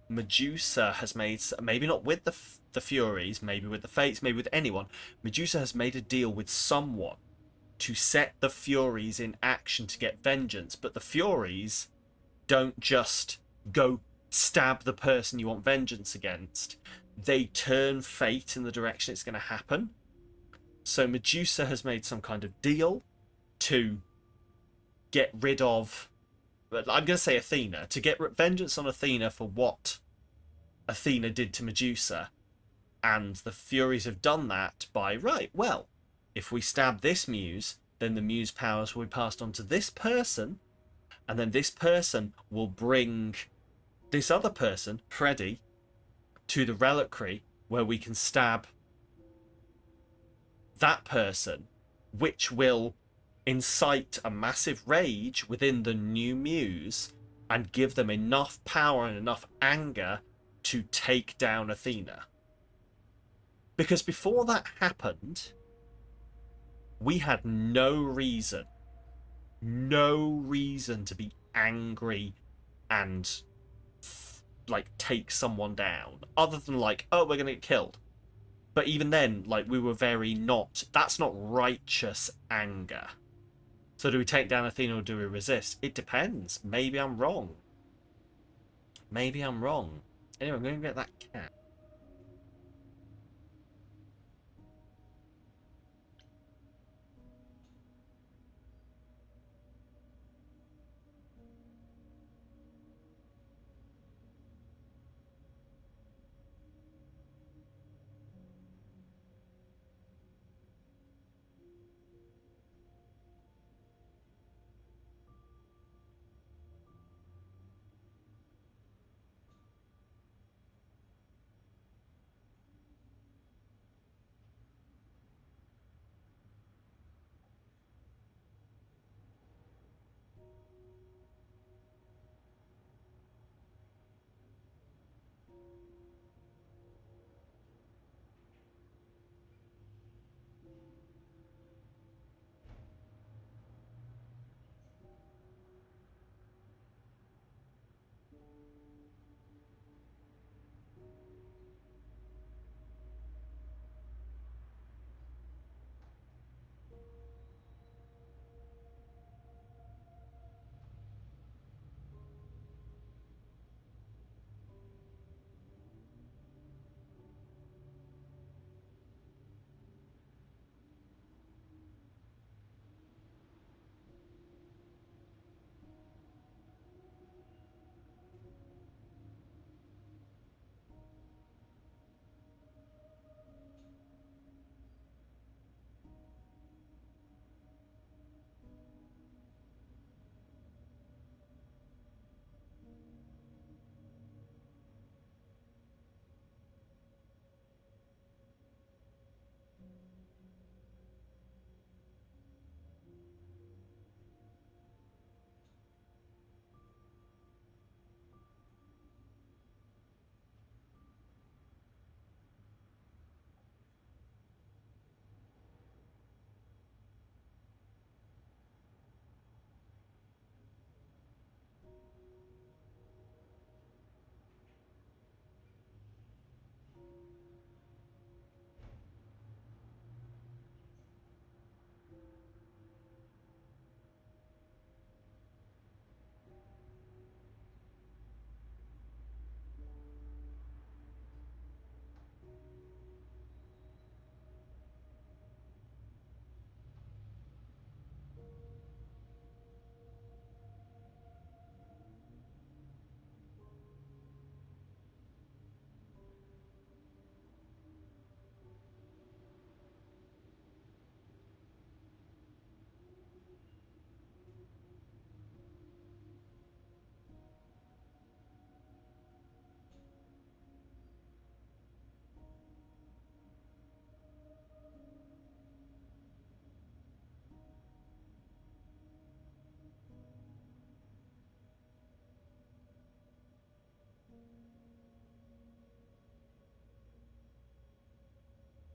Medusa has made, maybe not with the Furies, maybe with the Fates, maybe with anyone, Medusa has made a deal with someone to set the Furies in action to get vengeance, but the Furies don't just go stab the person you want vengeance against. They turn fate in the direction it's going to happen. So Medusa has made some kind of deal to get rid of... I'm going to say Athena, to get vengeance on Athena for what Athena did to Medusa, And the Furies have done that by, right, well, if we stab this muse, then the muse powers will be passed on to this person, and then this person will bring this other person, Freddy, to the reliquary where we can stab that person, which will incite a massive rage within the new muse and give them enough power and enough anger to take down Athena. Because before that happened, we had no reason to be angry and like take someone down, other than like, oh, we're gonna get killed. But even then, like, we were very not, that's not righteous anger. So do we take down Athena or do we resist? It depends. Maybe I'm wrong. Maybe I'm wrong. Anyway, I'm going to get that cat.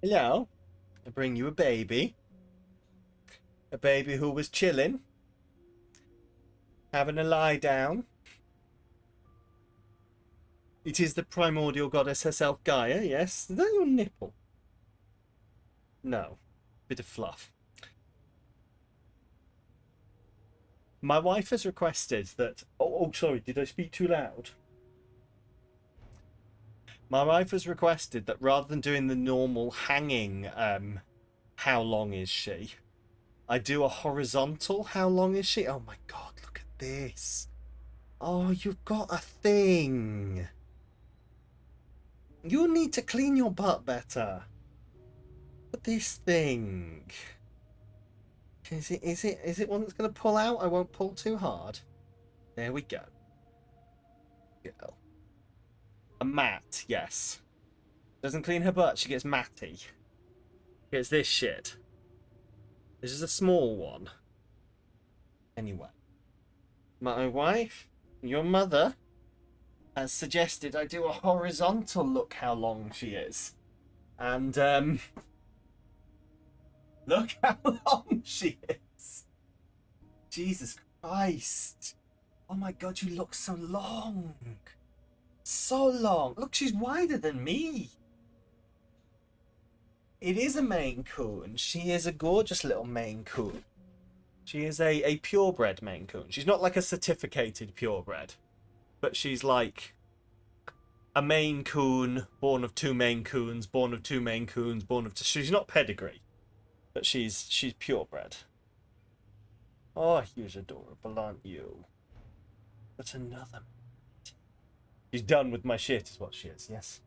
Hello. I bring you a baby. A baby who was chilling. Having a lie down. It is the primordial goddess herself, Gaia, yes? Is that your nipple? No. Bit of fluff. My wife has requested that... Oh, sorry, did I speak too loud? My wife has requested that rather than doing the normal hanging, how long is she? I do a horizontal, how long is she? Oh my god, look at this. Oh, you've got a thing. You need to clean your butt better. But this thing... Is it one that's going to pull out? I won't pull too hard. There we go. Go. A mat, yes. Doesn't clean her butt, she gets matty. Gets this shit. This is a small one. Anyway. My wife, your mother, has suggested I do a horizontal look how long she is. And, look how long she is. Jesus Christ. Oh my god, you look so long. So long. Look, she's wider than me. It is a Maine Coon. She is a gorgeous little Maine Coon. She is a purebred Maine Coon. She's not like a certificated purebred. But she's like a Maine Coon, born of 2 Maine Coons, born of 2 Maine Coons, born of... She's not pedigree. But she's purebred. Oh, you're adorable, aren't you? But another... She's done with my shit, is what she is, yes.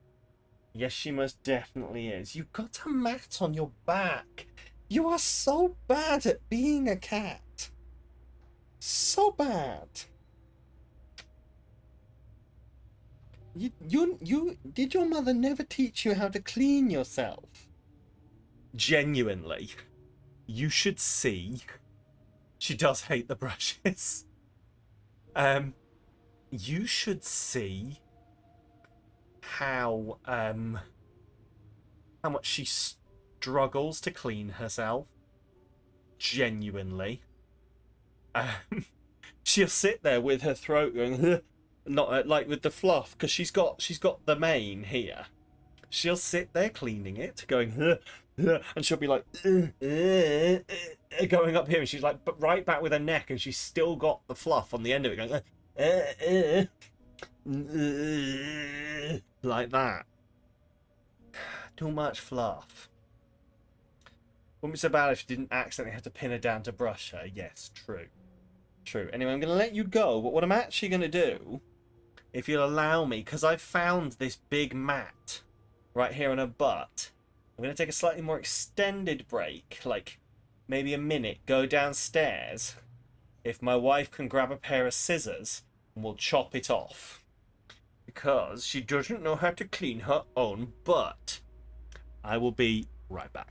Yes, she most definitely is. You've got a mat on your back. You are so bad at being a cat. So bad. You did your mother never teach you how to clean yourself? Genuinely. You should see. She does hate the brushes. You should see how much she struggles to clean herself. Genuinely. She'll sit there with her throat going, not like with the fluff, because she's got the mane here. She'll sit there cleaning it, going, and she'll be like, going up here, and she's like, right back with her neck, and she's still got the fluff on the end of it, going, like that. Too much fluff. Wouldn't be so bad if she didn't accidentally have to pin her down to brush her. Yes, true. True. Anyway, I'm going to let you go, but what I'm actually going to do, if you'll allow me, because I've found this big mat right here on her butt, I'm going to take a slightly more extended break, like maybe a minute, go downstairs. If my wife can grab a pair of scissors, and we'll chop it off. Because she doesn't know how to clean her own butt. I will be right back.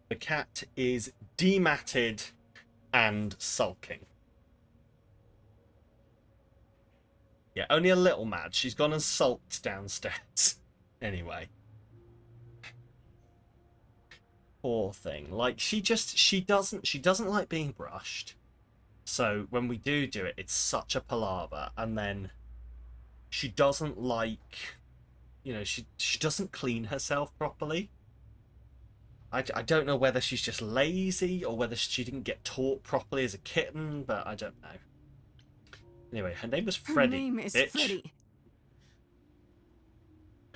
The cat is dematted and sulking. Yeah, only a little mad. She's gone and sulked downstairs. Anyway. Poor thing. Like, she doesn't like being brushed. So when we do it, it's such a palaver. And then she doesn't like, you know, she doesn't clean herself properly. I don't know whether she's just lazy or whether she didn't get taught properly as a kitten, but I don't know. Anyway, her name was Freddy. Her name is bitch. Freddy.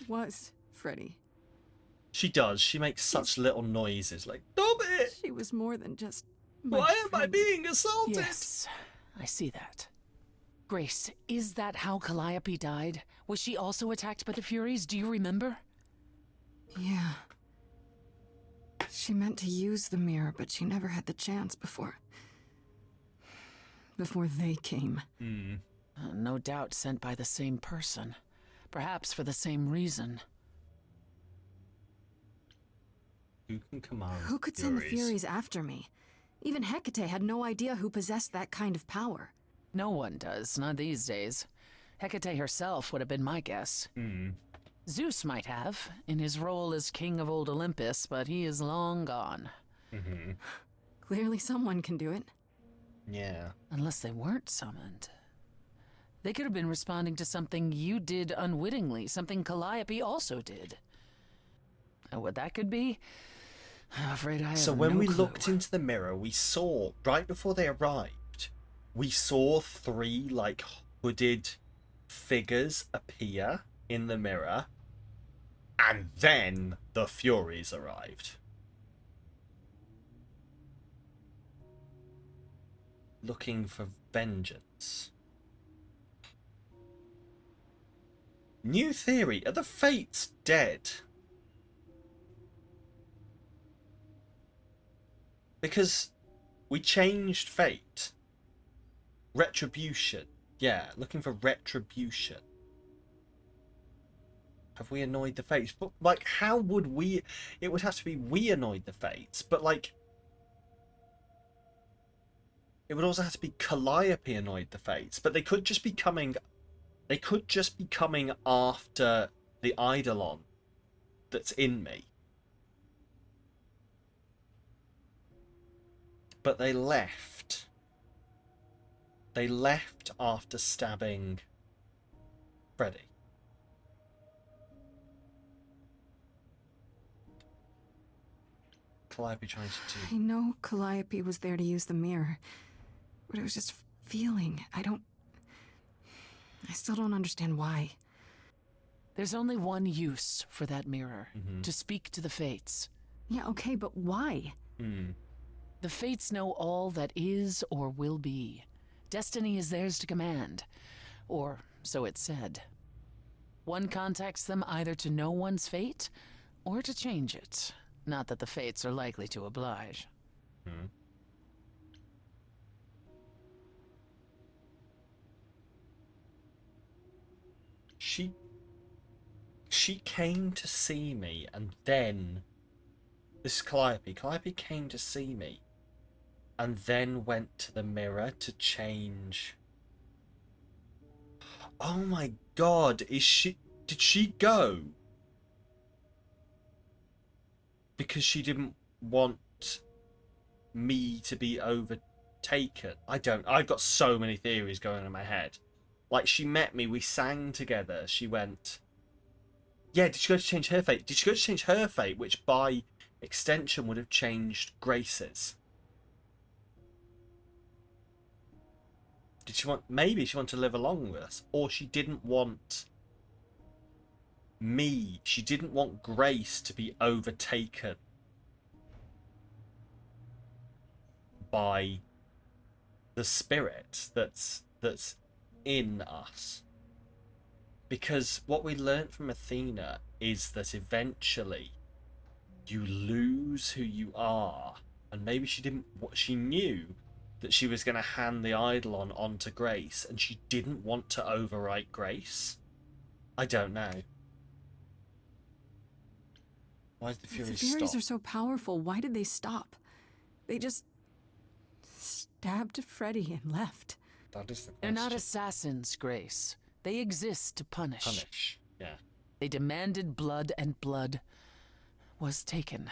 Was Freddy. She does. She makes such little noises, like, stop it! She was more than just my Why am I friend. being assaulted? Yes, I see that. Grace, is that how Calliope died? Was she also attacked by the Furies? Do you remember? Yeah. She meant to use the mirror, but she never had the chance before they came. No doubt sent by the same person. Perhaps for the same reason. Who can command Who could send the Furies after me? Even Hecate had no idea who possessed that kind of power. No one does, not these days. Hecate herself would have been my guess. Zeus might have, in his role as king of old Olympus, but he is long gone. Clearly someone can do it. Yeah. Unless they weren't summoned. They could have been responding to something you did unwittingly, something Calliope also did. And what that could be, I'm afraid I have So when no we clue. looked into the mirror, we saw, right before they arrived, we saw 3, like, hooded figures appear in the mirror, and then the Furies arrived. Looking for vengeance. New theory, are the Fates dead? Because we changed fate. Retribution. Yeah, looking for retribution. Have we annoyed the Fates? But, like, how would we... It would have to be we annoyed the Fates, but, like... It would also have to be Calliope annoyed the Fates, but they could just be coming... They could just be coming after the Eidolon that's in me. But they left. They left after stabbing Freddy. Calliope trying to I know Calliope was there to use the mirror, but it was just feeling. I still don't understand why. There's only one use for that mirror. To speak to the Fates. Yeah, okay, but why? The Fates know all that is or will be. Destiny is theirs to command. Or so it's said. One contacts them either to know one's fate, or to change it. Not that the Fates are likely to oblige. She came to see me, and then... This is Calliope. Calliope came to see me, and then went to the mirror to change... Oh my god, is she... Did she go? Because she didn't want me to be overtaken. I've got so many theories going on in my head. Like, she met me, we sang together, she went... Yeah, did she go to change her fate? Did she go to change her fate, which by extension would have changed Grace's? Did she want... Maybe she wanted to live along with us. Or she didn't want me. She didn't want Grace to be overtaken by the spirit that's in us. Because what we learnt from Athena is that eventually you lose who you are. And maybe she knew that she was going to hand the Eidolon on to Grace, and she didn't want to overwrite Grace. I don't know. Why did the If Furies the Furies stop? are so powerful, why did they stop? They just stabbed Freddy and left. That is the question. They're not assassins, Grace. They exist to punish. Punish, yeah. They demanded blood, and blood was taken.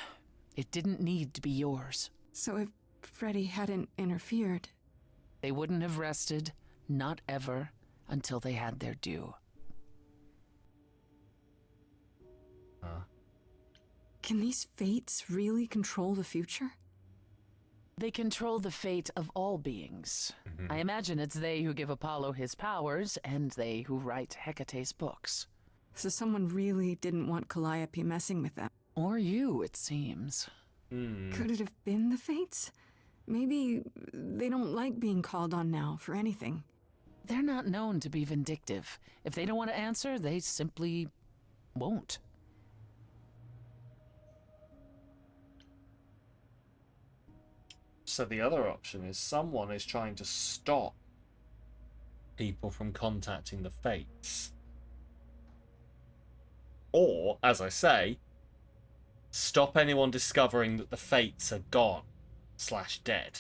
It didn't need to be yours. So if Freddy hadn't interfered... They wouldn't have rested, not ever, until they had their due. Can these fates really control the future? They control the fate of all beings. I imagine it's they who give Apollo his powers, and they who write Hecate's books. So someone really didn't want Calliope messing with them. Or you, it seems. Could it have been the fates? Maybe they don't like being called on now for anything. They're not known to be vindictive. If they don't want to answer, they simply won't. So the other option is someone is trying to stop people from contacting the fates. Or, as I say, stop anyone discovering that the fates are gone / dead.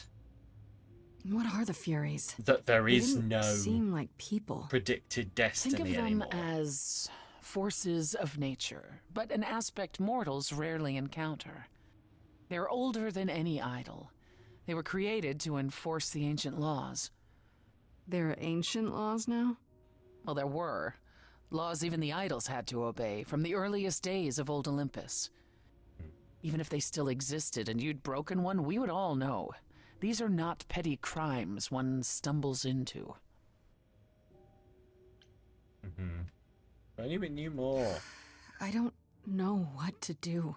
What are the Furies? That there They is didn't no seem like people. predicted destiny Think of them anymore. as forces of nature, but an aspect mortals rarely encounter. They're older than any idol. They were created to enforce the ancient laws. There are ancient laws now? Well, there were. Laws even the idols had to obey from the earliest days of old Olympus. Even if they still existed and you'd broken one, we would all know. These are not petty crimes one stumbles into. If only we knew more. I don't know what to do.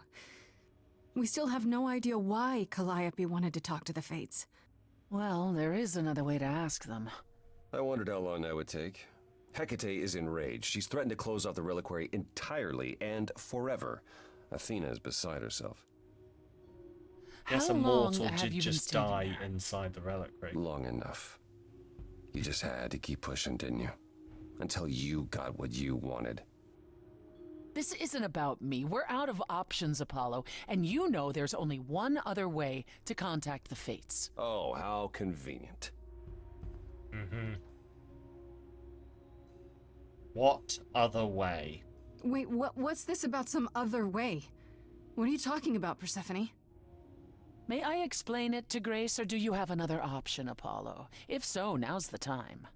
We still have no idea why Calliope wanted to talk to the fates. Well, there is another way to ask them. I wondered how long that would take. Hecate is enraged. She's threatened to close off the reliquary entirely and forever. Athena is beside herself. Guess How a long mortal have did you been just standing die there? inside the reliquary. Long enough. You just had to keep pushing, didn't you? Until you got what you wanted. This isn't about me. We're out of options, Apollo, and you know there's only one other way to contact the fates. Oh, how convenient. What other way? Wait, what's this about some other way? What are you talking about, Persephone? May I explain it to Grace, or do you have another option, Apollo? If so, now's the time.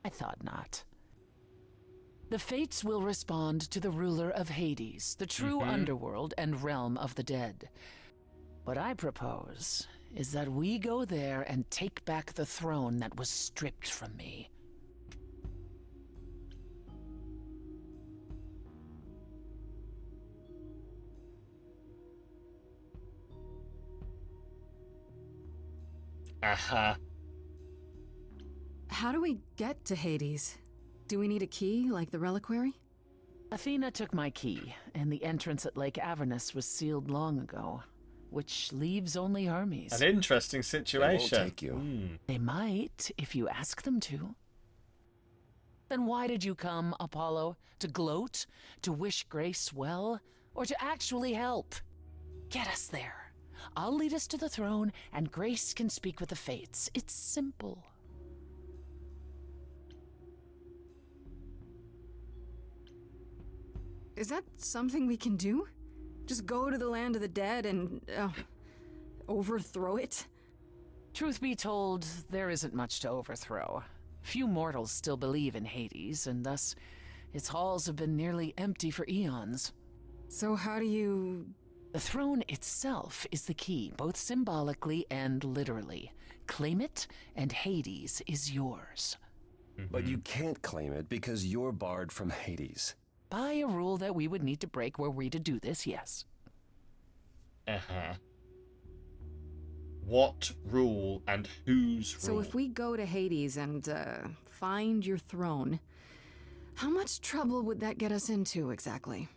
I thought not. The fates will respond to the ruler of Hades, the true underworld and realm of the dead. What I propose is that we go there and take back the throne that was stripped from me. How do we get to Hades? Do we need a key, like the reliquary? Athena took my key, and the entrance at Lake Avernus was sealed long ago, which leaves only Hermes. An interesting situation. They won't take you. They might, if you ask them to. Then why did you come, Apollo? To gloat? To wish Grace well? Or to actually help? Get us there. I'll lead us to the throne, and Grace can speak with the fates. It's simple. Is that something we can do? Just go to the land of the dead and, overthrow it? Truth be told, there isn't much to overthrow. Few mortals still believe in Hades, and thus its halls have been nearly empty for eons. So how do you... The throne itself is the key, both symbolically and literally. Claim it, and Hades is yours. But you can't claim it because you're barred from Hades. By a rule that we would need to break were we to do this, yes. What rule and whose rule? So if we go to Hades and, find your throne, how much trouble would that get us into, exactly?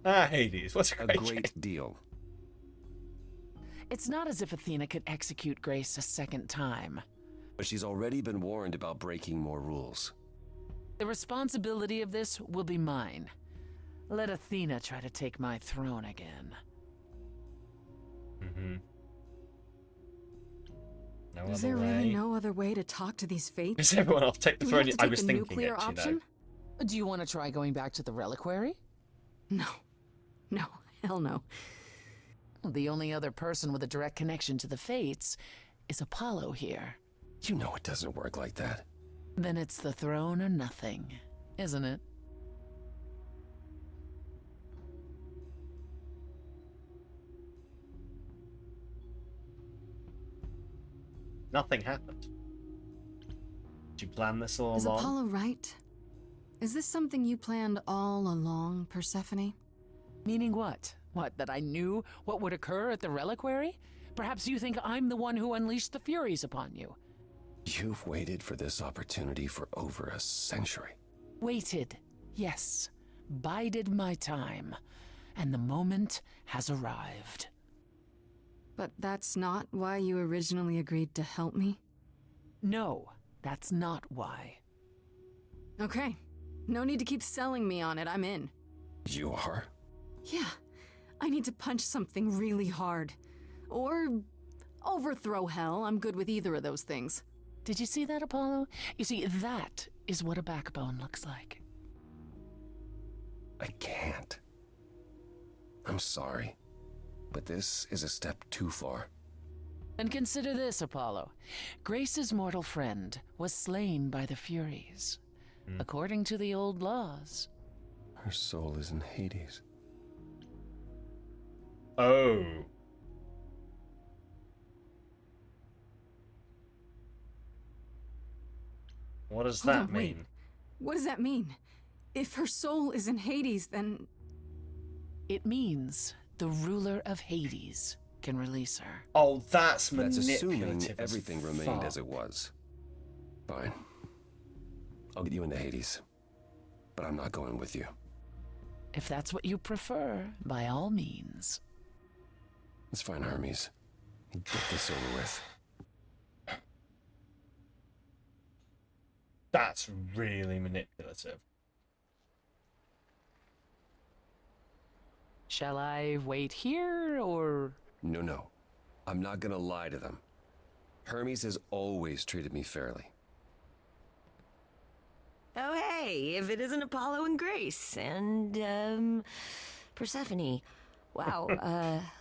Hades, what's A great deal. It's not as if Athena could execute Grace a second time. But she's already been warned about breaking more rules. The responsibility of this will be mine. Let Athena try to take my throne again. Mm-hmm. No Is other there way. really no other way to talk to these fates? Is everyone else take the Do we throne? have to I take was the thinking nuclear it, option? Do you want to try going back to the reliquary? No. No. Hell no. The only other person with a direct connection to the fates is Apollo here. You know it doesn't work like that. Then it's the throne or nothing, isn't it? Nothing happened. Did you plan this all Is along? Apollo right? Is this something you planned all along, Persephone? Meaning what? What, that I knew what would occur at the reliquary? Perhaps you think I'm the one who unleashed the Furies upon you. You've waited for this opportunity for over a century. Waited, yes. Bided my time. And the moment has arrived. But that's not why you originally agreed to help me? No, that's not why. Okay. No need to keep selling me on it. I'm in. You are? Yeah. I need to punch something really hard. Or overthrow hell. I'm good with either of those things. Did you see that, Apollo? You see, that is what a backbone looks like. I can't. I'm sorry, but this is a step too far. And consider this, Apollo. Grace's mortal friend was slain by the Furies. According to the old laws. Her soul is in Hades. Oh. What does Hold that on, wait. mean? What does that mean? If her soul is in Hades, then... It means the ruler of Hades can release her. Oh, that's That's assuming manipulative as everything remained as fuck. it was. Fine. I'll get you into Hades. But I'm not going with you. If that's what you prefer, by all means. Let's find Hermes and get this over with. That's really manipulative. Shall I wait here, or...? No. I'm not gonna lie to them. Hermes has always treated me fairly. Oh, hey, if it isn't Apollo and Grace and, Persephone. Wow,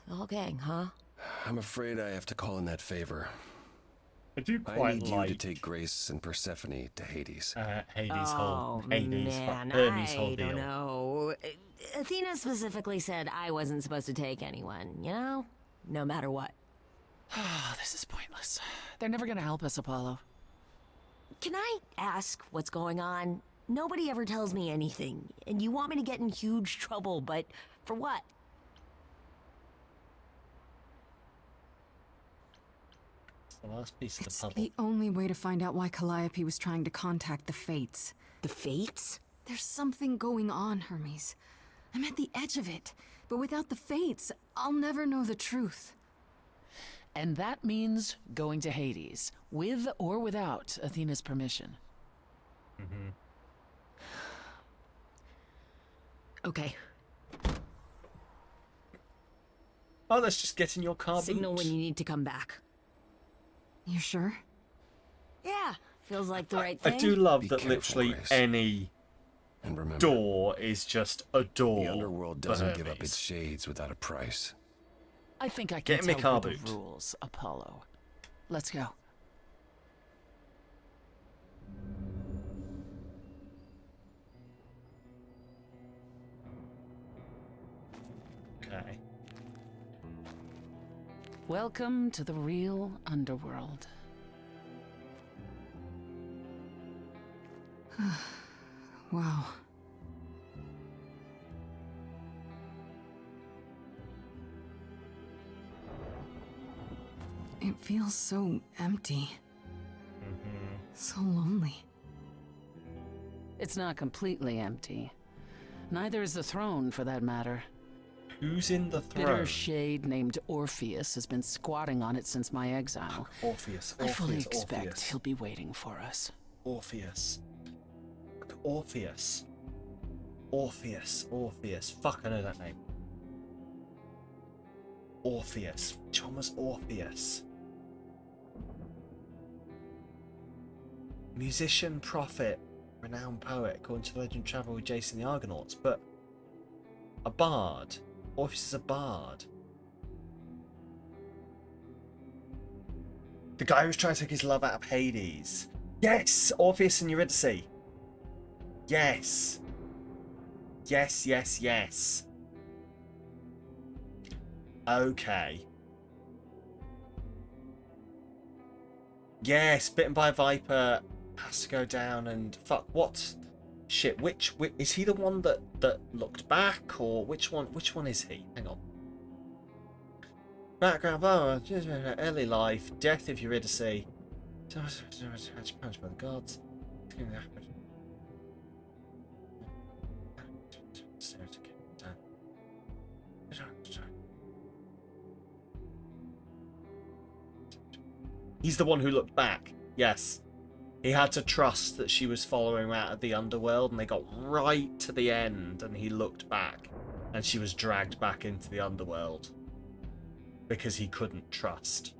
the whole gang, huh? I'm afraid I have to call in that favor. I do I quite need like you to take Grace and Persephone to Hades. Hades Oh, man, Hermes whole I deal. don't know. Athena specifically said I wasn't supposed to take anyone, you know? No matter what. This is pointless. They're never gonna help us, Apollo. Can I ask what's going on? Nobody ever tells me anything, and you want me to get in huge trouble, but for what? The last piece of the It's puzzle. the only way to find out why Calliope was trying to contact the Fates. The Fates? There's something going on, Hermes. I'm at the edge of it. But without the Fates, I'll never know the truth. And that means going to Hades, with or without Athena's permission. Mm-hmm. Okay. Oh, let's just get in your car. Signal boot. when you need to come back. You sure? Yeah, feels like the right I thing. do love Be that careful, literally Grace. any And remember, door is just a door. the underworld for doesn't give up Hermes. its shades without a price. I think I Get can in my tell car you the boot. rules, Apollo. Let's go. Okay. Welcome to the real underworld. Wow. It feels so empty. So lonely. It's not completely empty. Neither is the throne, for that matter. Who's in the throne? Bitter shade named Orpheus has been squatting on it since my exile. Orpheus. I fully Orpheus, expect Orpheus. he'll be waiting for us. Orpheus. Orpheus. Orpheus. Fuck, I know that name. Orpheus. Which one was Orpheus? Musician, prophet, renowned poet, according to the legend, travel with Jason the Argonauts, but a bard. Orpheus is a bard. The guy who's trying to take his love out of Hades. Yes! Orpheus and Eurydice. Yes. Yes. Okay. Yes, bitten by a viper, has to go down and... Fuck, what? Shit, which is he the one that looked back, or which one is he? Hang on. Background, blah, blah, blah, early life, death of Eurydice, punished by the gods. He's the one who looked back. Yes. He had to trust that she was following him out of the underworld, and they got right to the end, and he looked back, and she was dragged back into the underworld. Because he couldn't trust.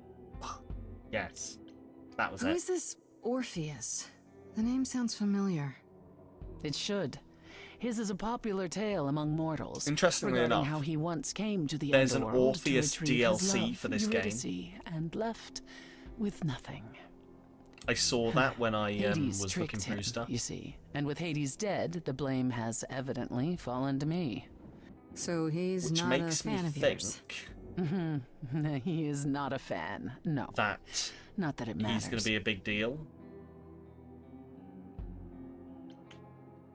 Yes. That was it. Who is this Orpheus? The name sounds familiar. It should. His is a popular tale among mortals. Interestingly regarding enough, how he once came to the there's an underworld Orpheus to retrieve his DLC love, for this Eurydice, game. and left with nothing. I saw that when I Hades was tricked looking through him, stuff. you see. And with Hades dead, the blame has evidently fallen to me. So he's Which not makes a fan me of think yours. He is not a fan. No. that Not that it matters. he's going to be a big deal.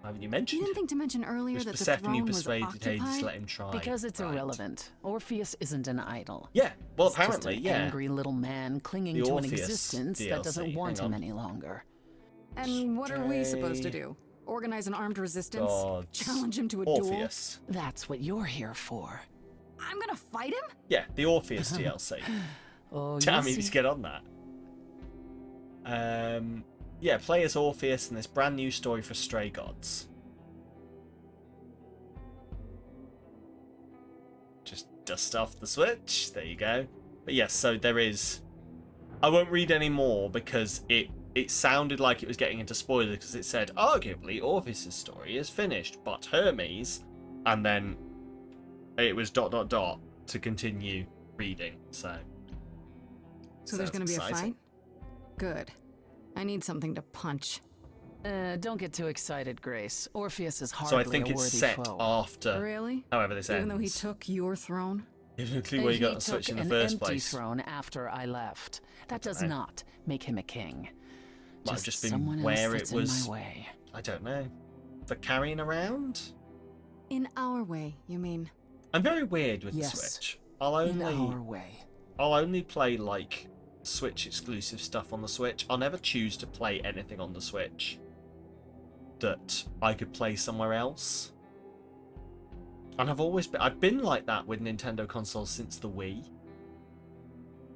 Haven't you mentioned? You didn't think to mention earlier Was that the Persephone throne was persuaded occupied? Hades to let him try? Because it's Right. irrelevant. Orpheus isn't an idol. Yeah, well, He's just apparently, an yeah. angry little man clinging The to an Orpheus existence DLC. that doesn't want Hang him on. any longer. And what are we supposed to do? Organize an armed resistance? Gods. Challenge him to a duel? Orpheus. That's what you're here for. I'm gonna fight him? Yeah, the Orpheus DLC. Oh, Damn, you'll you see. to get on that. Yeah, play as Orpheus in this brand new story for Stray Gods. Just dust off the Switch. There you go. But yes, so there is... I won't read any more because it sounded like it was getting into spoilers because it said, arguably, Orpheus' story is finished, but Hermes... And then it was ... to continue reading, so... So there's gonna be a exciting. fight? Good. I need something to punch. Don't get too excited, Grace. Orpheus is hardly So I think a it's worthy set foe. after... Really? However this Even though he ends. took your throne? You have no clue where you got the Switch in the first empty place. throne after I left. That does know. not make him a king. Might have just been someone else where that's it was... in my way. I don't know. For carrying around? In our way, you mean? I'm very weird with Yes, the Switch. I'll in our only... way. I'll only play, like, Switch exclusive stuff on the Switch. I'll never choose to play anything on the Switch that I could play somewhere else. And I've been like that with Nintendo consoles since the Wii.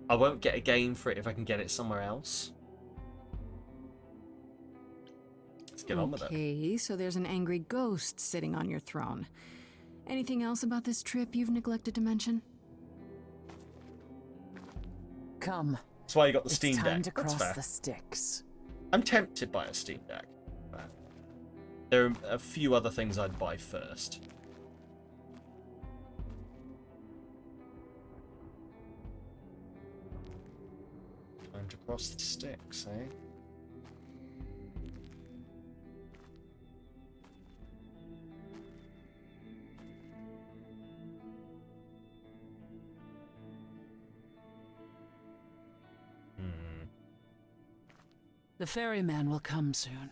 I won't get a game for it if I can get it somewhere else. Let's get on with it. Okay, so there's an angry ghost sitting on your throne. Anything else about this trip you've neglected to mention? Come. That's why you got the It's Steam time Deck. to That's cross fair. the sticks. I'm tempted by a Steam Deck. But there are a few other things I'd buy first. Time to cross the sticks, eh? The ferryman will come soon.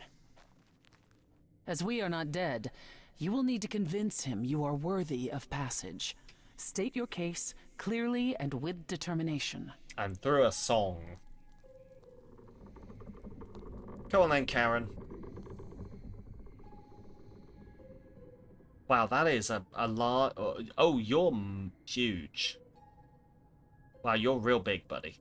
As we are not dead, you will need to convince him you are worthy of passage. State your case clearly and with determination. And through a song. Come on then, Karen. Wow, that is a lot. Oh, you're huge. Wow, you're real big, buddy.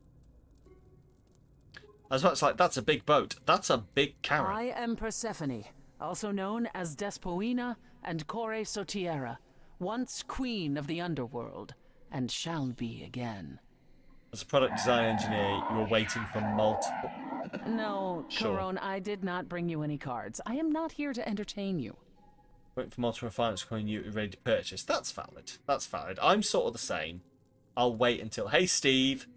I was about to say, that's a big boat. That's a big Karen. I am Persephone, also known as Despoina and Core Sotiera, once queen of the underworld, and shall be again. As a product design engineer, you were waiting for multiple... No, Sure. Corone, I did not bring you any cards. I am not here to entertain you. Waiting for multiple refinements when you're ready to purchase. That's valid. That's valid. I'm sort of the same. I'll wait until... Hey, Steve.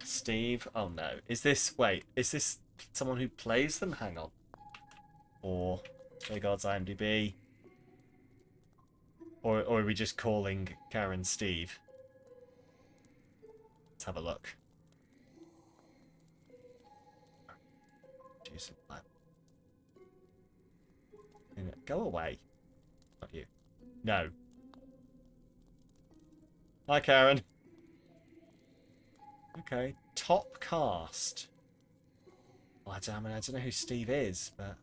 Steve? Oh, no. Is this... Wait. Is this someone who plays them? Hang on. Or... Play God's IMDb. Or are we just calling Karen Steve? Let's have a look. Jason Black. Go away. Not you. No. Hi, Karen. Okay. Top cast. Well, I don't know who Steve is, but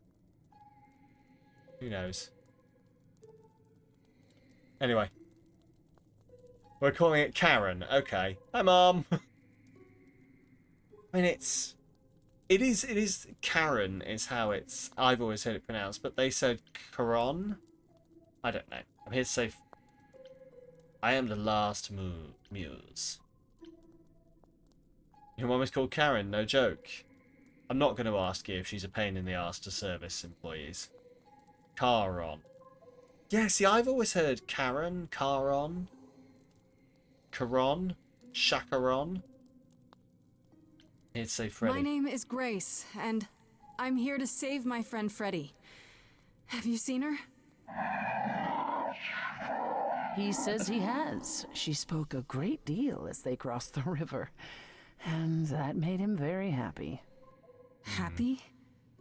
who knows? Anyway. We're calling it Karen. Okay. Hi, Mom. I mean, it is Karen is how I've always heard it pronounced, but they said Caron. I don't know. I'm here to say I am the last muse. Your mom is called Karen, no joke. I'm not going to ask you if she's a pain in the arse to service employees. Caron. Yeah, see, I've always heard Karen, Caron, Caron, Chacaron. Here to say Freddy. My name is Grace, and I'm here to save my friend Freddy. Have you seen her? He says he has. She spoke a great deal as they crossed the river, and that made him very happy. Happy?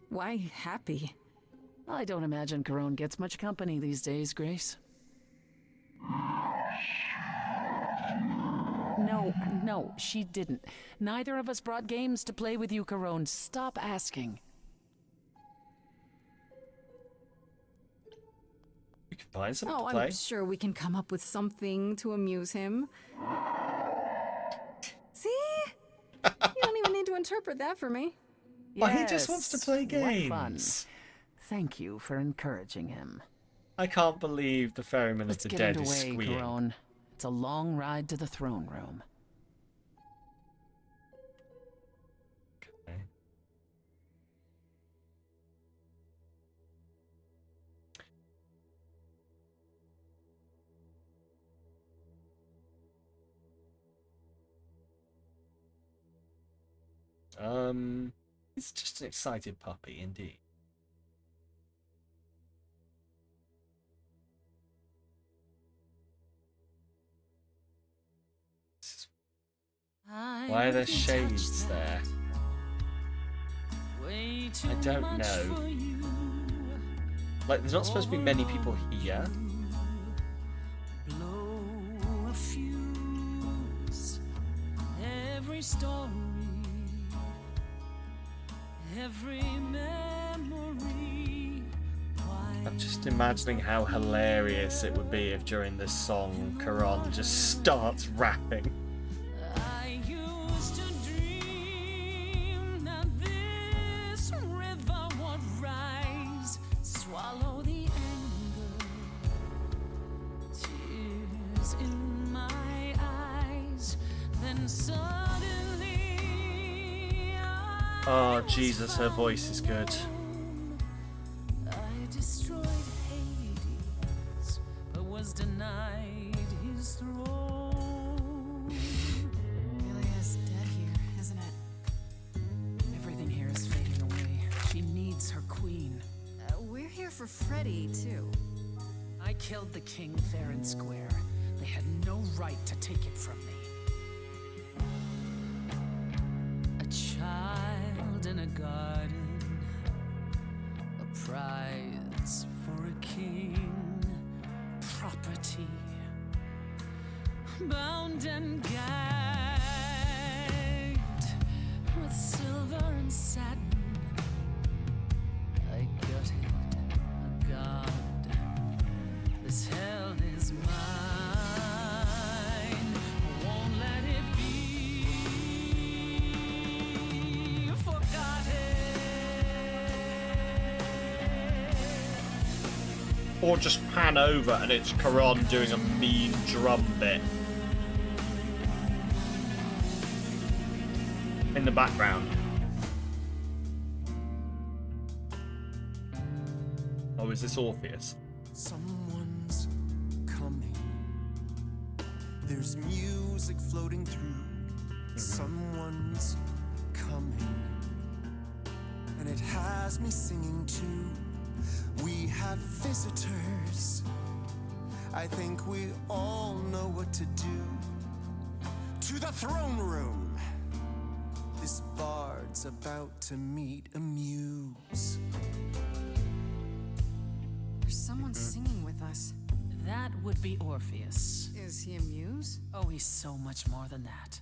Why happy? I don't imagine Corone gets much company these days, Grace. No, she didn't. Neither of us brought games to play with you, Corone. Stop asking. We can find something Oh, to play. I'm sure we can come up with something to amuse him. See? You don't even need to interpret that for me. Well, he just wants to play games. What fun. Thank you for encouraging him. I can't believe the ferryman of Let's the get dead underway, is squealing. Corone. It's a long ride to the throne room. Okay. He's just an excited puppy, indeed. Why are there shades there? I don't know. Like, there's not supposed to be many people here. Blow a fuse. Every story, every memory. I'm just imagining how hilarious it would be if during this song Caron just starts rapping. I used to dream that this river would rise, swallow the anger, tears in my eyes, then suddenly Oh, Jesus, her voice is good. I destroyed Hades, but was denied his throne. Ilia's dead here, isn't it? Everything here is fading away. She needs her queen. We're here for Freddy, too. I killed the king fair and square. They had no right to take it from me. A child in a garden, a prize for a king, property, bound and gagged with silver and satin. I gutted a god. This hell is mine. Won't let it be forgotten. or just pan over and it's Charon doing a mean drum bit in the background. Oh, is this Orpheus? Someone's coming. There's music floating through. Someone's coming. And it has me singing too. We have visitors. I think we all know what to do. To the throne room. This bard's about to meet a muse. There's someone singing with us. That would be Orpheus. Is he a muse? Oh, he's so much more than that.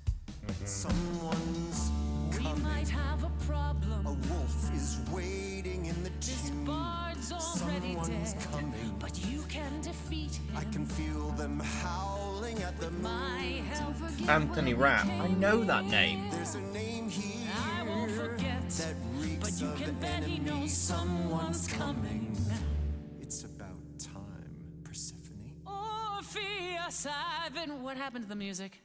Someone's coming. We might have a problem. A wolf is waiting in the This tomb. bard's already Someone's dead, coming. but you can defeat him. I can feel them howling at the My moon. help. Anthony Rapp. I know that name. There's a name here I won't forget, that reeks but you of can the bet he enemy. knows someone's coming. It's about time, Persephone. Orpheus, I've been. What happened to the music?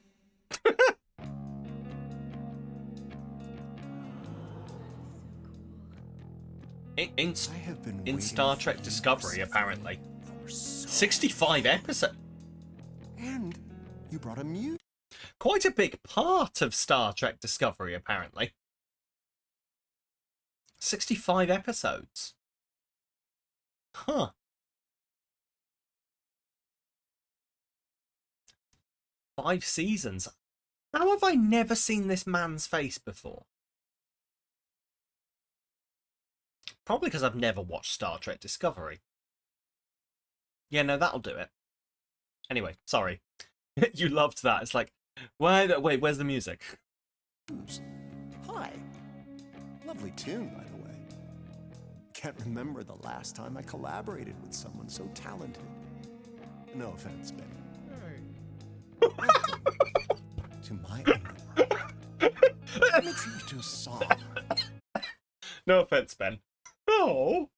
In Star Trek Discovery, apparently. 65 episodes. And you brought a muse. Quite a big part of Star Trek Discovery, apparently. 65 episodes. Huh. Five seasons. How have I never seen this man's face before? Probably because I've never watched Star Trek Discovery. Yeah, no, that'll do it. Anyway, sorry. You loved that. It's like, wait, where's the music? Hi. Lovely tune, by the way. Can't remember the last time I collaborated with someone so talented. No offense, Betty. Welcome to my underworld. Let me treat you to a song. No offense, Ben. Oh.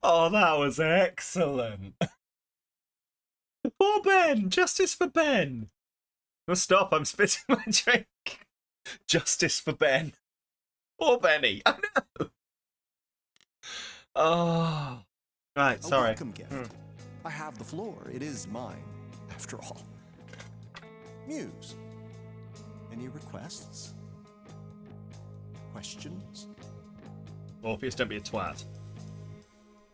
Oh, that was excellent. Poor Ben. Justice for Ben. Oh, stop. I'm spitting my drink. Justice for Ben. Poor Benny. I know. Oh. Right, sorry. A welcome gift. I have the floor. It is mine, after all. Muse. Any requests? Questions? Orpheus, don't be a twat.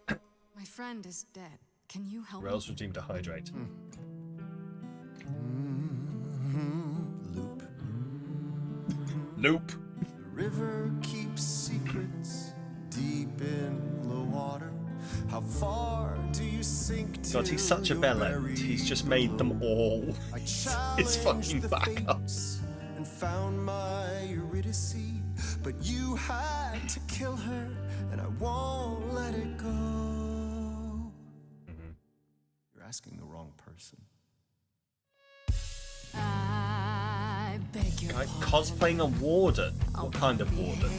My friend is dead. Can you help Rails me? was deemed to hydrate. Loop. Loop. The river keeps secrets deep in the water. How far do you sink to? God, he's such a bellend. He's just made them all his fucking backups. And found my Eurydice, but you had to kill her, and I won't let it go. You're asking the wrong person. I beg your Like cosplaying a warden. What kind of warden?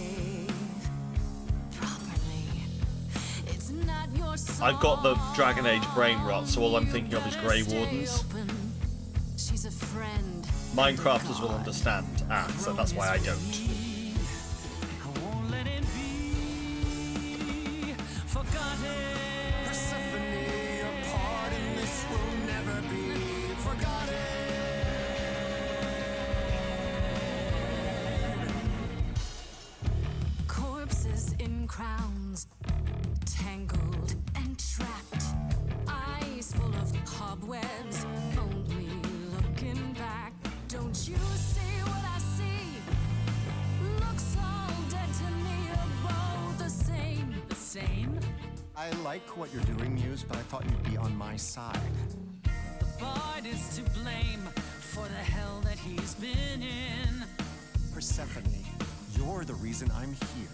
It's not your I've got the Dragon Age brain rot, so all I'm thinking of is Grey Wardens. She's a friend. Minecrafters will understand. Ah, so that's why I don't. Persephone, your part in this will never be forgotten. Corpses in crowns, tangled and trapped. Eyes full of cobwebs, only looking back. Don't you see what I see? Looks all dead to me, are both the same. The same? I like what you're doing, Muse, but I thought you'd be on my side. The bard is to blame for the hell that he's been in. Persephone, you're the reason I'm here.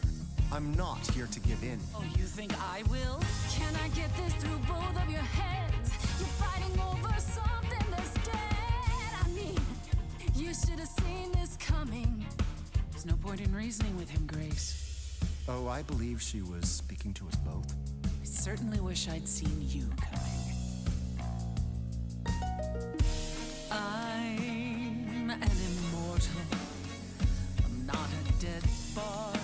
I'm not here to give in. Oh, you think I will? Can I get this through both of your heads? You're fighting over something that's dead. I mean, you should have seen this coming. There's no point in reasoning with him, Grace. Oh, I believe she was speaking to us both. I certainly wish I'd seen you coming. I'm an immortal. I'm not a dead bard.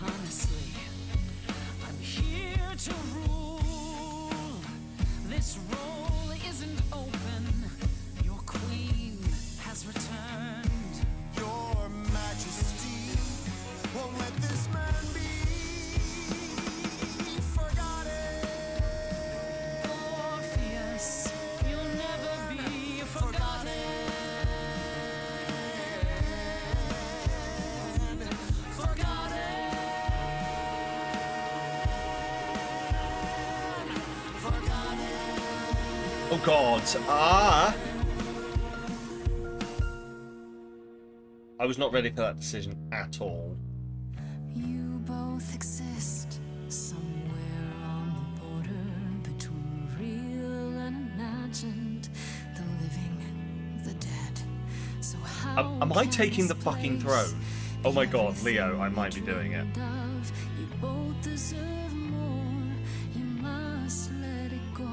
Honestly, I'm here to rule. This role isn't open. Your queen has returned. Your Majesty won't let this man be forgotten. Orpheus, you'll never be forgotten. Oh God! Ah! I was not ready for that decision at all. You both exist somewhere on the border between real and imagined, the living, the dead. So how Am I can taking the this fucking place throne? Oh my be God, Leo, I everything might be doing it. we dreamed of? You both deserve more. You must let it go.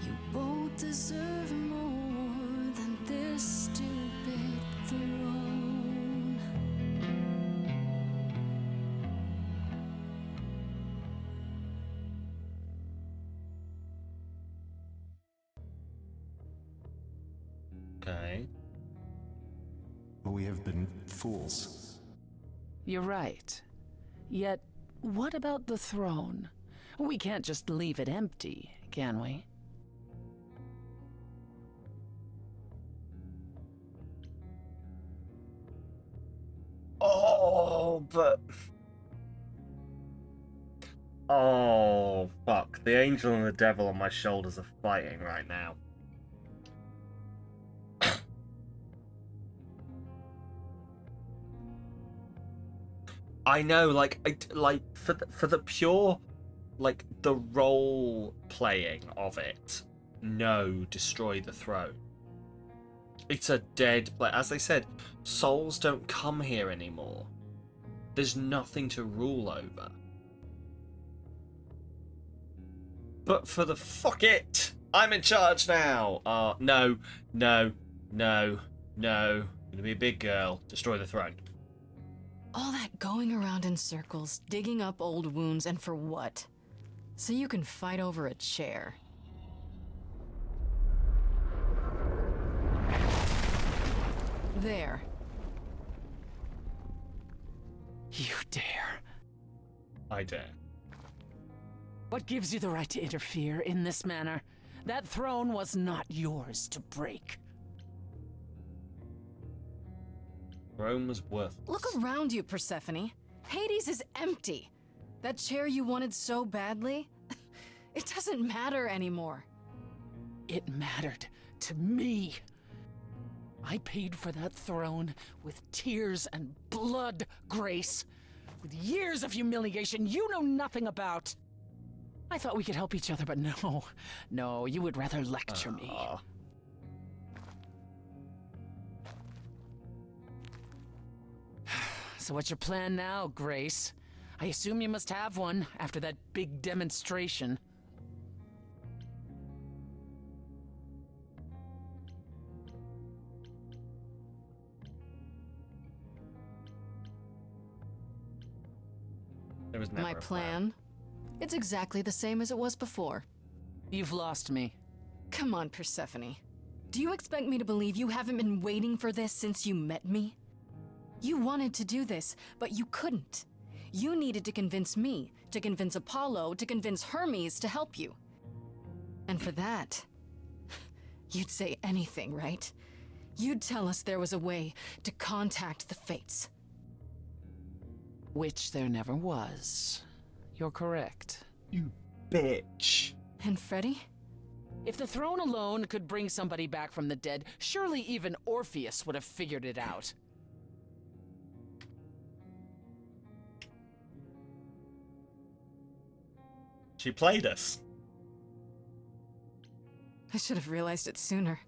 You both deserve more than this stupid throne. Okay. We have been fools. You're right. Yet, what about the throne? We can't just leave it empty, can we? Oh, but... Oh, fuck. The angel and the devil on my shoulders are fighting right now. I know, like for the pure, like the role playing of it. No, destroy the throne. It's a dead place. As they said, souls don't come here anymore. There's nothing to rule over. But for the fuck it, I'm in charge now. No. Gonna be a big girl. Destroy the throne. All that going around in circles, digging up old wounds, and for what? So you can fight over a chair. There. You dare. I dare. What gives you the right to interfere in this manner? That throne was not yours to break. Rome was worthless. Look around you, Persephone. Hades is empty. That chair you wanted so badly, it doesn't matter anymore. It mattered to me. I paid for that throne with tears and blood, Grace. With years of humiliation you know nothing about. I thought we could help each other, but no, you would rather lecture me. So what's your plan now, Grace? I assume you must have one after that big demonstration. There was never My a plan? It's exactly the same as it was before. You've lost me. Come on, Persephone. Do you expect me to believe you haven't been waiting for this since you met me? You wanted to do this, but you couldn't. You needed to convince me, to convince Apollo, to convince Hermes to help you. And for that, you'd say anything, right? You'd tell us there was a way to contact the fates. Which there never was. You're correct. You bitch. And Freddy? If the throne alone could bring somebody back from the dead, surely even Orpheus would have figured it out. She played us. I should have realized it sooner,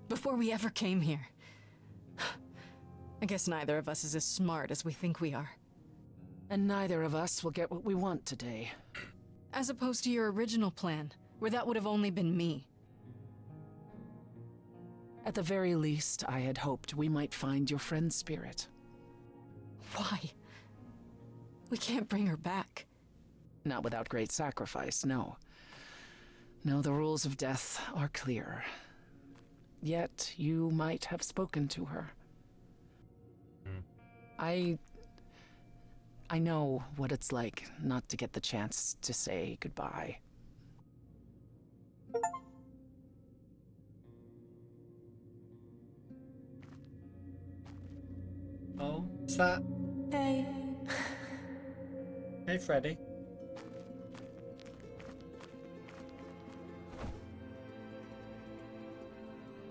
before we ever came here. I guess neither of us is as smart as we think we are. And neither of us will get what we want today. As opposed to your original plan, where that would have only been me. At the very least, I had hoped we might find your friend's spirit. Why? We can't bring her back. Not without great sacrifice, no. No, the rules of death are clear. Yet, you might have spoken to her. I know what it's like not to get the chance to say goodbye. Oh, is that? Hey. Hey, Freddy.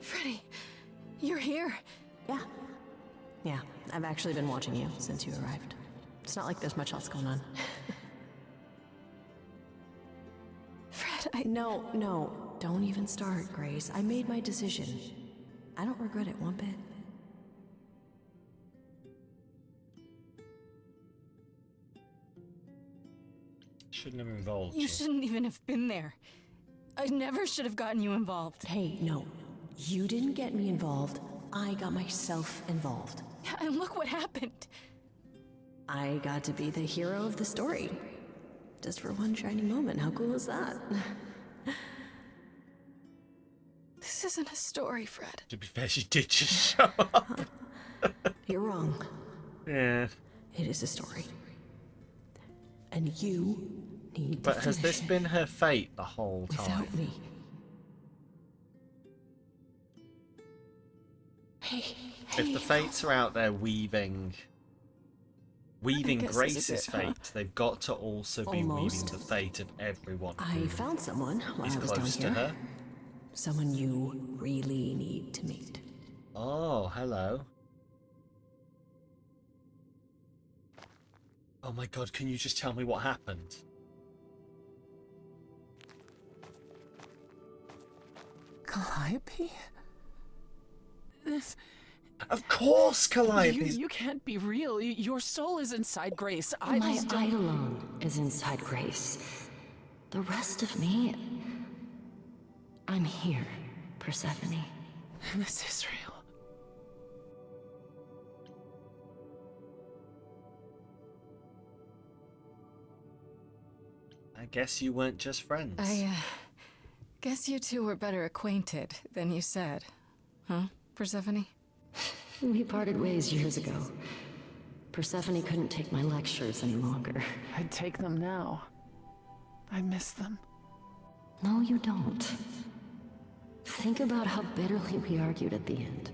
Freddy, you're here. Yeah. Yeah, I've actually been watching you since you arrived. It's not like there's much else going on. Fred, No, don't even start, Grace. I made my decision. I don't regret it one bit. Shouldn't have involved You shouldn't even have been there. I never should have gotten you involved. Hey, no. You didn't get me involved. I got myself involved. And look what happened. I got to be the hero of the story. Just for one shining moment. How cool is that? This isn't a story, Fred. To be fair, she did just show up. You're wrong. Yeah. It is a story. And you need But to has finish this it been her fate the whole time? without me. Hey, If the fates are out there weaving guess Grace's it's a bit, fate, they've got to also be weaving Almost. the fate of everyone I who found someone while is I was down close here. to her. Someone you really need to meet. Oh, hello. Oh my god, can you just tell me what happened? Calliope? This... Of course, Calliope! You can't be real. Your soul is inside Grace. My just don't... Eidolon is inside Grace. The rest of me... I'm here, Persephone. This is real. I guess you weren't just friends. I guess you two were better acquainted than you said. Huh, Persephone? We parted ways years ago. Persephone couldn't take my lectures any longer. I'd take them now. I miss them. No, you don't. Think about how bitterly we argued at the end.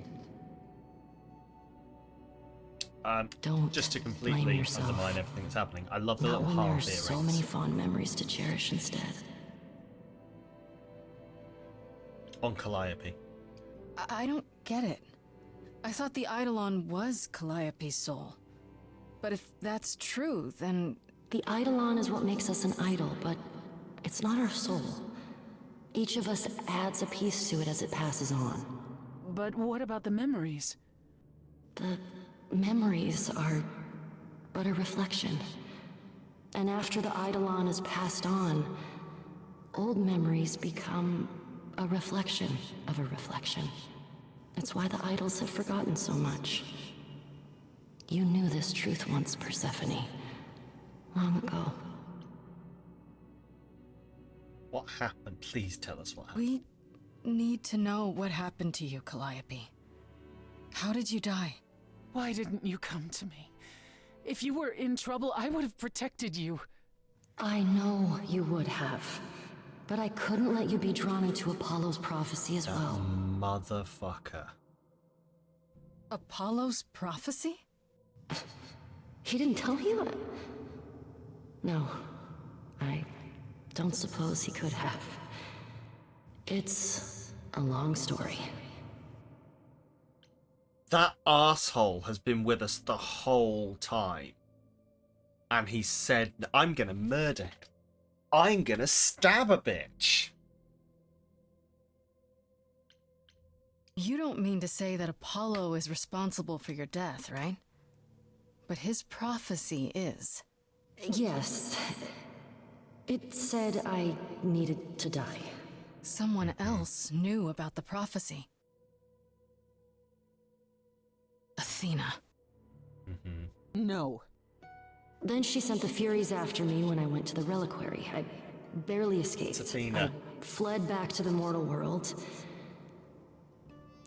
Don't just to blame completely yourself. undermine everything that's happening. I love the Not little when there heart are earrings. so many fond memories to cherish instead. On Calliope. I don't get it. I thought the Eidolon was Calliope's soul. But if that's true, then... The Eidolon is what makes us an idol, but it's not our soul. Each of us adds a piece to it as it passes on. But what about the memories? The memories are but a reflection. And after the Eidolon is passed on, old memories become a reflection of a reflection. It's why the idols have forgotten so much. You knew this truth once, Persephone. Long ago. What happened? Please tell us what happened. We need to know what happened to you, Calliope. How did you die? Why didn't you come to me? If you were in trouble, I would have protected you. I know you would have. But I couldn't let you be drawn into Apollo's prophecy as well. Motherfucker. Apollo's prophecy? He didn't tell you? No. I don't suppose he could have. It's a long story. That arsehole has been with us the whole time. And he said, I'm gonna murder him. I'm gonna stab a bitch. You don't mean to say that Apollo is responsible for your death, right? But his prophecy is. Yes. It said I needed to die. Someone else knew about the prophecy. Athena. No. Then she sent the Furies after me when I went to the reliquary. I barely escaped. It's Athena. I fled back to the mortal world.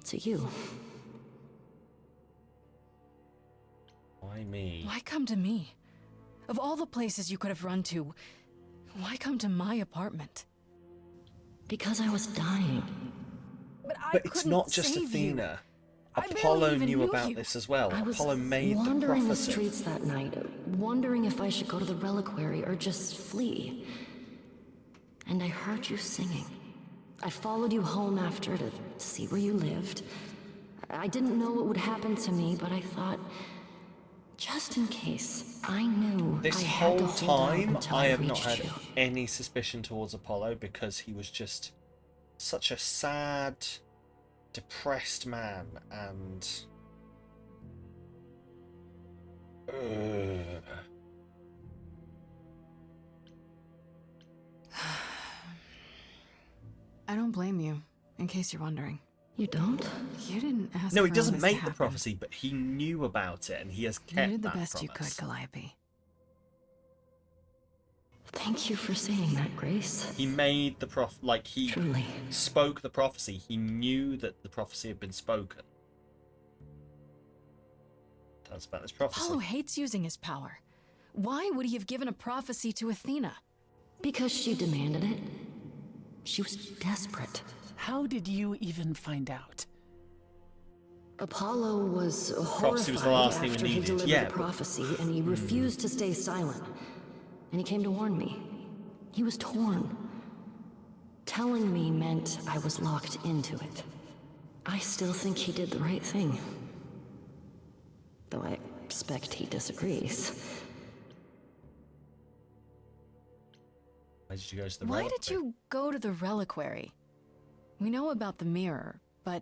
To you. Why me? Why come to me? Of all the places you could have run to, why come to my apartment? Because I was dying. But it's not just Athena. Apollo knew about this as well. I was Apollo made the wandering the prophecy. streets that night, wondering if I should go to the reliquary or just flee. And I heard you singing. I followed you home after to see where you lived. I didn't know what would happen to me, but I thought, just in case, I knew This I had to whole hold out time, until I have not reached had you. any suspicion towards Apollo because he was just such a sad, depressed man, and I don't blame you, in case you're wondering. You don't? You didn't ask no, for he all doesn't this to make the happen. prophecy, but he knew about it, and he has You kept did the that best you could, promise. Calliope. Thank you for saying that, Grace. He made the he Truly. spoke the prophecy. He knew that the prophecy had been spoken. Tell us about this prophecy. Apollo hates using his power. Why would he have given a prophecy to Athena? Because she demanded it. She was desperate. How did you even find out? Apollo was Prophecy was the horrified last thing we after he needed. delivered Yeah, the but- prophecy, and he refused to stay silent. And he came to warn me. He was torn. Telling me meant I was locked into it. I still think he did the right thing. Though I expect he disagrees. Why did you go to the Why reliquary? did you go to the reliquary? We know about the mirror, but...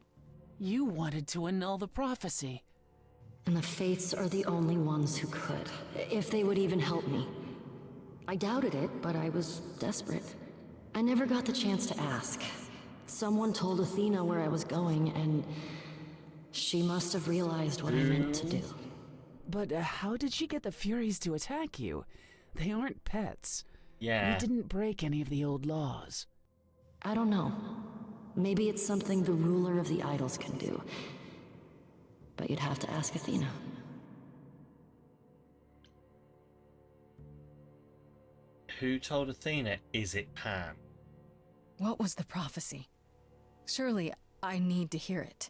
You wanted to annul the prophecy. And the Fates are the only ones who could, if they would even help me. I doubted it, but I was desperate. I never got the chance to ask. Someone told Athena where I was going, and she must have realized what I meant to do. But how did she get the Furies to attack you? They aren't pets. Yeah. You didn't break any of the old laws. I don't know. Maybe it's something the ruler of the idols can do. But you'd have to ask Athena. Who told Athena? Is it Pan? What was the prophecy? Surely I need to hear it.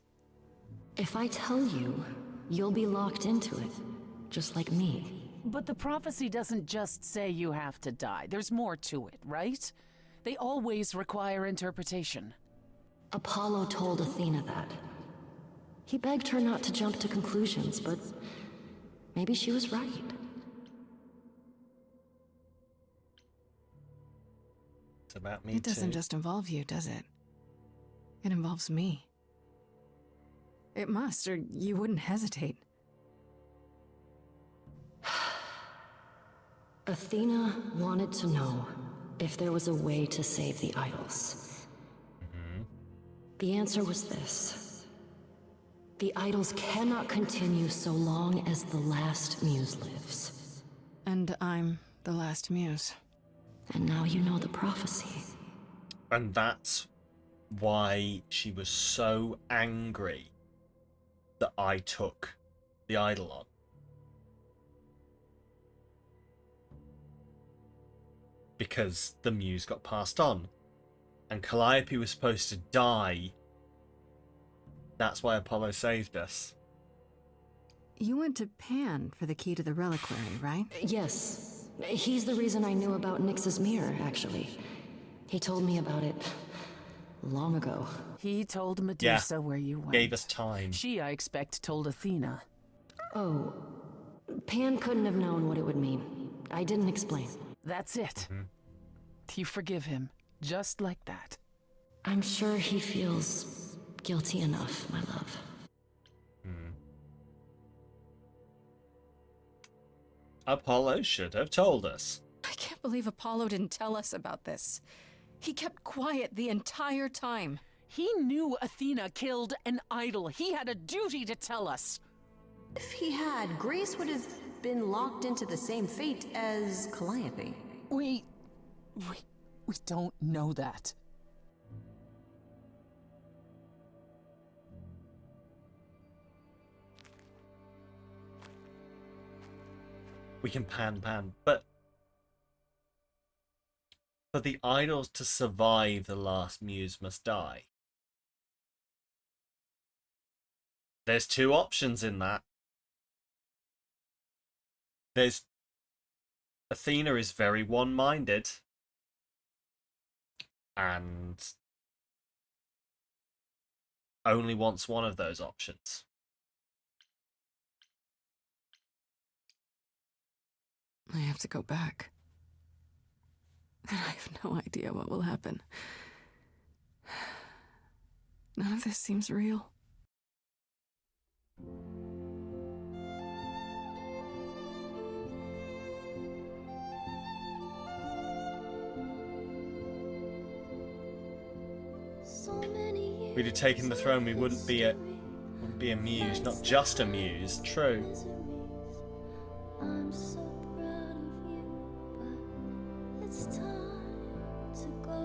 If I tell you, you'll be locked into it, just like me. But the prophecy doesn't just say you have to die. There's more to it, right? They always require interpretation. Apollo told Athena that. He begged her not to jump to conclusions, but maybe she was right. It's about me It doesn't too. just involve you, does it? It involves me. It must, or you wouldn't hesitate. Athena wanted to know if there was a way to save the idols. The answer was this. The idols cannot continue so long as the last muse lives. And I'm the last muse. And now you know the prophecy. And that's why she was so angry that I took the idol on. Because the muse got passed on. And Calliope was supposed to die. That's why Apollo saved us. You went to Pan for the key to the reliquary, right? Yes. He's the reason I knew about Nyx's mirror, actually. He told me about it long ago. He told Medusa where you went. Gave us time. She, I expect, told Athena. Oh. Pan couldn't have known what it would mean. I didn't explain. That's it. You forgive him, just like that. I'm sure he feels guilty enough, my love. Apollo should have told us. I can't believe Apollo didn't tell us about this. He kept quiet the entire time. He knew Athena killed an idol. He had a duty to tell us. If he had, Grace would have been locked into the same fate as Calliope. We don't know that. We can pan, but for the idols to survive, the last muse must die. There's two options in that. There's Athena is very one-minded and only wants one of those options. I have to go back. And I have no idea what will happen. None of this seems real. If we'd have taken the throne, we wouldn't be a muse, not just a muse. True. I'm so proud of you, but it's time to go.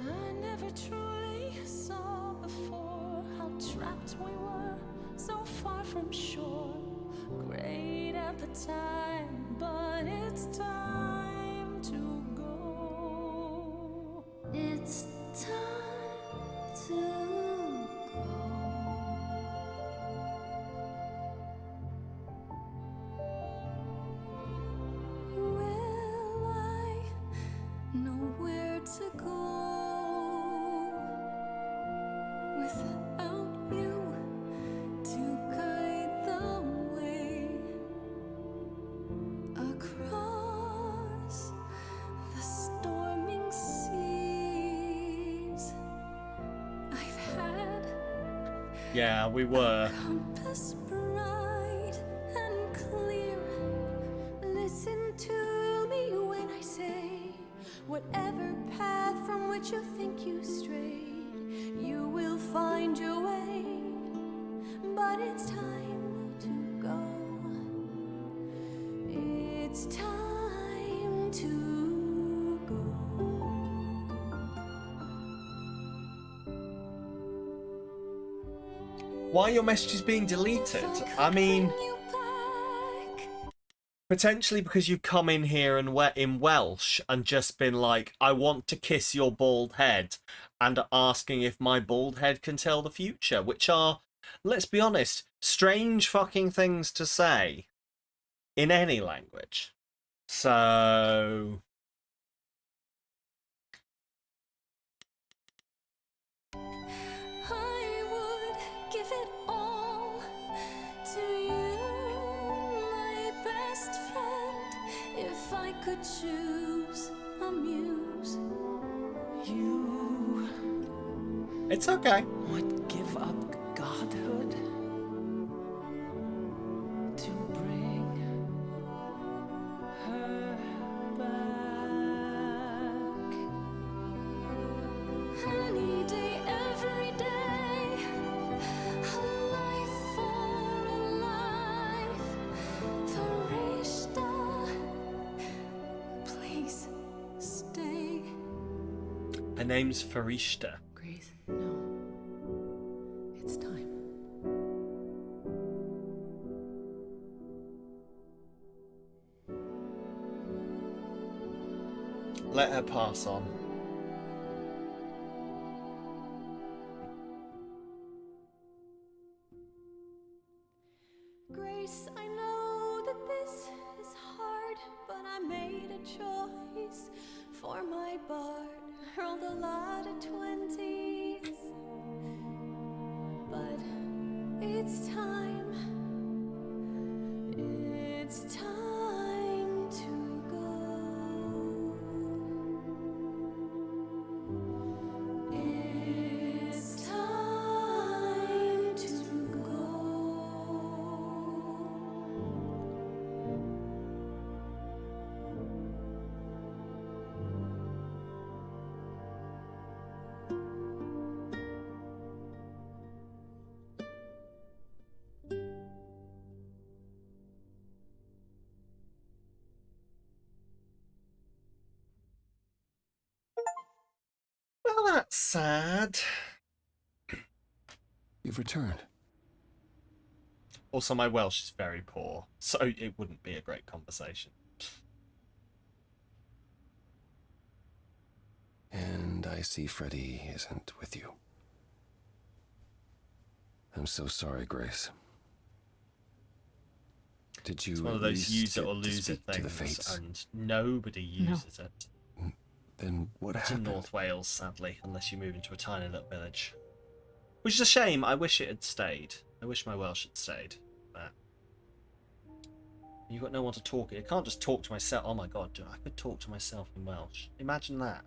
I never truly saw before how trapped we were, so far from shore. Great at the time, but it's time to go. It's time to go. Will I know where to go without you to guide the way across the storming seas? I've had Yeah, we were. compass bright and clear. Listen to me when I say, whatever path from which you think you strayed, you will find your way. But it's time to go. It's time to go. Why are your messages being deleted? I mean, potentially because you've come in here and in Welsh and just been like, I want to kiss your bald head, and asking if my bald head can tell the future, which are, let's be honest, strange fucking things to say in any language. So I would give it all to you, my best friend, if I could choose a muse. You it's okay. would give up godhood to bring her back. Any day, every day, a life for a life. Farishta, please stay. Her name's Farishta. Grace, no. It's time. Let her pass on. Grace, I know that this is hard, but I made a choice for my bard. Hurled a lot of 20s, but it's time. It's time to go. Sad. You've returned. Also, my Welsh is very poor, so it wouldn't be a great conversation. And I see Freddy isn't with you. I'm so sorry, Grace. Did you It's one of at those least use it get or to lose it speak to the things, fates? and nobody uses it. Then what It's happened? in North Wales, sadly, unless you move into a tiny little village. Which is a shame. I wish it had stayed. I wish my Welsh had stayed. But you've got no one to talk. I can't just talk to myself. Oh my god, I could talk to myself in Welsh. Imagine that.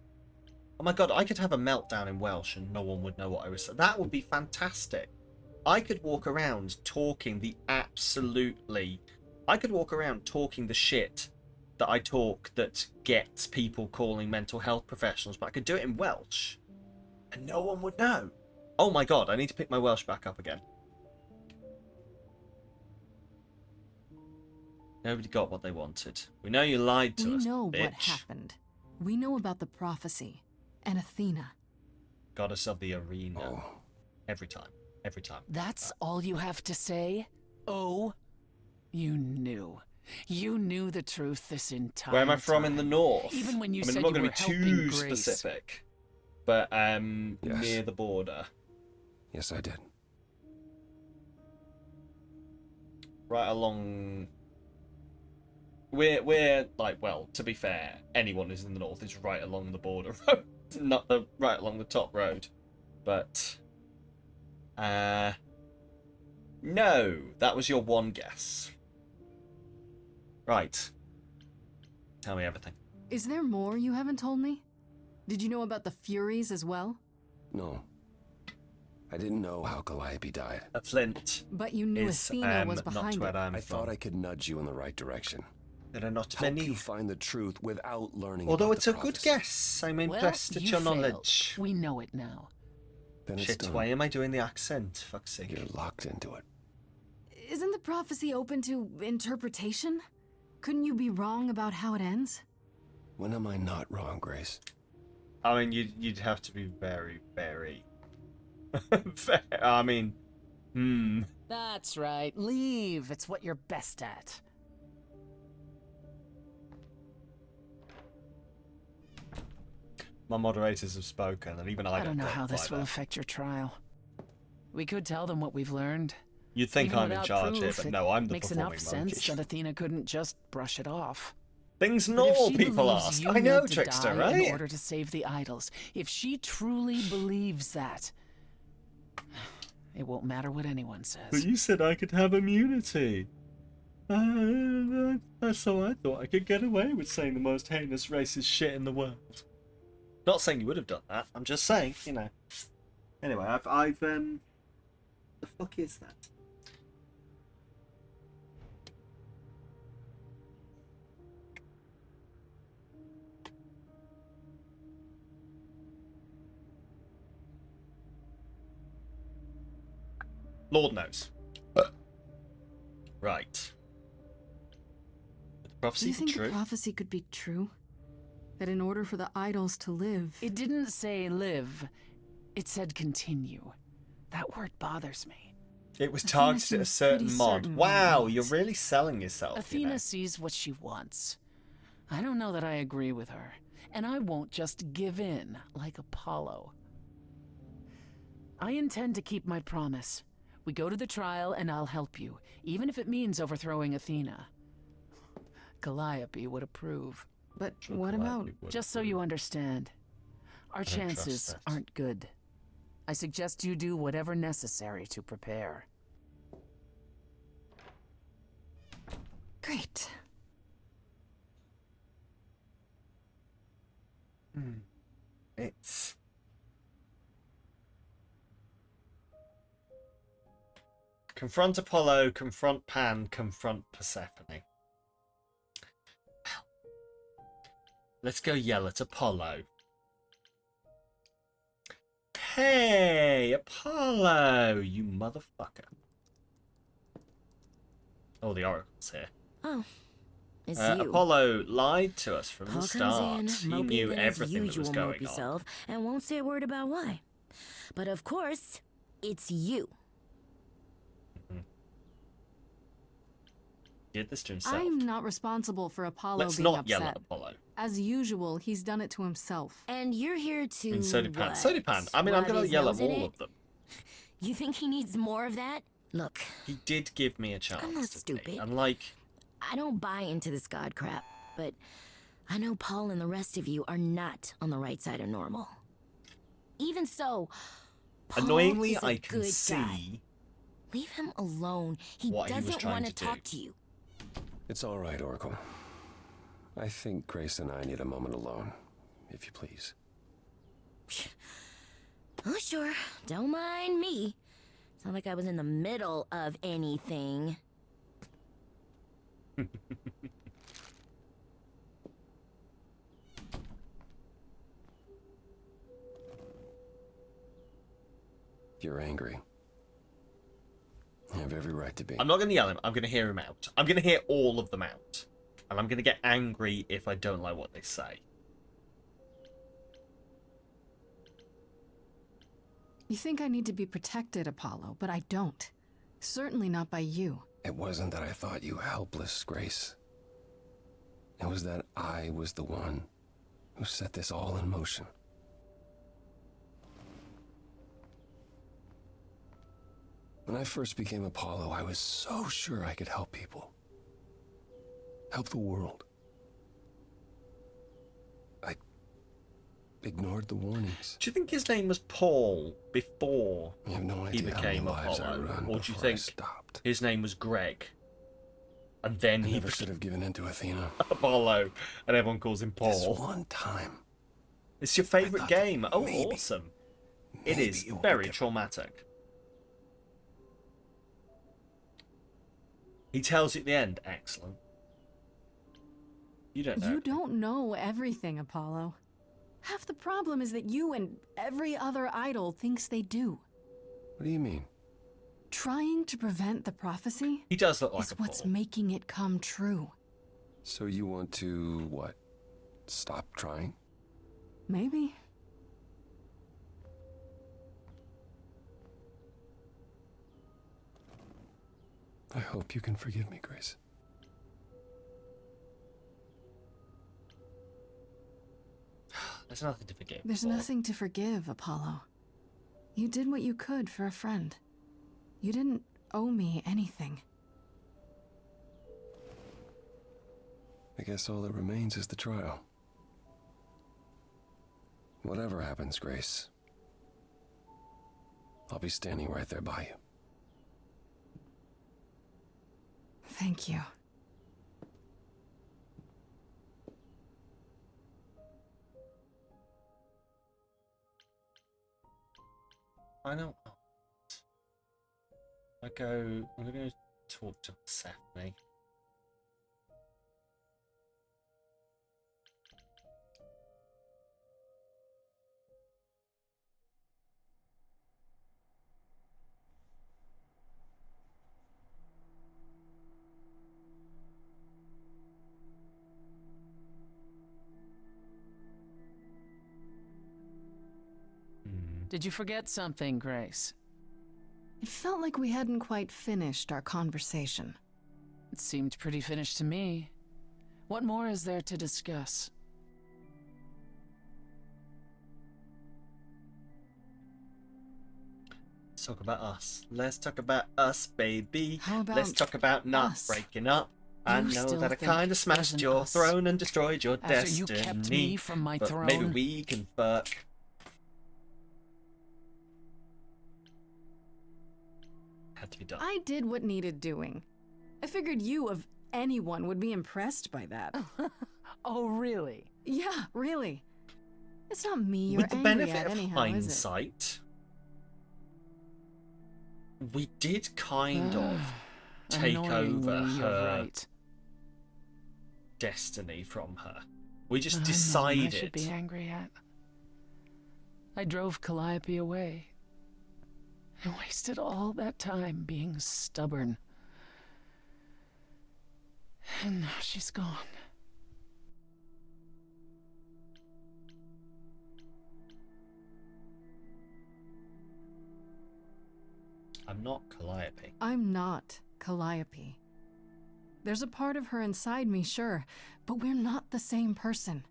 Oh my god, I could have a meltdown in Welsh and no one would know what I was saying. That would be fantastic. I could walk around talking the absolutely... I could walk around talking the shit that I talk that gets people calling mental health professionals, but I could do it in Welsh and no one would know. Oh my god, I need to pick my Welsh back up again. Nobody got what they wanted. We know you lied to us, We know bitch. what happened. We know about the prophecy and Athena. Goddess of the arena. Oh. Every time. Every time. That's all you have to say? Oh? You knew. You knew the truth this entire Where am I from in the time. north? Even when you I mean, said I'm not you going were to be helping too Grace. specific, but Yes. near the border. Yes, I did. Right along... We're like, well, to be fair, anyone who's in the north is right along the border road, not the right along the top road. But no, that was your one guess. Right. Tell me everything. Is there more you haven't told me? Did you know about the Furies as well? No. I didn't know how Calliope died. A Flint. But you knew Athena was behind it. I thought I could nudge you in the right direction. There are not Help many. you find the truth without learning Although about it's the a good prophecy. guess. I'm impressed Well, at you your failed. knowledge. We know it now. Then it's Shit, done. why am I doing the accent? Fuck's sake. You're locked into it. Isn't the prophecy open to interpretation? Couldn't you be wrong about how it ends? When am I not wrong, Grace? I mean, you'd have to be very, very... I mean, That's right. Leave. It's what you're best at. My moderators have spoken, and even I I don't know how this will vibe. affect your trial. We could tell them what we've learned. You'd think Even I'm in without charge here, proof, but it no, I'm the makes performing enough monkey. sense that Athena couldn't just brush it off. Things But if normal she people believes ask. you I know, need to Trickster, die right? in order to save the idols, if she truly believes that, it won't matter what anyone says. But you said I could have immunity. So I thought I could get away with saying the most heinous racist shit in the world. Not saying you would have done that. I'm just saying, you know. Anyway, I've the fuck is that? Lord knows. Right. But the Do prophecy you think true? the prophecy could be true? That in order for the idols to live... It didn't say live. It said continue. That word bothers me. It was Athena targeted at a seems certain pretty mod. certain what it Wow, means. you're really selling yourself. Athena you know. sees what she wants. I don't know that I agree with her. And I won't just give in like Apollo. I intend to keep my promise. We go to the trial and I'll help you, even if it means overthrowing Athena. Calliope would approve. But what about... Just so you understand, our don't trust chances that. aren't good. I suggest you do whatever necessary to prepare. Great. It's... Confront Apollo, confront Pan, confront Persephone. Well, let's go yell at Apollo. Hey, Apollo, you motherfucker. Oh, the oracle's here. Oh, It's you. Apollo lied to us from Paul the comes start. in, He mopey knew than his everything that was usual going mopey on. self, and won't say a word about why. But of course, it's you. He did this to himself. I'm not responsible for Apollo Let's being not upset. yell at Apollo. As usual, he's done it to himself. And you're here to. I mean, so did Pan. what? So did Pan. I mean, I'm Rub going to his yell at nose in all it? of them. You think he needs more of that? Look, He did give me a chance. I'm not didn't he? stupid. And like, I don't buy into this god crap, but I know Paul and the rest of you are not on the right side of normal. Even so, Paul annoyingly, is a I can good see guy. Leave him alone. He what he was doesn't trying want to to talk do. to you. It's all right, Oracle. I think Grace and I need a moment alone, if you please. Oh, sure. Don't mind me. It's not like I was in the middle of anything. You're angry. You have every right to be. I'm not going to yell at him. I'm going to hear him out. I'm going to hear all of them out. And I'm going to get angry if I don't like what they say. You think I need to be protected, Apollo, but I don't. Certainly not by you. It wasn't that I thought you helpless, Grace. It was that I was the one who set this all in motion. When I first became Apollo, I was so sure I could help people. Help the world. I ignored the warnings. Do you think his name was Paul before I have no he idea how became many lives I Apollo? ruined Or do you before I think stopped. his name was Greg? And then I he never should have given in to Athena. Apollo, and everyone calls him This Paul. one time. It's your favourite game. Oh, maybe- awesome. It maybe is it will be very different. traumatic. He tells you at the end, excellent. You don't know. You don't know everything, Apollo. Half the problem is that you and every other idol thinks they do. What do you mean? Trying to prevent the prophecy He does look like is a what's Paul. making it come true. So you want to, what? Stop trying? Maybe. I hope you can forgive me, Grace. There's nothing to forgive. There's Paul. nothing to forgive, Apollo. You did what you could for a friend. You didn't owe me anything. I guess all that remains is the trial. Whatever happens, Grace, I'll be standing right there by you. Thank you. I know. I'm gonna go talk to Stephanie. Did you forget something, Grace? It felt like we hadn't quite finished our conversation. It seemed pretty finished to me. What more is there to discuss? Let's talk about us. Let's talk about us, baby. How about Let's talk about not us? breaking up. I You know still that I think kind it of smashed wasn't your us? throne and destroyed your After you destiny. kept me from my but throne? maybe we can fuck. Had to be done. I did what needed doing. I figured you, of anyone, would be impressed by that. Oh, really? Yeah, really. It's not me you're With the angry benefit at of anyhow, is it? hindsight, we did kind of take over Annoyingly, you're her right. destiny from her. We just I know decided. I should be angry at. I drove Calliope away. I wasted all that time being stubborn. And now she's gone. I'm not Calliope. I'm not Calliope. There's a part of her inside me, sure, but we're not the same person.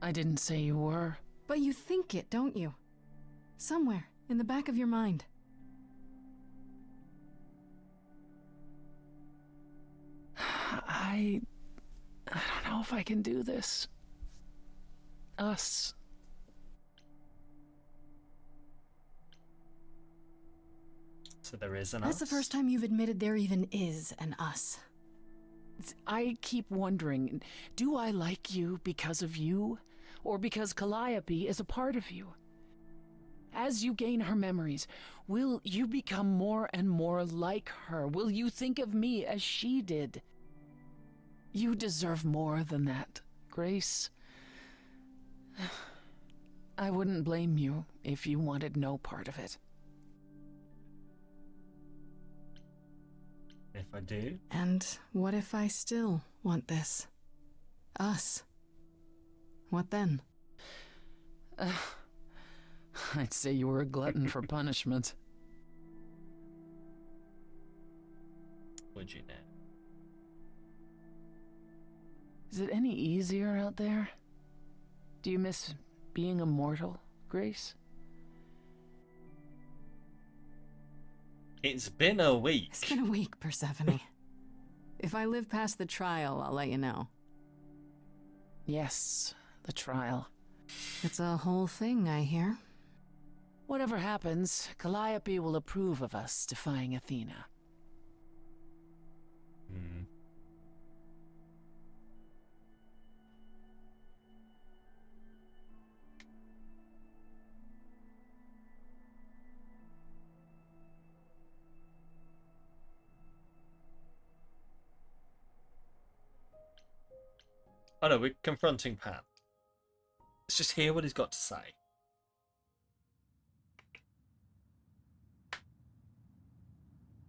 I didn't say you were. But you think it, don't you? Somewhere in the back of your mind. I don't know if I can do this. Us. So there is an That's us? the first time you've admitted there even is an us. I keep wondering, do I like you because of you? Or because Calliope is a part of you? As you gain her memories, will you become more and more like her? Will you think of me as she did? You deserve more than that, Grace. I wouldn't blame you if you wanted no part of it. If I do? And what if I still want this? Us? What then? I'd say you were a glutton for punishment. Would you now? Is it any easier out there? Do you miss being immortal, Grace? It's been a week. It's been a week, Persephone. If I live past the trial, I'll let you know. Yes, the trial. It's a whole thing, I hear. Whatever happens, Calliope will approve of us defying Athena. Hmm. Oh no, we're confronting Pan. Let's just hear what he's got to say.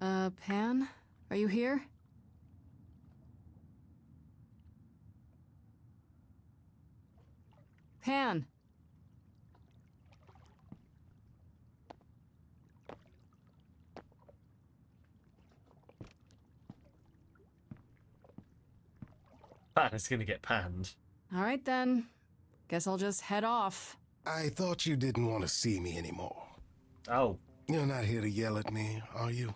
Pan? Are you here? Pan! Pan is gonna get panned. All right then. Guess I'll just head off. I thought you didn't want to see me anymore. Oh. You're not here to yell at me, are you?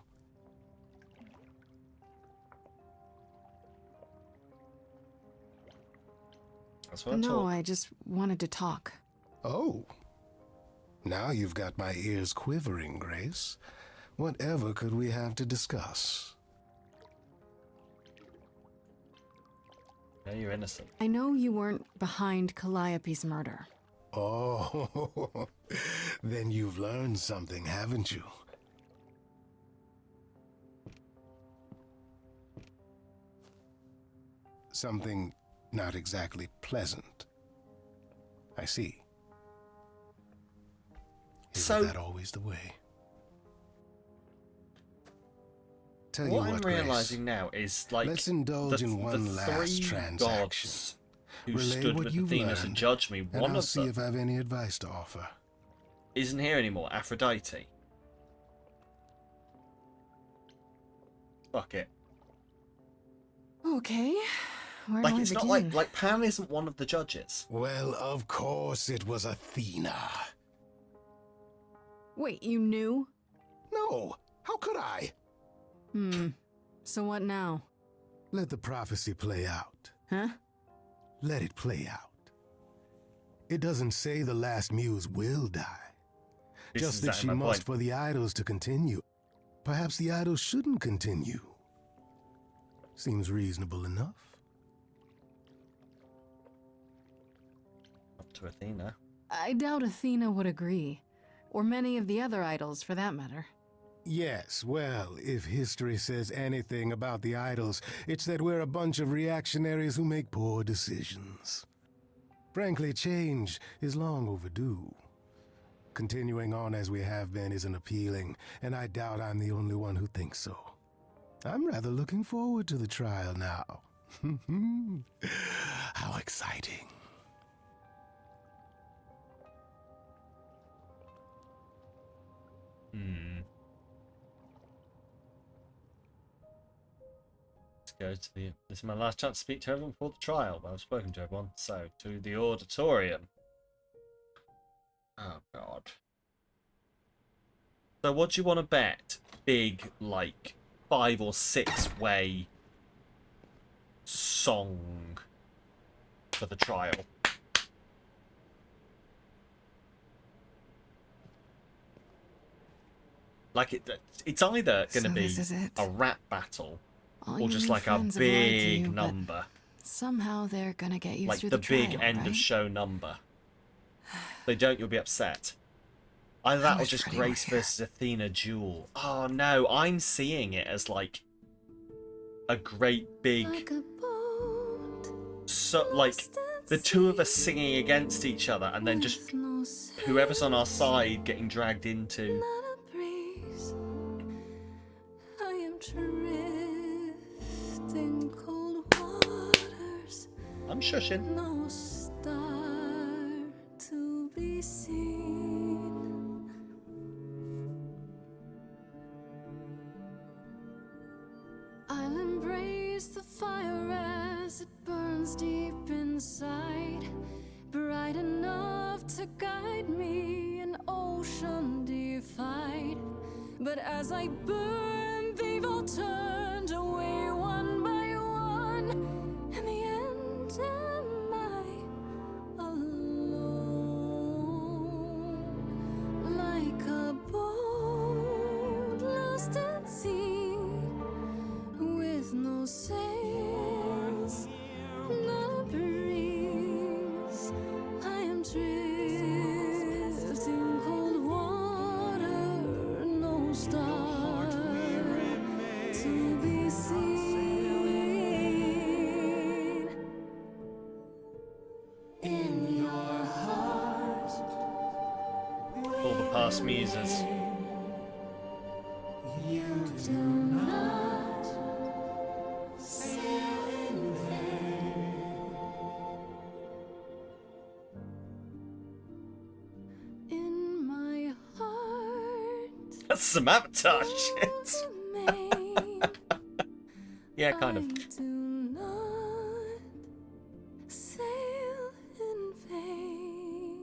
That's what No, I just wanted to talk. Oh. Now you've got my ears quivering, Grace. Whatever could we have to discuss? No, you're innocent. I know you weren't behind Calliope's murder. Oh, then you've learned something, haven't you? Something not exactly pleasant. I see. Isn't that always the way? Tell you What I'm what, Grace, realizing now is like let's indulge in one the last three transaction. gods who Relay stood what with you've Athena to learned, judge me. and One I'll of see them if I have any advice to offer. isn't here anymore. Aphrodite. Fuck it. Okay. Where Like do I it's begin? not like Pan isn't one of the judges. Well, of course it was Athena. Wait, you knew? No, how could I? So what now? Let the prophecy play out. Huh? Let it play out. It doesn't say the last muse will die. This Just is that exactly she my must point. for the idols to continue. Perhaps the idols shouldn't continue. Seems reasonable enough. Up to Athena. I doubt Athena would agree. Or many of the other idols, for that matter. Yes, well, if history says anything about the idols, it's that we're a bunch of reactionaries who make poor decisions. Frankly, change is long overdue. Continuing on as we have been isn't appealing, and I doubt I'm the only one who thinks so. I'm rather looking forward to the trial now. How exciting. Let's go to the... This is my last chance to speak to everyone before the trial. Well, I've spoken to everyone. So, to the auditorium. Oh, God. So, what do you want to bet? Big, like, 5 or 6 way song for the trial. Like, it's either going to be a rap battle All or your just new like a friends have lied to big you, but number. Somehow they're gonna get you Like through the the trial, big end right? of show number. If they don't, you'll be upset. Either that or wish just Freddie were Grace here. versus Athena duel. Oh no, I'm seeing it as like a great big, like the two of us singing against each other, and then just whoever's on our side getting dragged into. I am drifting cold waters. I'm shushing. No star to be seen. I'll embrace the fire as it burns deep inside, bright enough to guide me, an ocean defied. But as I burn, they've all turned away one by one. In the end, am I alone? Like a boat lost at sea, with no sails, not a breeze. I am drifting cold water, no star to be seen. In your heart, All the past muses. you do not sail in vain. In my heart, That's some Avatar shit. Yeah, kind of. I do not sail in vain.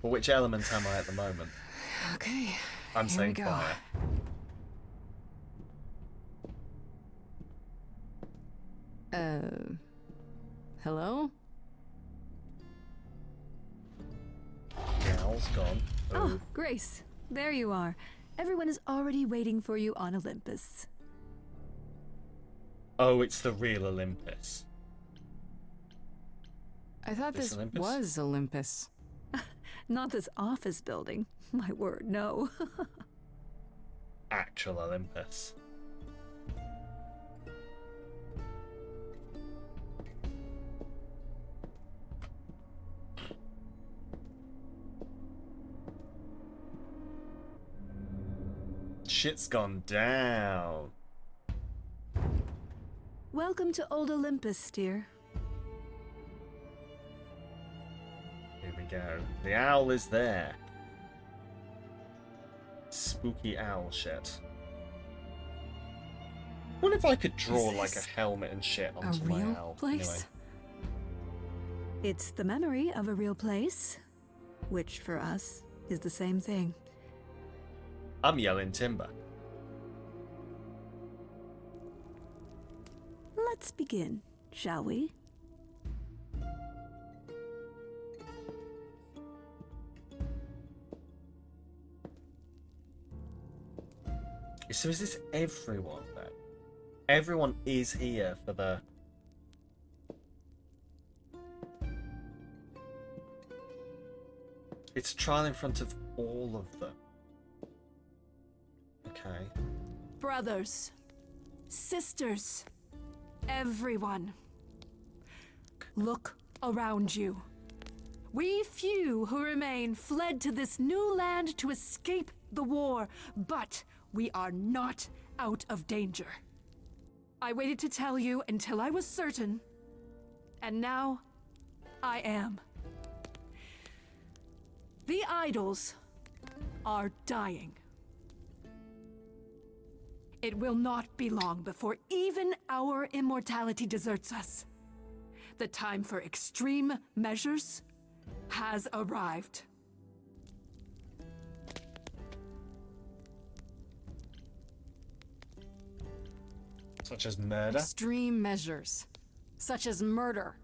Well, which elements am I at the moment? Okay. I'm here saying we go. fire. Hello? Gal's gone. Oh, Grace, there you are. Everyone is already waiting for you on Olympus. Oh, it's the real Olympus. I thought This this Olympus? was Olympus. Not this office building. My word, no. Actual Olympus. Shit's gone down. Welcome to Old Olympus, dear. Here we go. The owl is there. Spooky owl shit. What if I could draw like a helmet and shit onto my real owl? place? Anyway. It's the memory of a real place, which for us is the same thing. I'm yelling timber. Let's begin, shall we? So is this everyone then? Everyone is here for the... It's a trial in front of all of them. Okay. Brothers, sisters, everyone. Look around you. We few who remain fled to this new land to escape the war, but we are not out of danger. I waited to tell you until I was certain, and now I am. The idols are dying. It will not be long before even our immortality deserts us. The time for extreme measures has arrived. Such as murder? Extreme measures, such as murder.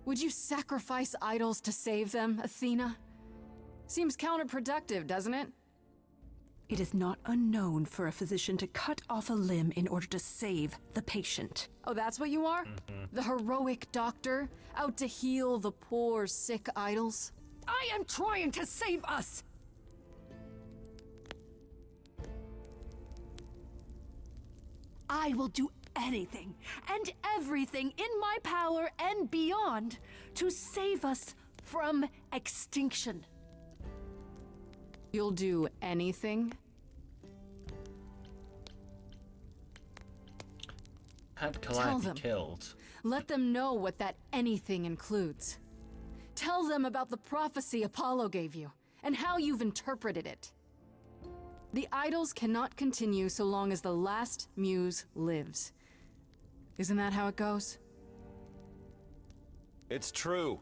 Would you sacrifice idols to save them, Athena? Seems counterproductive, doesn't it? It is not unknown for a physician to cut off a limb in order to save the patient. Oh, that's what you are? The heroic doctor, out to heal the poor, sick idols? I am trying to save us! I will do anything and everything in my power and beyond to save us from extinction. You'll do anything? Had Tell Calliope them. killed? Let them know what that anything includes. Tell them about the prophecy Apollo gave you, and how you've interpreted it. The idols cannot continue so long as the last muse lives. Isn't that how it goes? It's true.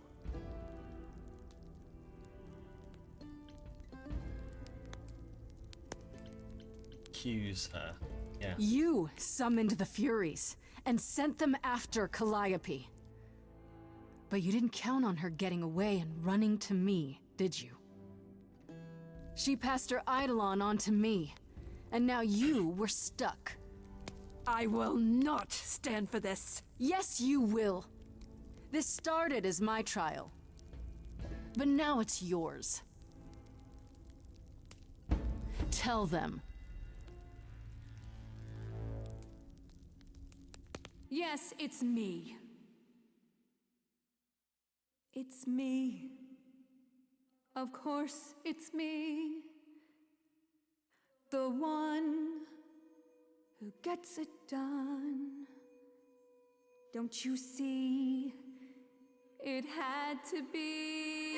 Accuse her. Yeah. You summoned the Furies, and sent them after Calliope. But you didn't count on her getting away and running to me, did you? She passed her Eidolon on to me, and now you were stuck. I will not stand for this. Yes, you will. This started as my trial, but now it's yours. Tell them. Yes, it's me. It's me. Of course, it's me. The one who gets it done. Don't you see? It had to be.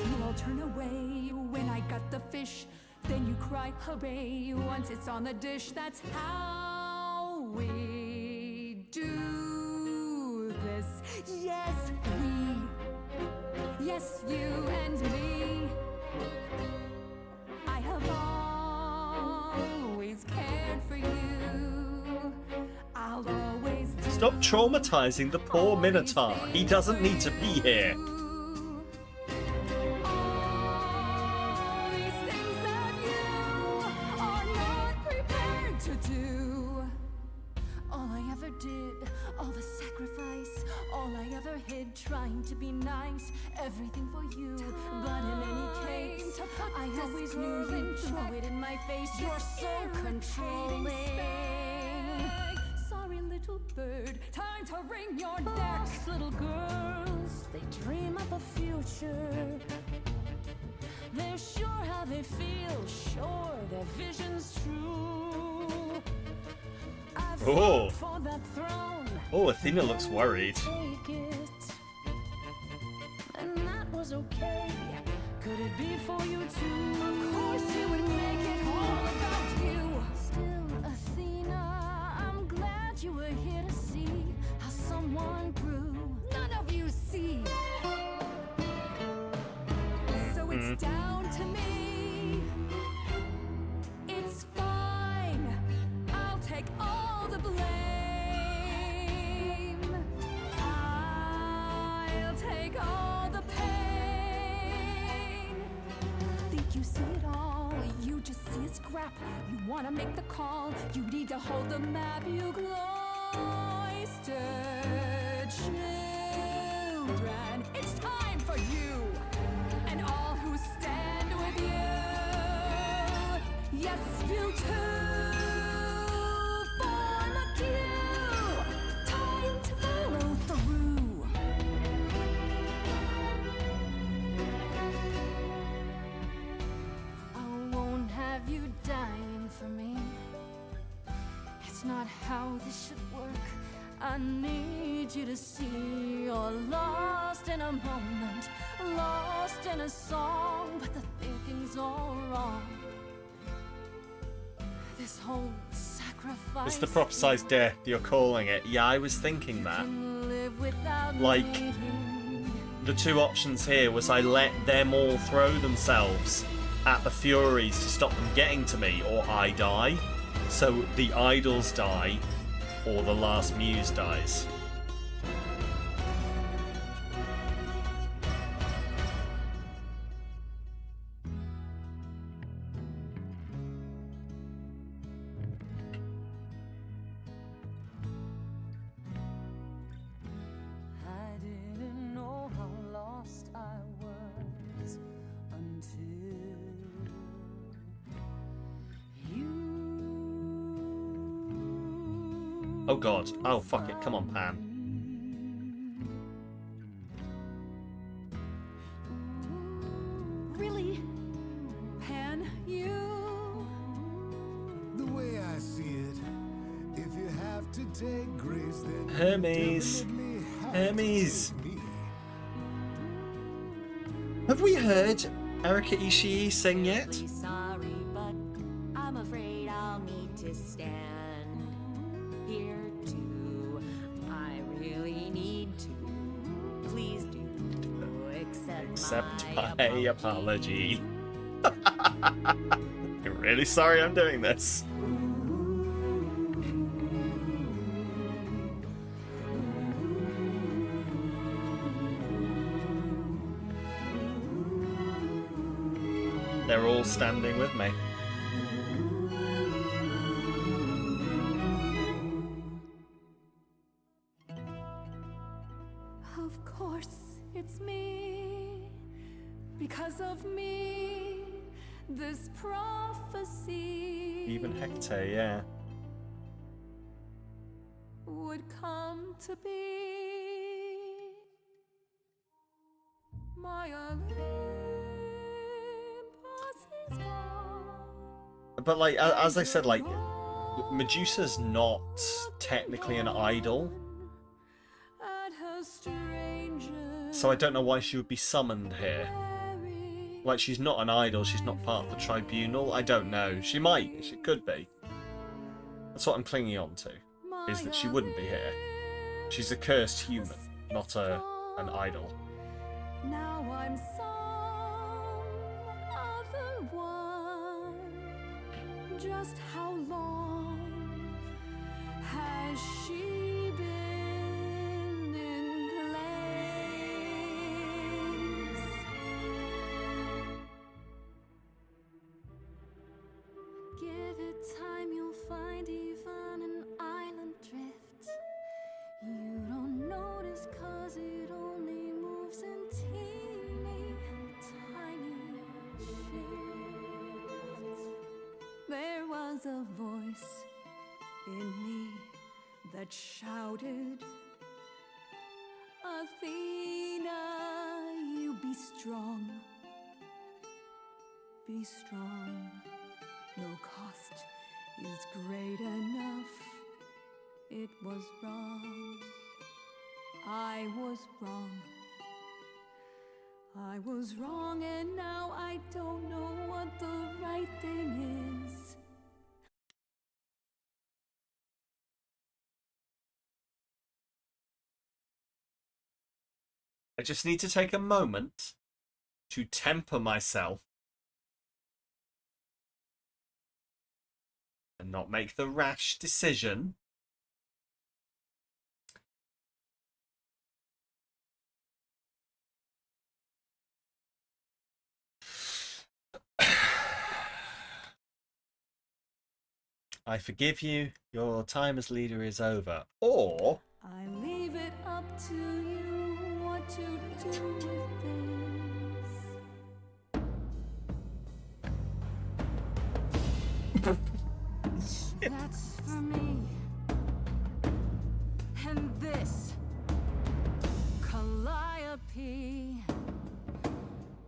You all turn away when I got the fish. Then you cry hooray once it's on the dish. That's how we do this. Yes, we. Yes, you and me. I have always cared for you. I'll always do. Stop traumatizing the poor Minotaur. He doesn't need to be here. Trying to be nice, everything for you. But in any case, I always knew you'd throw it in my face. You're so controlling. Sorry, little bird, time to ring your decks. Little girls, they dream up a future. They're sure how they feel, sure their vision's true. I've fought for that throne. Oh, Athena looks worried. Take it. And that was okay. Could it be for you too? Of course you would make it all about you. Still, Athena, I'm glad you were here to see how someone grew. None of you see. So it's down to me. It's fine. I'll take all the blame. I'll take all the pain. Think you see it all, you just see a scrap. You wanna make the call, you need to hold the map. You cloistered children. It's time for you and all who stand with you. Yes, That's not how this should work. I need you to see you're lost in a moment, lost in a song, but the thinking's all wrong. This whole sacrifice. It's the prophesized death you're calling it. Yeah, I was thinking that. Like, the two options here was I let them all throw themselves at the Furies to stop them getting to me, or I die. So the idols die, or the last muse dies. I didn't know how lost I was until you. Oh god. Oh fuck it. Come on, Pan. Really? Pan, you? The way I see it, if you have to take grace, then Hermes. definitely have Hermes. to take me. Have we heard Erika Ishii sing yet? Sorry, but I'm afraid I'll need to stand here too. I really need to. Please do accept My apology. I'm really sorry I'm doing this. They're all standing with me. Of course, it's me. Because of me, this prophecy Even Hector, yeah. would come to be. My Olympus is gone. But like, as I said, like, Medusa's not technically an idol. At her stranger So I don't know why she would be summoned here. Like, she's not an idol, she's not part of the tribunal. I don't know. She might, she could be. That's what I'm clinging on to, is that she wouldn't be here. She's a cursed human, not an idol. Now I'm some other one. Just how long has she been in place? Give it time, you'll find even an island drift. You don't notice 'cause it only moves in teeny tiny shifts. There was a voice in me that shouted, Athena, you be strong. Be strong. No cost is great enough. It was wrong. I was wrong. I was wrong, and now I don't know what the right thing is. I just need to take a moment to temper myself and not make the rash decision I forgive you, your time as leader is over. Or I leave it up to you what to do with this. That's for me. And this, Calliope.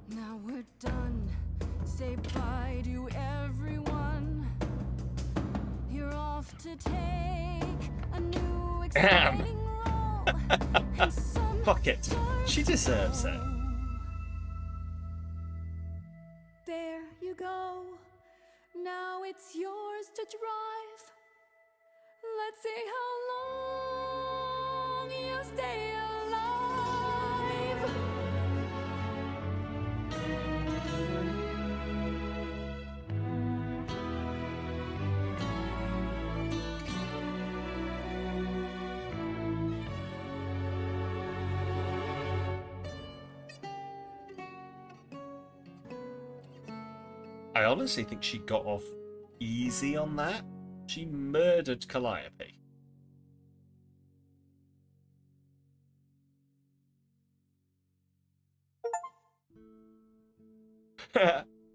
Now we're done. Say bye to everyone. You're off to take Damn. Fuck it. She deserves it. There you go. Now it's yours to drive. Let's see how long you stay alive. I honestly think she got off easy on that. She murdered Calliope.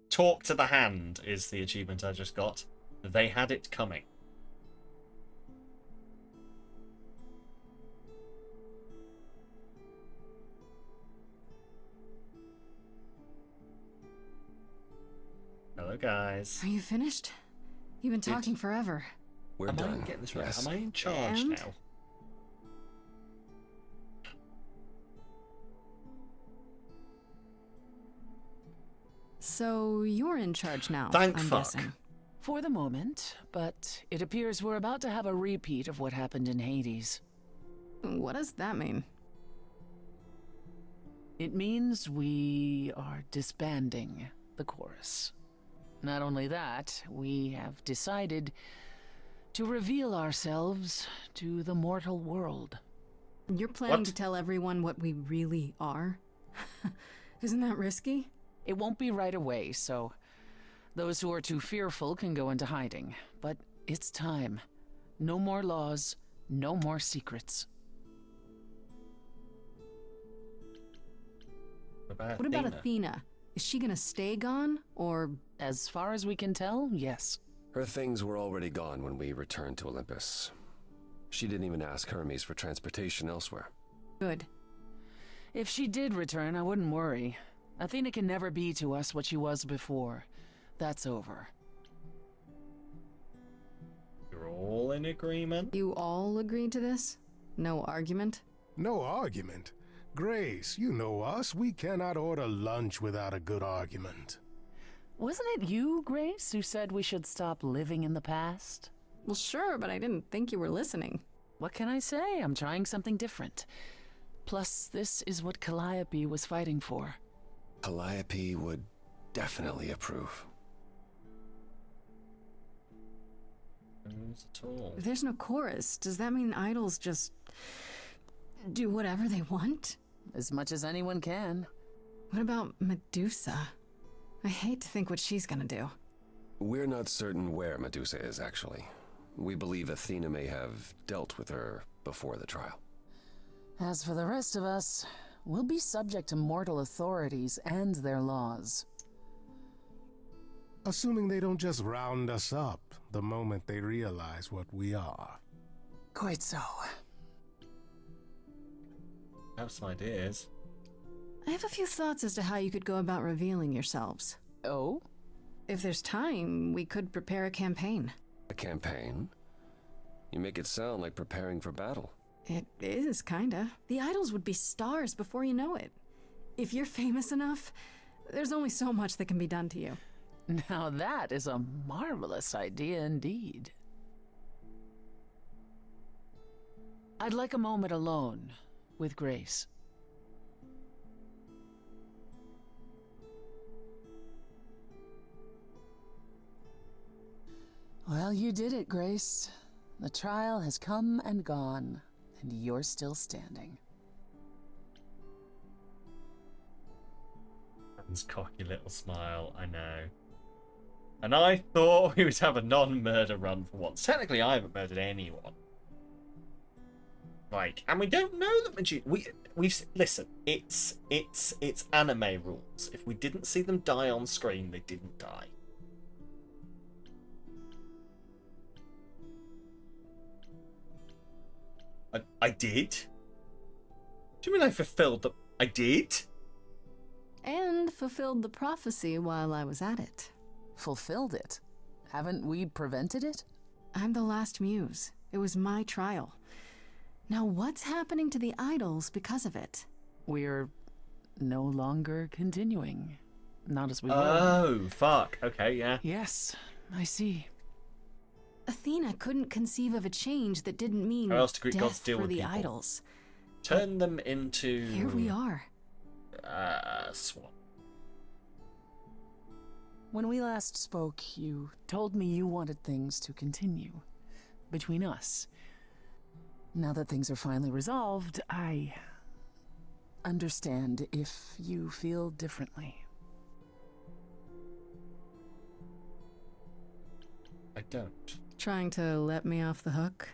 Talk to the hand is the achievement I just got. They had it coming. Hello, guys. Are you finished? You've been talking forever. We're Am done. I getting this right? Yes. Am I in charge And? now? So you're in charge now, Thank I'm fuck. guessing. For the moment, but it appears we're about to have a repeat of what happened in Hades. What does that mean? It means we are disbanding the chorus. Not only that, we have decided to reveal ourselves to the mortal world. You're planning What? to tell everyone what we really are? Isn't that risky? It won't be right away, so those who are too fearful can go into hiding. But it's time. No more laws, no more secrets. What about Athena? Is she gonna stay gone, or...? As far as we can tell, yes. Her things were already gone when we returned to Olympus. She didn't even ask Hermes for transportation elsewhere. Good. If she did return, I wouldn't worry. Athena can never be to us what she was before. That's over. You're all in agreement? You all agreed to this? No argument? No argument? Grace, you know us. We cannot order lunch without a good argument. Wasn't it you, Grace, who said we should stop living in the past? Well, sure, but I didn't think you were listening. What can I say? I'm trying something different. Plus, this is what Calliope was fighting for. Calliope would definitely approve. Not at all. If there's no chorus, does that mean idols just do whatever they want? As much as anyone can. What about Medusa? I hate to think what she's gonna do. We're not certain where Medusa is, actually. We believe Athena may have dealt with her before the trial. As for the rest of us, we'll be subject to mortal authorities and their laws. Assuming they don't just round us up the moment they realize what we are. Quite so. I have some ideas. I have a few thoughts as to how you could go about revealing yourselves. Oh? If there's time, we could prepare a campaign. A campaign? You make it sound like preparing for battle. It is, kinda. The idols would be stars before you know it. If you're famous enough, there's only so much that can be done to you. Now that is a marvelous idea indeed. I'd like a moment alone with Grace. Well, you did it, Grace. The trial has come and gone, and you're still standing. His cocky little smile, I know. And I thought we would have a non-murder run for once. Technically, I haven't murdered anyone. Like, and we don't know that Medusa. We've listen. It's anime rules. If we didn't see them die on screen, they didn't die. I did. Do you mean I fulfilled the? I did. And fulfilled the prophecy while I was at it. Fulfilled it? Haven't we prevented it? I'm the last muse. It was my trial. Now what's happening to the idols because of it? We're no longer continuing. Not as we were. Oh, fuck. Okay, yeah. Yes, I see. Athena couldn't conceive of a change that didn't mean How else do Greek gods death deal for with the people? idols. Turn them into... Here we are. Swamp. When we last spoke, you told me you wanted things to continue between us. Now that things are finally resolved, I understand if you feel differently. I don't. Trying to let me off the hook?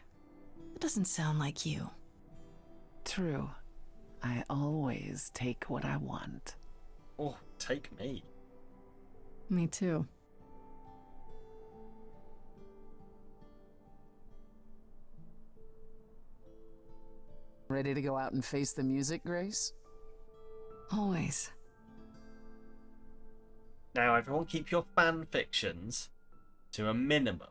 It doesn't sound like you. True. I always take what I want. Oh, take me. Me too. Ready to go out and face the music, Grace? Always. Now, everyone, keep your fan fictions to a minimum.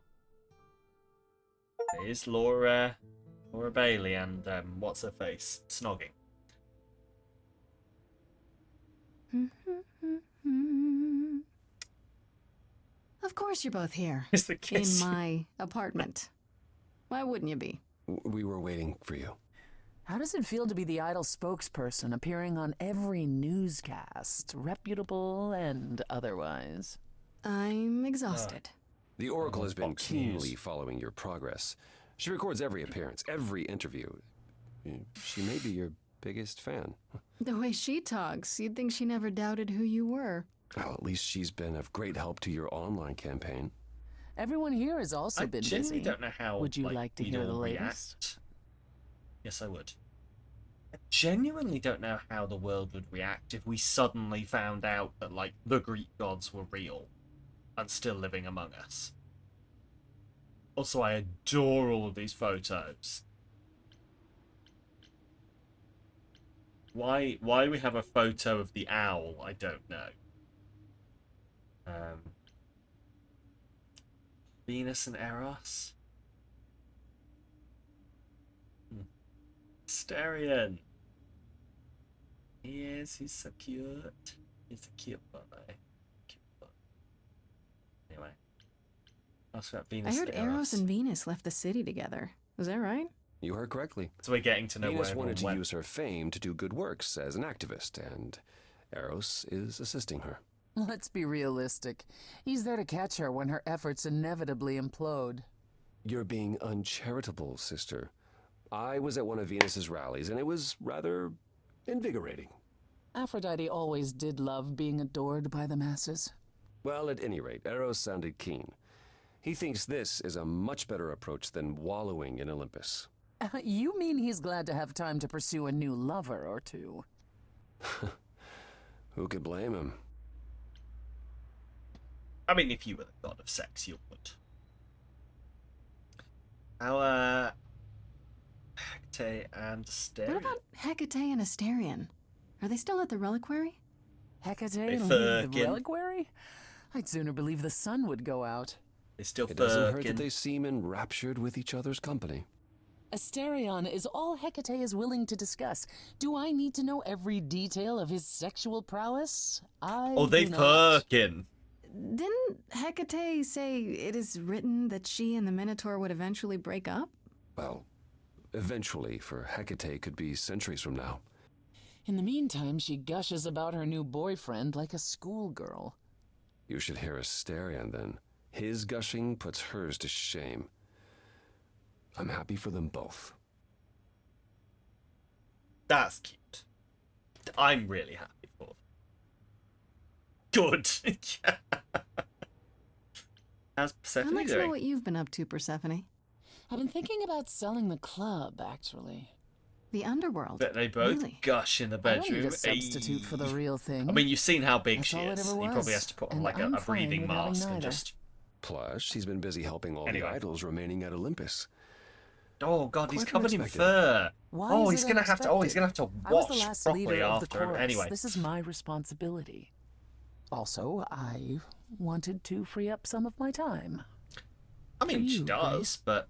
There's Laura Bailey and what's her face? Snogging. Of course you're both here. It's the kiss. In my apartment. Why wouldn't you be? We were waiting for you. How does it feel to be the idol spokesperson appearing on every newscast, reputable and otherwise? I'm exhausted. The Oracle has been Fox keenly News. following your progress. She records every appearance, every interview. She may be your biggest fan. The way she talks, you'd think she never doubted who you were. Well, at least she's been of great help to your online campaign. Everyone here has also I been genuinely busy. don't know how. Would you like to we'd hear the all latest? react. Yes, I would. I genuinely don't know how the world would react if we suddenly found out that, like, the Greek gods were real and still living among us. Also, I adore all of these photos. Why we have a photo of the owl, I don't know. Venus and Eros. Asterion. He's so cute. He's a cute boy. Cute boy. Anyway. Ask about Venus I heard and Eros and Venus left the city together. Was that right? You heard correctly. So we're getting to know Venus where wanted to everyone went. use her fame to do good works as an activist, and Eros is assisting her. Let's be realistic. He's there to catch her when her efforts inevitably implode. You're being uncharitable, sister. I was at one of Venus's rallies, and it was rather invigorating. Aphrodite always did love being adored by the masses. Well, at any rate, Eros sounded keen. He thinks this is a much better approach than wallowing in Olympus. You mean he's glad to have time to pursue a new lover or two? Who could blame him? I mean, if you were the god of sex, you would. How, Hecate and Asterion. What about Hecate and Asterion? Are they still at the reliquary? Hecate They and leave the fucking- reliquary? I'd sooner believe the sun would go out. They still It doesn't hurt that fucking- they seem enraptured with each other's company. Asterion is all Hecate is willing to discuss. Do I need to know every detail of his sexual prowess? Oh, they do not. fucking. Didn't Hecate say it is written that she and the Minotaur would eventually break up? Well, eventually, for Hecate could be centuries from now. In the meantime, she gushes about her new boyfriend like a schoolgirl. You should hear Asterion then. His gushing puts hers to shame. I'm happy for them both. That's cute. I'm really happy for them. Good. How's I'd Persephone like to know doing? what you've been up to, Persephone. I've been thinking about selling the club, actually. The underworld. But they both Really? gush in the I don't need bedroom. a substitute for the real thing. I mean, you've seen how big That's she all it is. ever He was, probably has to put on and like I'm a fine breathing with having mask and neither. just. Plus, she's been busy helping all Anyway. the idols remaining at Olympus. Oh god, he's Quite covered in unexpected. fur. Why Oh, is he's it gonna have to. Oh, he's gonna have to I was watch the last properly leader of the after him. chorus. Anyway, This is my responsibility. Also, I wanted to free up some of my time. I mean, For she you, does, Grace. but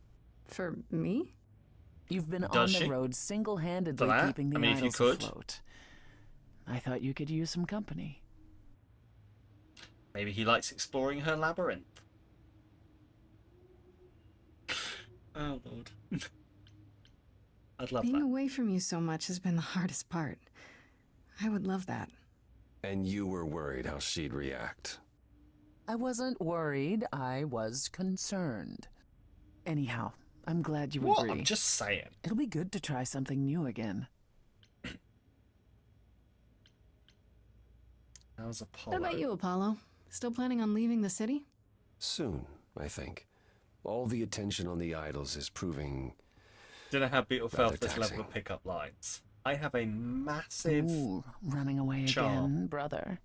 For me? You've been on Does the she? road single-handedly For that? keeping the I mean, if you idols could. afloat. I thought you could use some company. Maybe he likes exploring her labyrinth. Oh, Lord. I'd love Being that. away from you so much has been the hardest part. I would love that. And you were worried how she'd react. I wasn't worried, I was concerned. Anyhow, I'm glad you What? agree. I'm just saying. It'll be good to try something new again. How's Apollo? What about you, Apollo? Still planning on leaving the city? Soon, I think. All the attention on the idols is proving... Don't know how Beetle felt rather for this level taxing. of pickup lines. I have a massive Ooh, running away charm. again, brother.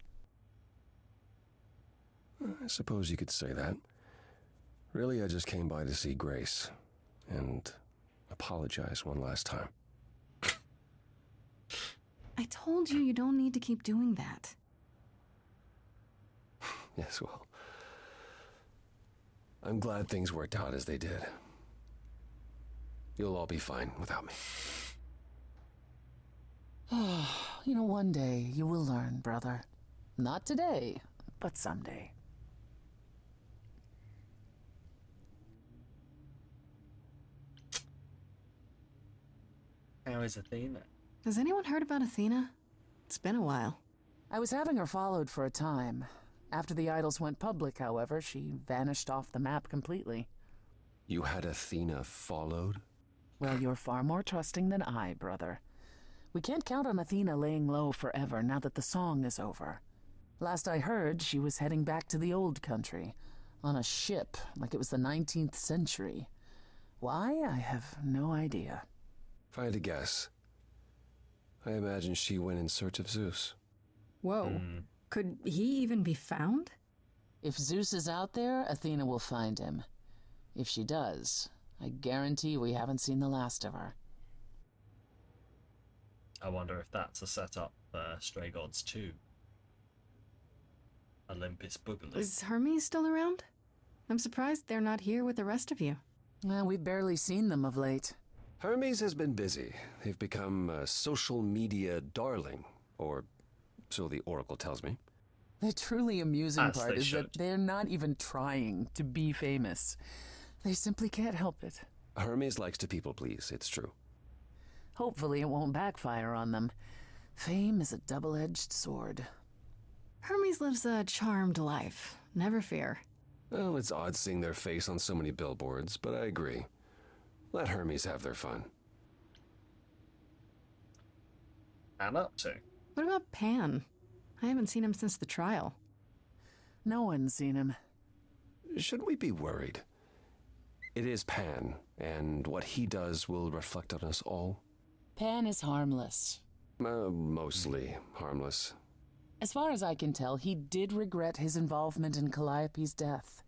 I suppose you could say that. Really, I just came by to see Grace and apologize one last time. I told you don't need to keep doing that. Yes, well, I'm glad things worked out as they did. You'll all be fine without me. You know, one day you will learn, brother. Not today, but someday. How is Athena? Has anyone heard about Athena? It's been a while. I was having her followed for a time. After the idols went public, however, she vanished off the map completely. You had Athena followed? Well, you're far more trusting than I, brother. We can't count on Athena laying low forever now that the song is over. Last I heard, she was heading back to the old country, on a ship like it was the 19th century. Why? I have no idea. If I had to guess, I imagine she went in search of Zeus. Whoa. Could he even be found? If Zeus is out there, Athena will find him. If she does, I guarantee we haven't seen the last of her. I wonder if that's a setup for Stray Gods 2. Olympus Boogaloo. Is Hermes still around? I'm surprised they're not here with the rest of you. Well, we've barely seen them of late. Hermes has been busy. They've become a social media darling, or so the Oracle tells me. The truly amusing As part they is should. that they're not even trying to be famous. They simply can't help it. Hermes likes to people please, it's true. Hopefully it won't backfire on them. Fame is a double-edged sword. Hermes lives a charmed life. Never fear. Well, it's odd seeing their face on so many billboards, but I agree. Let Hermes have their fun. And up to. What about Pan? I haven't seen him since the trial. No one's seen him. Shouldn't we be worried? It is Pan, and what he does will reflect on us all. Pan is harmless. Mostly harmless. As far as I can tell, he did regret his involvement in Calliope's death.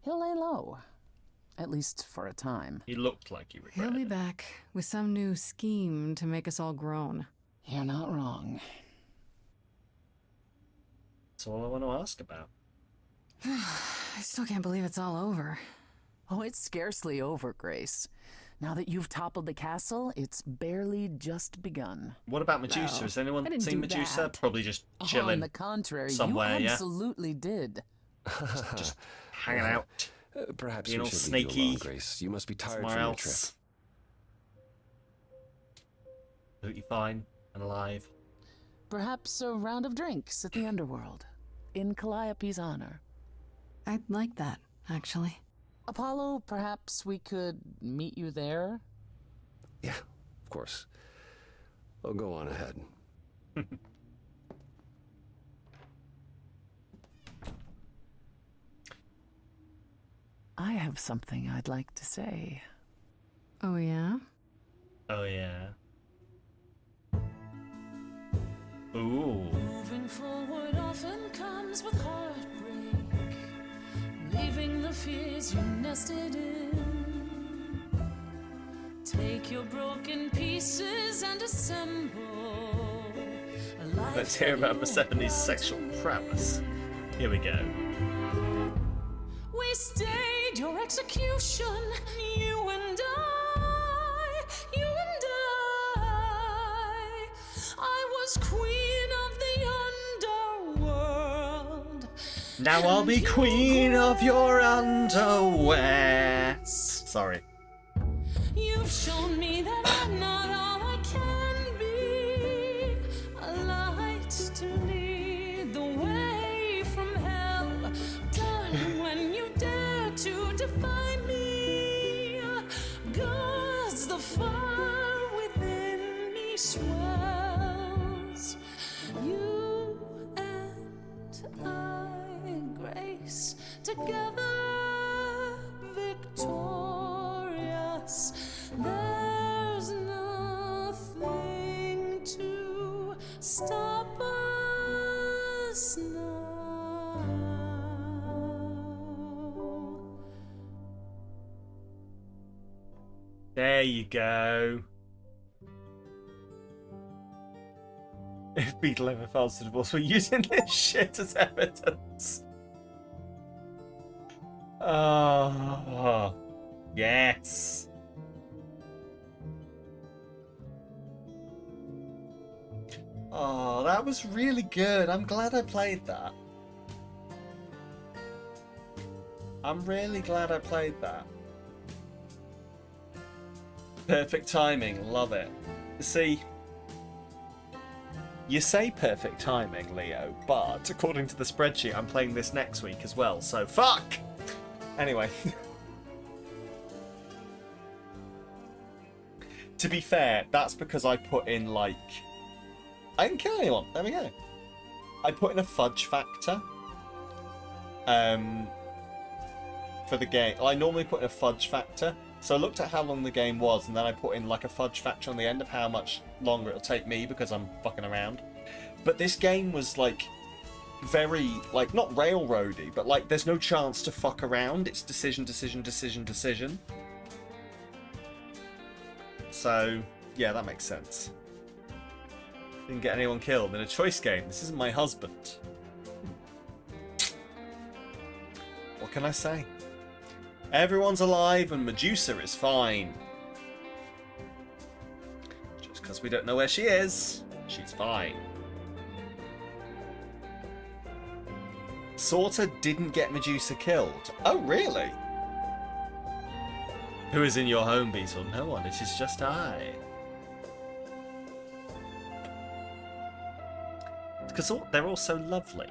He'll lay low. At least for a time. He looked like he regretted He'll be it. back with some new scheme to make us all groan. You're not wrong. That's all I want to ask about. I still can't believe it's all over. Oh, it's scarcely over, Grace. Now that you've toppled the castle, it's barely just begun. What about Medusa? Well, Has anyone I didn't seen do Medusa? that. Probably just On chilling the contrary, somewhere, you yeah? absolutely did. Just hanging out. Perhaps Being we all should snaky leave you alone, Grace. You must be tired somewhere from your trip. else. Absolutely fine and alive. Perhaps a round of drinks at the underworld, in Calliope's honor. I'd like that, actually. Apollo, perhaps we could meet you there? Yeah, of course. I'll go on ahead. I have something I'd like to say. Oh, yeah? Oh, yeah. Ooh. Moving forward often comes with heartbreak, leaving the fears you nested in. Take your broken pieces and assemble a life. Let's hear about Persephone's sexual prowess. Here we go. We stayed your execution, you and I. Now I'll be queen of your underwear. Sorry. You've shown me that I'm not all I can be. A light to lead the way from hell. Darling, when you dare to defy me, God's the fire within me swells. You and I, Grace, together victorious. There's nothing to stop us now. There you go. If Beetle ever fails to divorce, we're using this shit as evidence. Oh, yes. Oh, that was really good. I'm glad I played that. I'm really glad I played that. Perfect timing. Love it. See, you say perfect timing, Leo, but according to the spreadsheet, I'm playing this next week as well, so fuck! Anyway. To be fair, that's because I put in, like... I didn't kill anyone. There we go. I put in a fudge factor. For the game. I normally put in a fudge factor. So I looked at how long the game was, and then I put in, like, a fudge factor on the end of how much longer it'll take me because I'm fucking around. But this game was, like, very, like, not railroady, but, like, there's no chance to fuck around. It's decision, decision, decision, decision. So, yeah, that makes sense. Didn't get anyone killed in a choice game. This isn't my husband. What can I say? Everyone's alive and Medusa is fine. Just because we don't know where she is, she's fine. Sorta didn't get Medusa killed. Oh, really? Who is in your home, Beetle? No one. It is just I. Because they're all so lovely.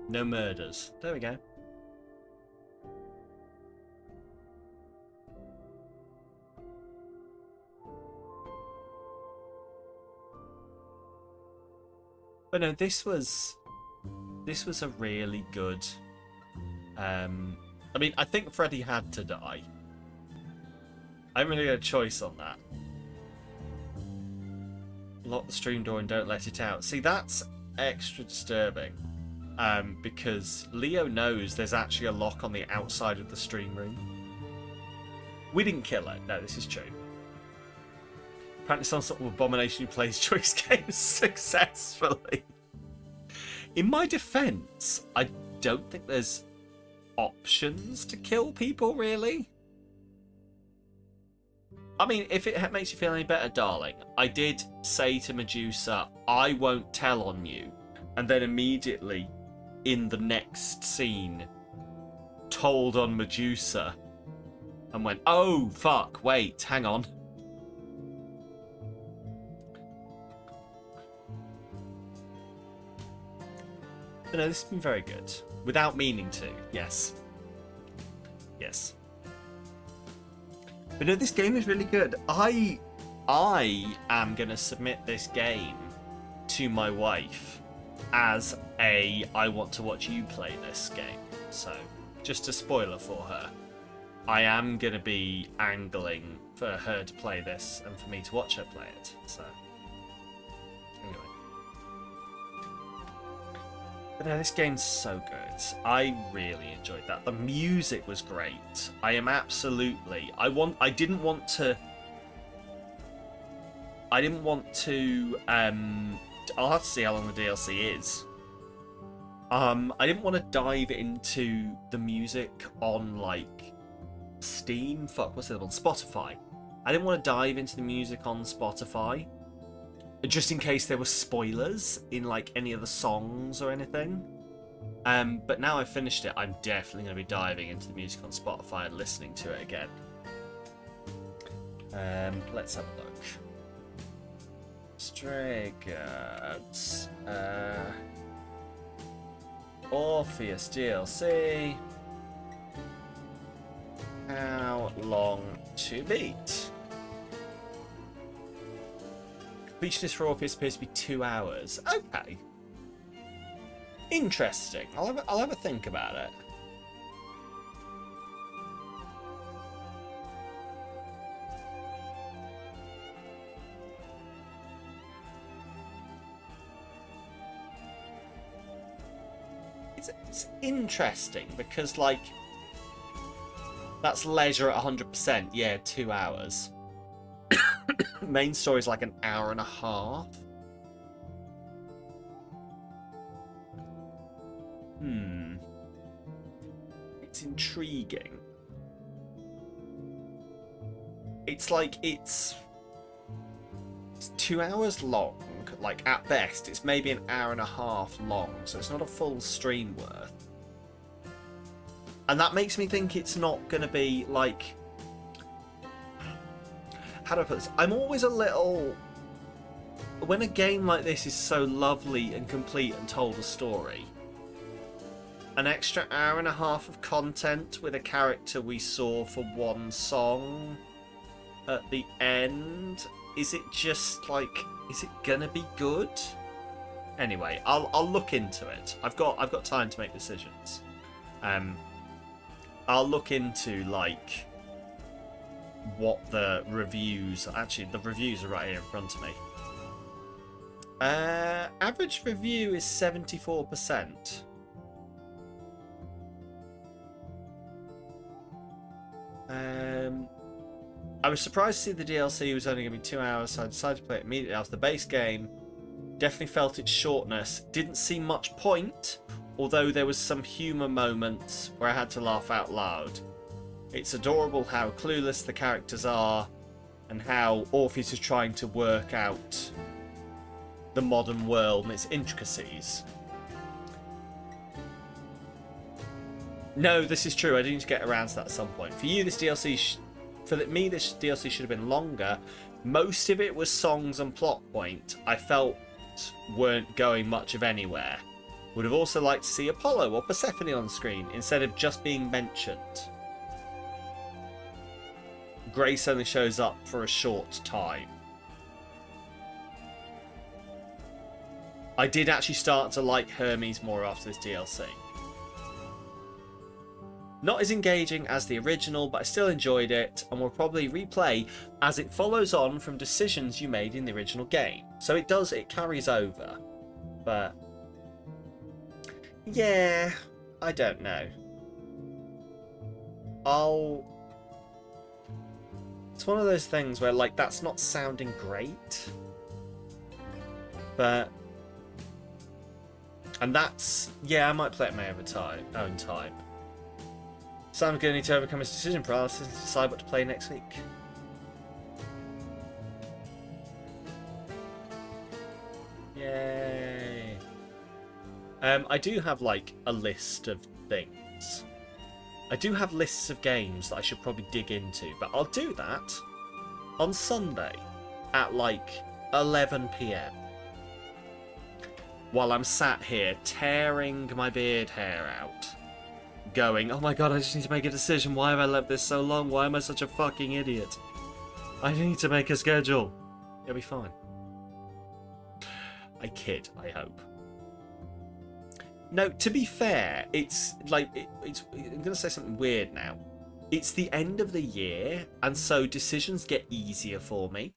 No murders. There we go. But no, this was a really good. I mean, I think Freddy had to die. I haven't really got a choice on that. Lock the stream door and don't let it out. See, that's extra disturbing. Because Leo knows there's actually a lock on the outside of the stream room. We didn't kill her. No, this is true. Apparently some sort of abomination who plays choice games successfully. In my defense, I don't think there's options to kill people, really. I mean, if it makes you feel any better, darling, I did say to Medusa, I won't tell on you. And then immediately, in the next scene, told on Medusa. And went, oh, fuck, wait, hang on. But no, this has been very good. Without meaning to, yes. Yes. But no, this game is really good. I am going to submit this game to my wife as a I want to watch you play this game. So, just a spoiler for her. I am going to be angling for her to play this and for me to watch her play it. So, anyway. But no, this game's so good. I really enjoyed that. The music was great. I am absolutely... I didn't want to... I'll have to see how long the DLC is. I didn't want to dive into the music on, like, Steam? Fuck, what's it on? Spotify. I didn't want to dive into the music on Spotify, just in case there were spoilers in like any of the songs or anything. But now I've finished it, I'm definitely going to be diving into the music on Spotify and listening to it again. Let's have a look. Stray Gods. Orpheus DLC. How long to beat? Completionist for Orpheus appears to be 2 hours. Okay. Interesting. I'll have a think about it. It's interesting because, like, that's leisure at 100%. Yeah, 2 hours. Main story is like an hour and a half. It's intriguing. It's like it's 2 hours long. Like, at best, it's maybe an hour and a half long, so it's not a full stream worth. And that makes me think it's not going to be, like... How do I put this? I'm always a little... When a game like this is so lovely and complete and told a story, an extra hour and a half of content with a character we saw for one song at the end, is it just, like... Is it gonna be good? Anyway, I'll look into it. I've got time to make decisions. I'll look into, like, what the reviews... Actually, the reviews are right here in front of me. Average review is 74%. I was surprised to see the DLC was only going to be 2 hours, so I decided to play it immediately after the base game. Definitely felt its shortness. Didn't see much point, although there was some humour moments where I had to laugh out loud. It's adorable how clueless the characters are, and how Orpheus is trying to work out the modern world and its intricacies. No, this is true. I do need to get around to that at some point. For you, this DLC... For me, this DLC should have been longer. Most of it was songs and plot point I felt weren't going much of anywhere. Would have also liked to see Apollo or Persephone on screen instead of just being mentioned. Grace only shows up for a short time. I did actually start to like Hermes more after this DLC. Not as engaging as the original, but I still enjoyed it and will probably replay as it follows on from decisions you made in the original game. So it carries over. But yeah, I don't know. It's one of those things where, like, that's not sounding great. But... And that's... Yeah, I might play it in my own time. Sam's going to need to overcome his decision paralysis and decide what to play next week. Yay! I do have, like, a list of things. I do have lists of games that I should probably dig into, but I'll do that on Sunday at, like, 11 PM. While I'm sat here tearing my beard hair out. Going, oh my god, I just need to make a decision. Why have I left this so long? Why am I such a fucking idiot? I need to make a schedule. It'll be fine. I kid, I hope. No, to be fair, it's like, I'm going to say something weird now. It's the end of the year, and so decisions get easier for me.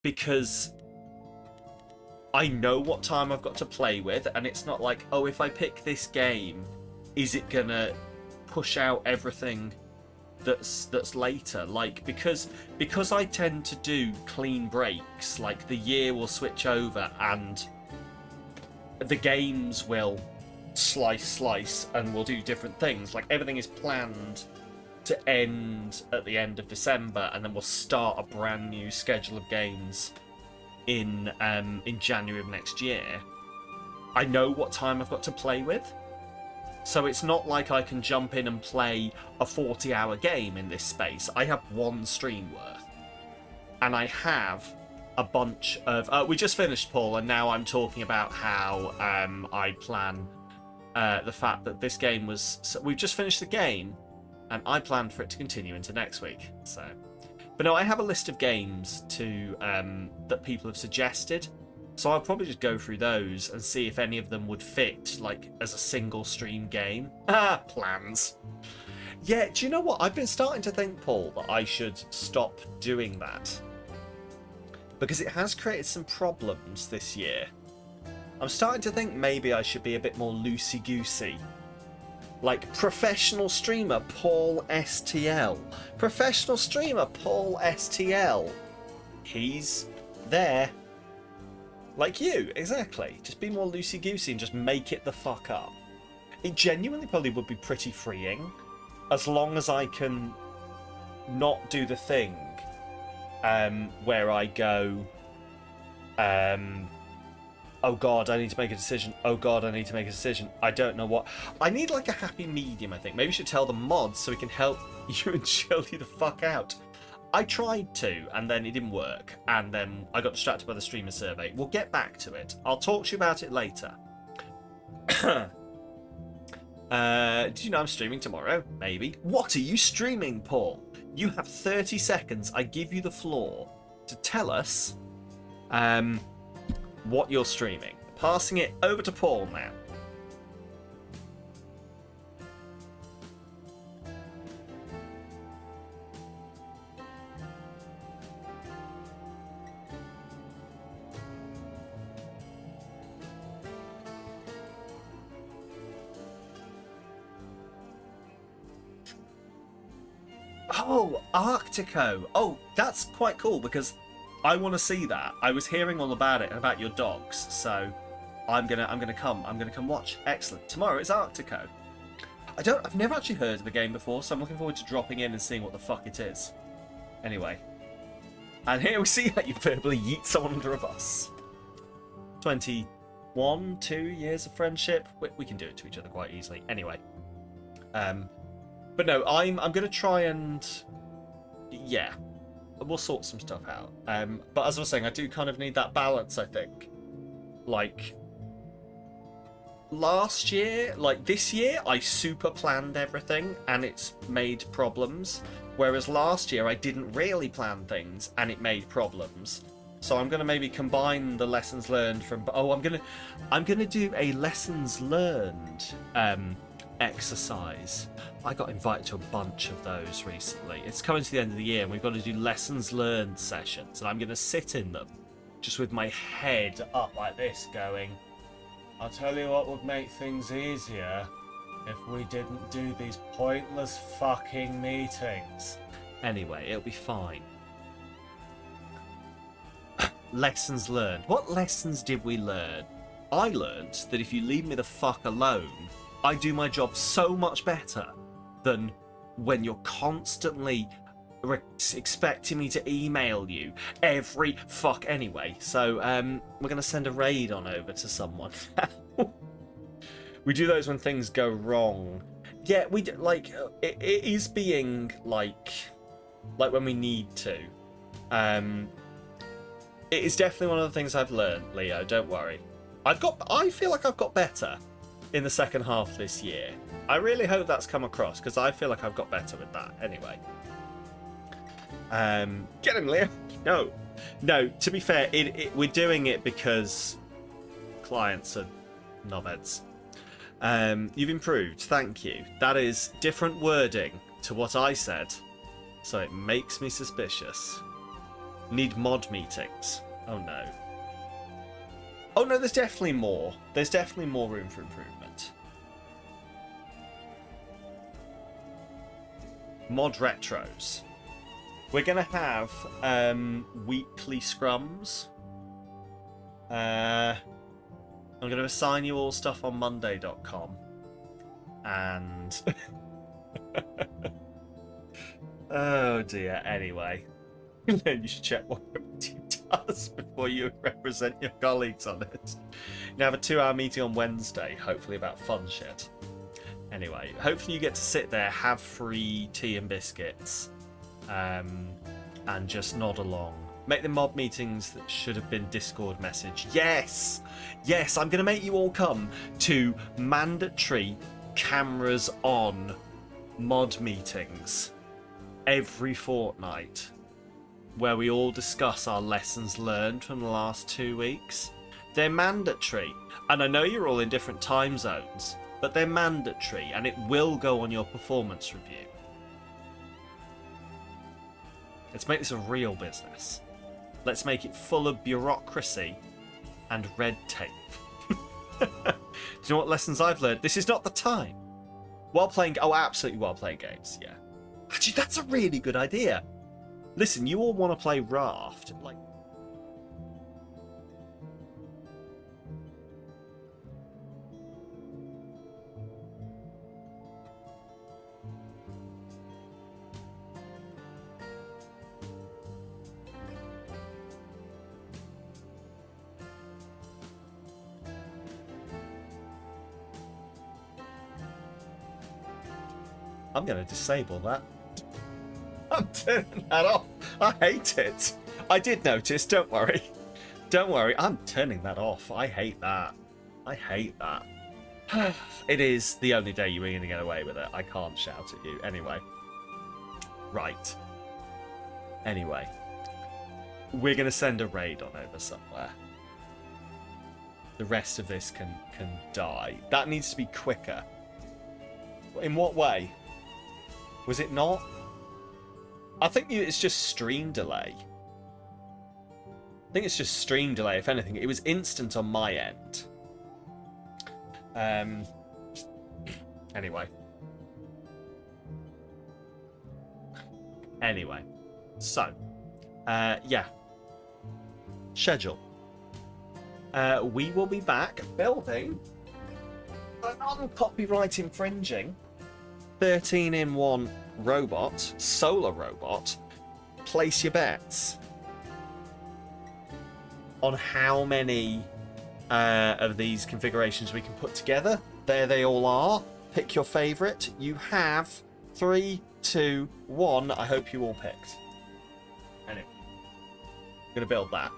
Because I know what time I've got to play with, and it's not like, oh, if I pick this game, is it gonna push out everything that's later? Like, because I tend to do clean breaks, like the year will switch over and the games will slice and we'll do different things. Like, everything is planned to end at the end of December, and then we'll start a brand new schedule of games in January of next year. I know what time I've got to play with, so it's not like I can jump in and play a 40-hour game in this space. I have one stream worth, and I have a bunch of... we just finished, Paul, and now I'm talking about how I plan the fact that this game was... So we've just finished the game, and I planned for it to continue into next week. So, but no, I have a list of games to that people have suggested. So I'll probably just go through those and see if any of them would fit, like, as a single stream game. Plans. Yeah, do you know what? I've been starting to think, Paul, that I should stop doing that. Because it has created some problems this year. I'm starting to think maybe I should be a bit more loosey-goosey. Like, professional streamer Paul STL. Professional streamer Paul STL. He's there. Like you, exactly. Just be more loosey-goosey and just make it the fuck up. It genuinely probably would be pretty freeing, as long as I can not do the thing where I go, oh god, I need to make a decision. Oh god, I need to make a decision. I don't know what. I need like a happy medium, I think. Maybe we should tell the mods so we can help you and Shirley the fuck out. I tried to, and then it didn't work, and then I got distracted by the streamer survey. We'll get back to it. I'll talk to you about it later. Did you know I'm streaming tomorrow? Maybe. What are you streaming, Paul? You have 30 seconds. I give you the floor to tell us what you're streaming. Passing it over to Paul now. Oh, Arctico. Oh, that's quite cool because I want to see that. I was hearing all about it and about your dogs, so I'm gonna come watch. Excellent. Tomorrow it's Arctico. I've never actually heard of the game before, so I'm looking forward to dropping in and seeing what the fuck it is. Anyway. And here we see how you verbally yeet someone under a bus. 21, 2 years of friendship. We can do it to each other quite easily. Anyway. But no, I'm gonna try and yeah, we'll sort some stuff out. But as I was saying, I do kind of need that balance, I think. Like last year, like this year, I super planned everything and it's made problems. Whereas last year I didn't really plan things and it made problems. So I'm gonna maybe combine the lessons learned from I'm gonna do a lessons learned exercise. I got invited to a bunch of those recently. It's coming to the end of the year and we've got to do lessons learned sessions, and I'm going to sit in them just with my head up like this going, I'll tell you what would make things easier if we didn't do these pointless fucking meetings. Anyway, it'll be fine. Lessons learned. What lessons did we learn? I learned that if you leave me the fuck alone, I do my job so much better than when you're constantly expecting me to email you every fuck anyway. So we're going to send a raid on over to someone. We do those when things go wrong. Yeah, we do, like it is being like when we need to. It is definitely one of the things I've learned, Leo, don't worry. I feel like I've got better in the second half this year. I really hope that's come across, because I feel like I've got better with that. Anyway. Get him, Leo. No, to be fair, we're doing it because clients are knobheads. You've improved, thank you. That is different wording to what I said, so it makes me suspicious. Need mod meetings. Oh no. Oh no, there's definitely more. There's definitely more room for improvement. Mod retros. We're going to have weekly scrums. I'm going to assign you all stuff on Monday.com. And Oh dear. Anyway, then you should check what your team does before you represent your colleagues on it. You have a 2-hour meeting on Wednesday, hopefully about fun shit. Anyway, hopefully you get to sit there, have free tea and biscuits, and just nod along. Make the mob meetings that should have been Discord message. Yes! Yes, I'm going to make you all come to mandatory cameras on mod meetings every fortnight, where we all discuss our lessons learned from the last 2 weeks. They're mandatory, and I know you're all in different time zones, but they're mandatory, and it will go on your performance review. Let's make this a real business. Let's make it full of bureaucracy and red tape. Do you know what lessons I've learned? This is not the time. While playing... Oh, absolutely while playing games, yeah. Actually, that's a really good idea. Listen, you all want to play Raft. Like... I'm going to disable that. I'm turning that off. I hate it. I did notice, don't worry. Don't worry, I'm turning that off. I hate that. I hate that. It is the only day you're going to get away with it. I can't shout at you. Anyway. Right. Anyway. We're going to send a raid on over somewhere. The rest of this can die. That needs to be quicker. In what way? Was it not? I think it's just stream delay. I think it's just stream delay, if anything. It was instant on my end. Anyway. So. Yeah. Schedule. We will be back building an non-copyright infringing 13-in-1 robot, solar robot. Place your bets on how many of these configurations we can put together. There they all are. Pick your favourite. You have 3, 2, 1. I hope you all picked. Anyway, I'm going to build that.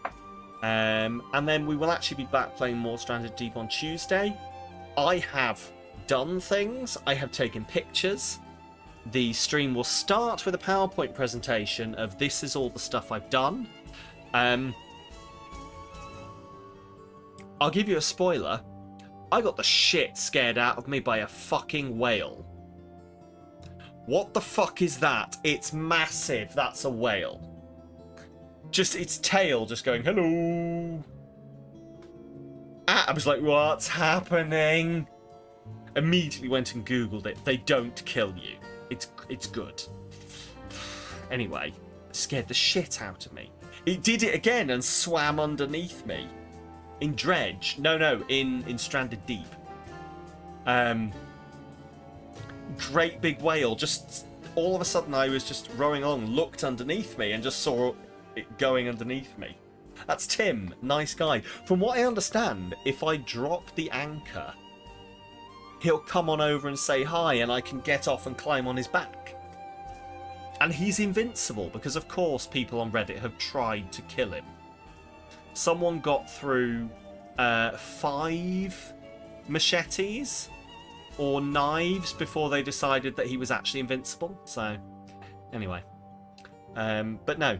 And then we will actually be back playing more Stranded Deep on Tuesday. I have done things. I have taken pictures. The stream will start with a PowerPoint presentation of this is all the stuff I've done. I'll give you a spoiler. I got the shit scared out of me by a fucking whale. What the fuck is that? It's massive. That's a whale. Just its tail just going, hello. I was like, what's happening? Immediately went and Googled it. They don't kill you. It's good. Anyway, it scared the shit out of me. It did it again and swam underneath me. In Dredge. No, in Stranded Deep. Great big whale. Just all of a sudden I was just rowing along, looked underneath me and just saw it going underneath me. That's Tim. Nice guy. From what I understand, if I drop the anchor, he'll come on over and say hi and I can get off and climb on his back. And he's invincible because, of course, people on Reddit have tried to kill him. Someone got through 5 machetes or knives before they decided that he was actually invincible. So, anyway. But no.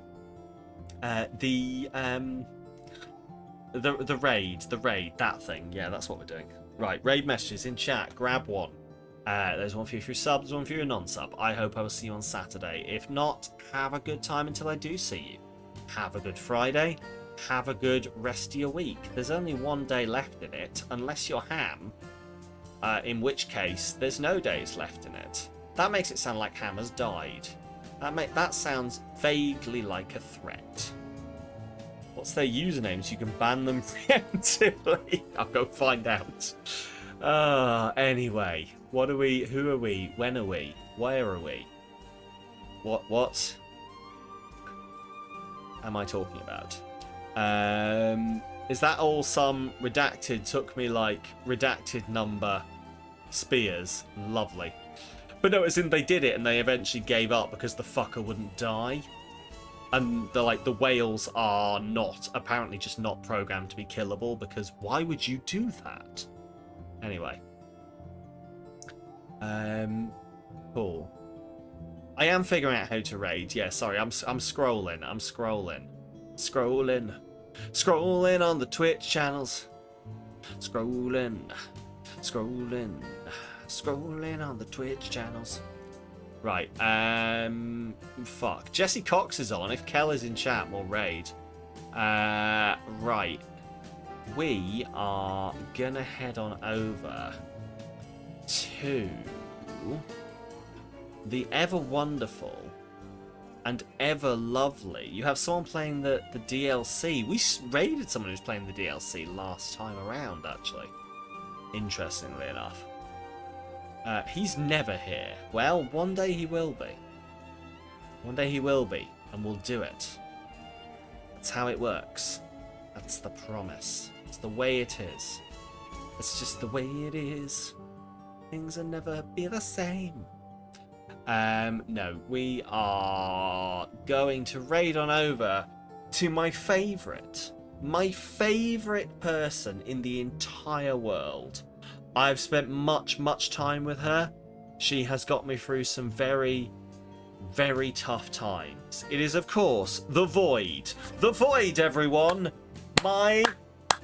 The raid, that thing. Yeah, that's what we're doing. Right, raid messages in chat. Grab one. There's one for you if you're sub, there's one for you non-sub. I hope I will see you on Saturday. If not, have a good time until I do see you. Have a good Friday. Have a good rest of your week. There's only one day left in it, unless you're Ham, in which case there's no days left in it. That makes it sound like Ham has died. That sounds vaguely like a threat. What's their usernames? You can ban them preemptively. I'll go find out. Anyway, what are we? Who are we? When are we? Where are we? What am I talking about? Is that all some redacted took me like redacted number spears? Lovely. But no, as in they did it and they eventually gave up because the fucker wouldn't die. And the whales are not, apparently just not programmed to be killable, because why would you do that? Anyway. Cool. I am figuring out how to raid. Yeah, sorry, I'm scrolling. Scrolling on the Twitch channels. Scrolling on the Twitch channels. Right, fuck. Jesse Cox is on. If Kel is in chat, we'll raid. Right. We are gonna head on over to the ever wonderful and ever lovely. You have someone playing the DLC. We raided someone who's playing the DLC last time around, actually. Interestingly enough. He's never here. Well, one day he will be. One day he will be, and we'll do it. That's how it works. That's the promise. It's the way it is. It's just the way it is. Things will never be the same. No, we are going to raid on over to my favourite person in the entire world. I've spent much time with her. She has got me through some very tough times. It is, of course, the Void. The Void, everyone! My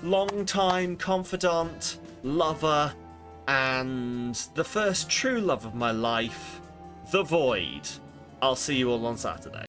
long-time confidant, lover, and the first true love of my life, the Void. I'll see you all on Saturday.